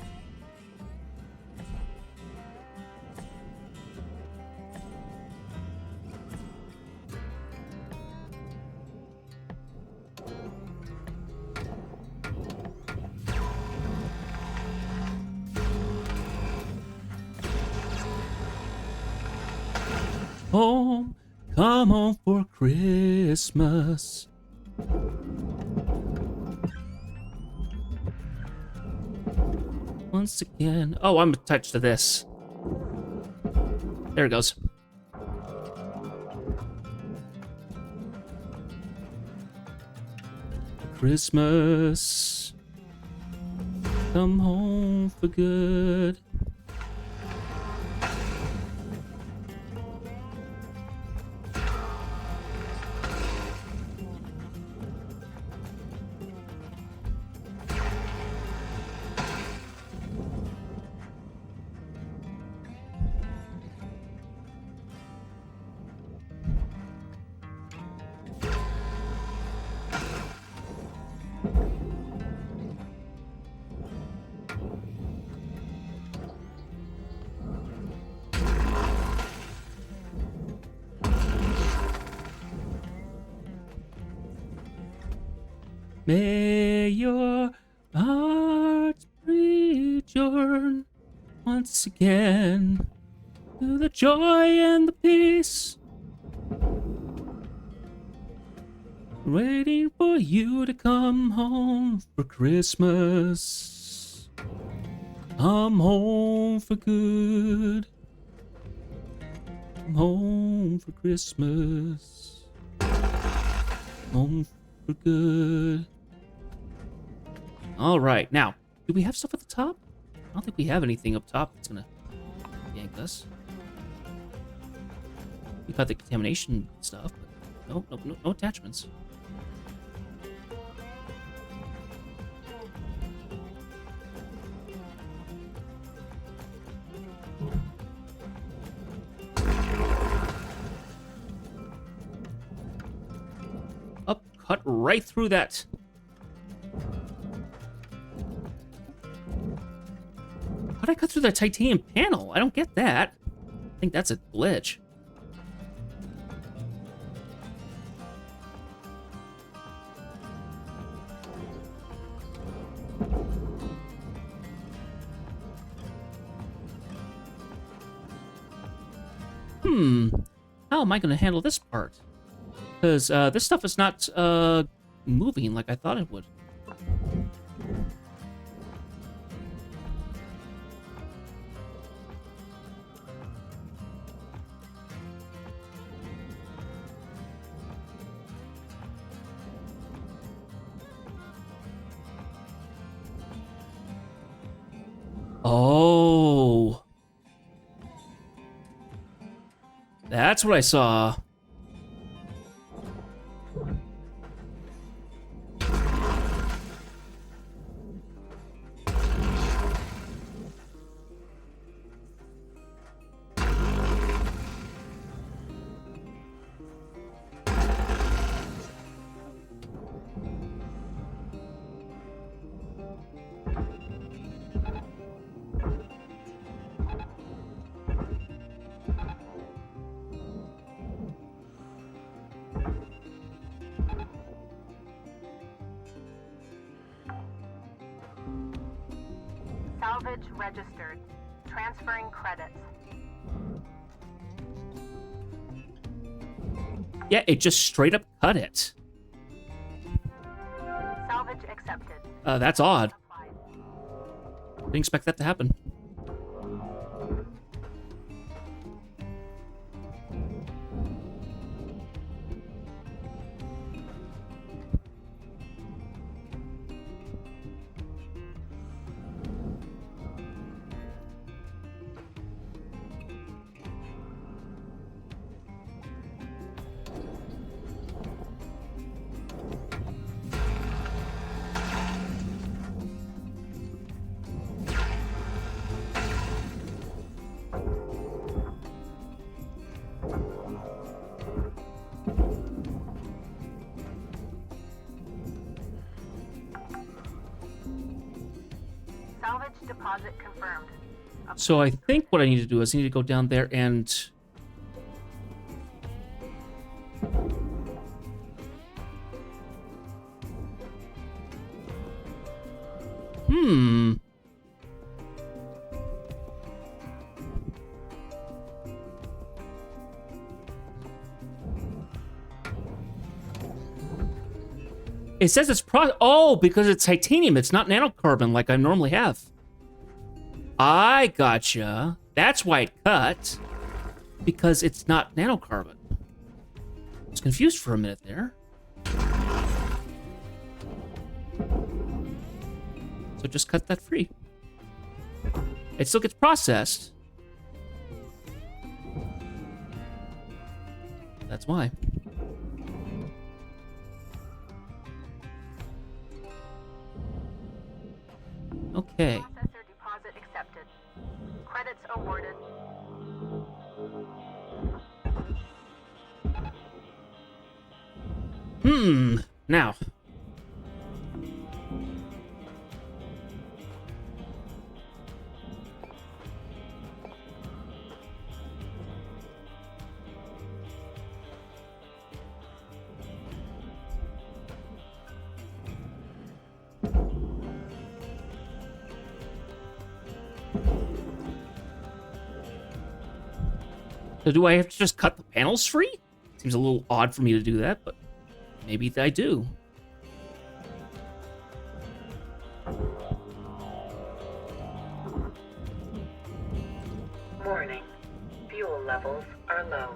Home, come home for Christmas. Once again. Oh, I'm attached to this. There it goes. Christmas, come home for good. May your hearts rejoin once again to the joy and the peace. Waiting for you to come home for Christmas. Come home for good. Come home for Christmas. Home for good. All right, now, do we have stuff at the top? I don't think we have anything up top that's gonna yank us. We've got the contamination stuff, but no attachments. Up, cut right through that. How'd I cut through that titanium panel? I don't get that. I think that's a glitch. How am I going to handle this part? Because this stuff is not moving like I thought it would. Oh. That's what I saw. Salvage registered. Transferring credits. Yeah, it just straight up cut it. Salvage accepted. That's odd. Applied. Didn't expect that to happen. Salvage deposit confirmed. So I think what I need to do is I need to go down there and... It says it's oh, because it's titanium. It's not nanocarbon like I normally have. I gotcha. That's why it cut. Because it's not nanocarbon. I was confused for a minute there. So just cut that free. It still gets processed. That's why. Okay. Processor deposit accepted. Credits awarded. Now. So do I have to just cut the panels free? Seems a little odd for me to do that, but maybe I do. Warning. Fuel levels are low.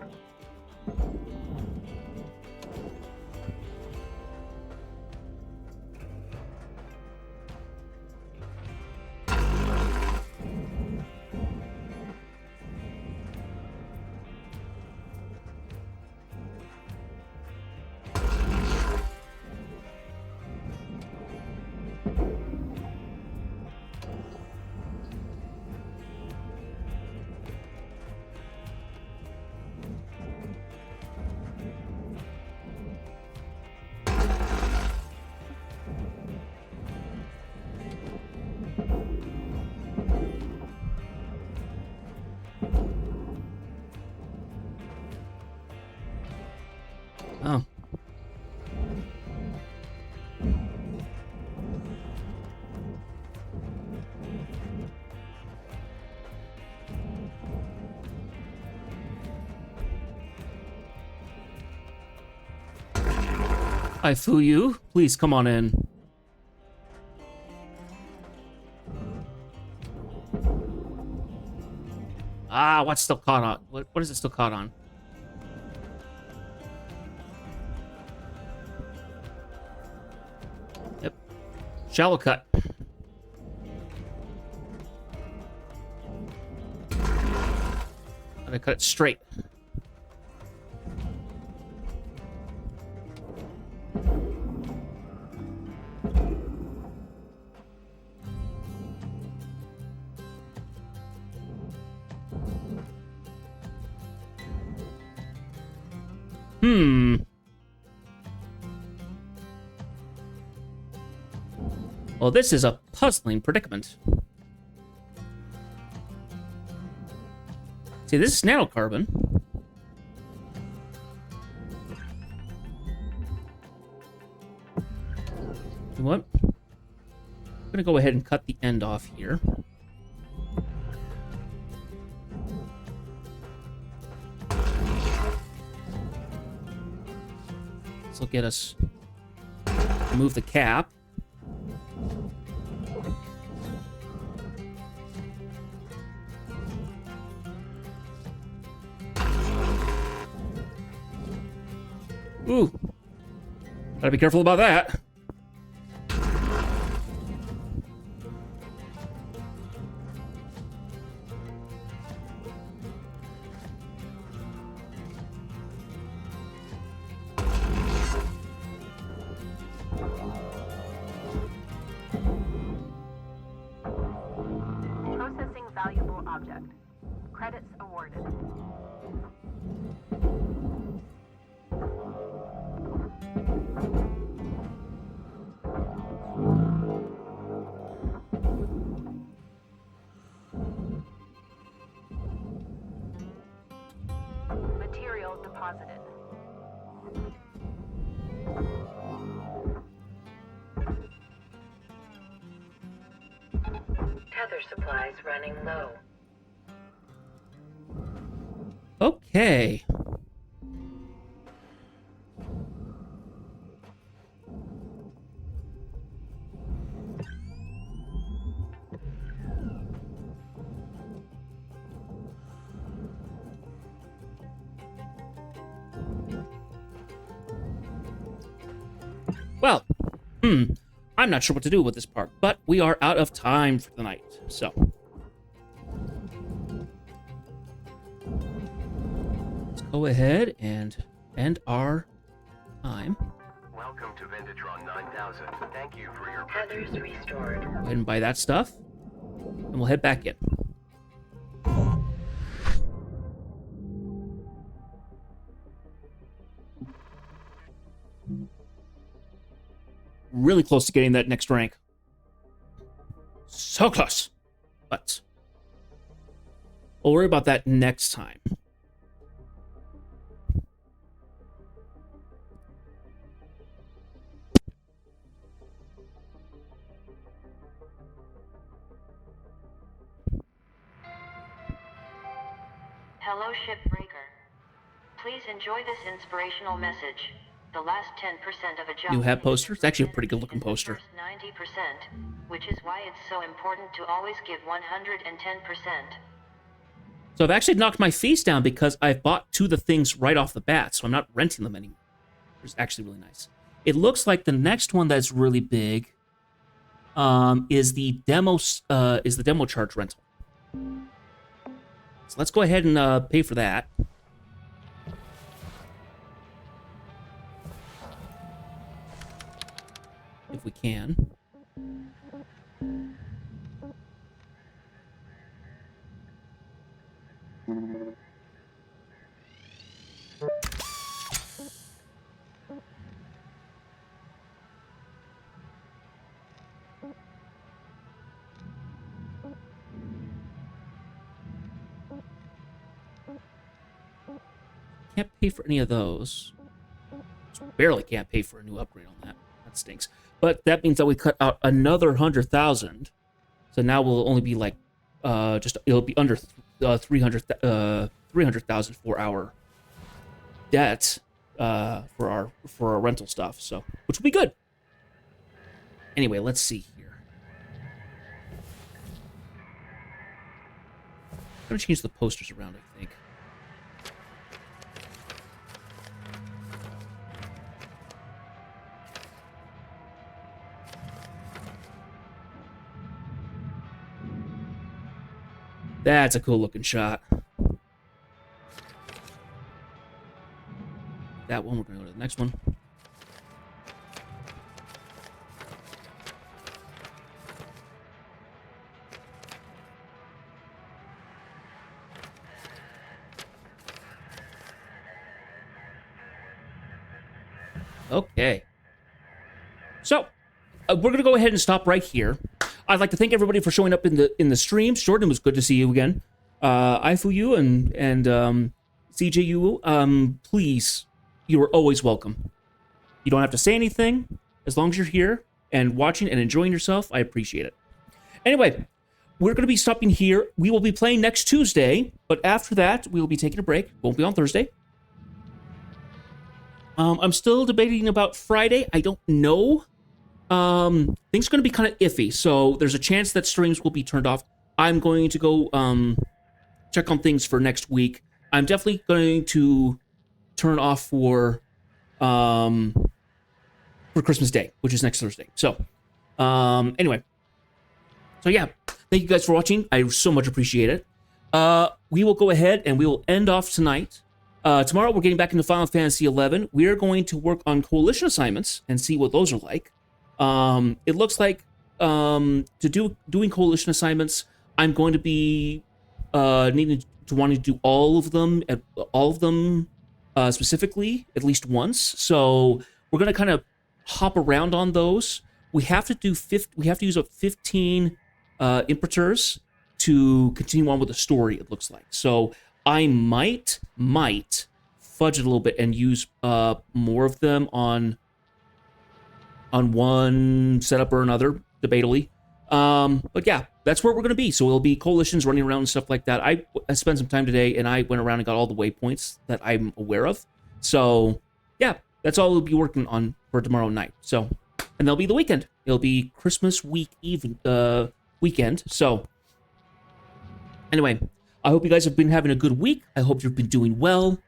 Oh. I foo you. Please come on in. Ah, what's still caught on? What is it still caught on? Yep. Shallow cut. Gotta cut it straight. Well, this is a puzzling predicament. See, this is nanocarbon. You know what? I'm gonna go ahead and cut the end off here. This will get us remove the cap. Ooh. Gotta be careful about that. Processing valuable object. Credits awarded. Material deposited. Tether supplies running low. Okay. Well, I'm not sure what to do with this part, but we are out of time for the night, so. Let's go ahead and end our time. Welcome to Vintatron 9000. Thank you for your Tethers restored. Go ahead and buy that stuff, and we'll head back in. Really close to getting that next rank. So close. But we'll worry about that next time. Hello, Shipbreaker. Please enjoy this inspirational message. The last 10% of a job New hat poster. It's actually a pretty good looking poster. First 90%, which is why it's so important to always give 110%. So I've actually knocked my fees down because I've bought 2 of the things right off the bat, so I'm not renting them anymore. It's actually really nice. It looks like the next one that's really big is the demo charge rental. So let's go ahead and pay for that. If we can. Can't pay for any of those. Barely can't pay for a new upgrade on that. That stinks. But that means that we cut out another 100,000. So now we'll only be like, it'll be under 300,000 for our debt for our rental stuff. So, which will be good. Anyway, let's see here. I'm gonna change the posters around, I think. That's a cool looking shot. That one, we're gonna go to the next one. Okay. So, we're gonna go ahead and stop right here. I'd like to thank everybody for showing up in the streams. Jordan, it was good to see you again. Ifuyu and CJU, please, you are always welcome. You don't have to say anything. As long as you're here and watching and enjoying yourself, I appreciate it. Anyway, we're going to be stopping here. We will be playing next Tuesday, but after that, we will be taking a break. Won't be on Thursday. I'm still debating about Friday. I don't know. Things are going to be kind of iffy, so there's a chance that streams will be turned off. I'm going to go check on things for next week. I'm definitely going to turn off for Christmas Day, which is next Thursday. So, anyway. So yeah, thank you guys for watching. I so much appreciate it. We will go ahead and we will end off tonight. Tomorrow we're getting back into Final Fantasy XI. We are going to work on coalition assignments and see what those are like. It looks like doing coalition assignments, I'm going to be wanting to do all of them specifically at least once. So we're going to kind of hop around on those. We have to use up 15 imperators to continue on with the story, it looks like. So I might fudge it a little bit and use more of them on one setup or another, debatably. But yeah, that's where we're going to be. So it'll be coalitions running around and stuff like that. I spent some time today and I went around and got all the waypoints that I'm aware of. So yeah, that's all we'll be working on for tomorrow night. So, and there'll be the weekend. It'll be Christmas weekend. So anyway, I hope you guys have been having a good week. I hope you've been doing well.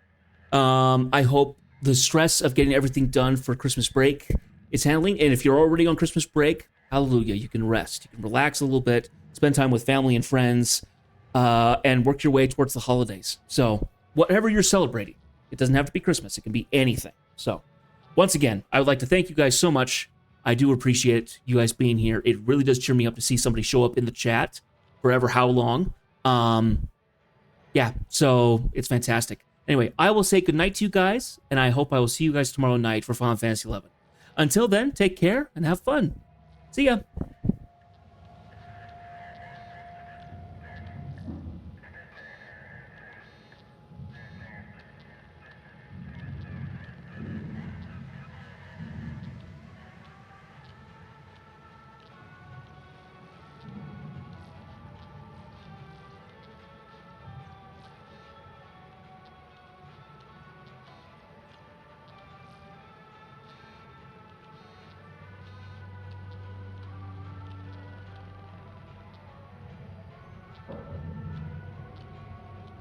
I hope the stress of getting everything done for Christmas break is handling. And if you're already on Christmas break, hallelujah, you can rest. You can relax a little bit, spend time with family and friends, and work your way towards the holidays. So whatever you're celebrating, it doesn't have to be Christmas. It can be anything. So once again, I would like to thank you guys so much. I do appreciate you guys being here. It really does cheer me up to see somebody show up in the chat forever how long. Yeah, so it's fantastic. Anyway, I will say goodnight to you guys, and I hope I will see you guys tomorrow night for Final Fantasy XI. Until then, take care and have fun. See ya.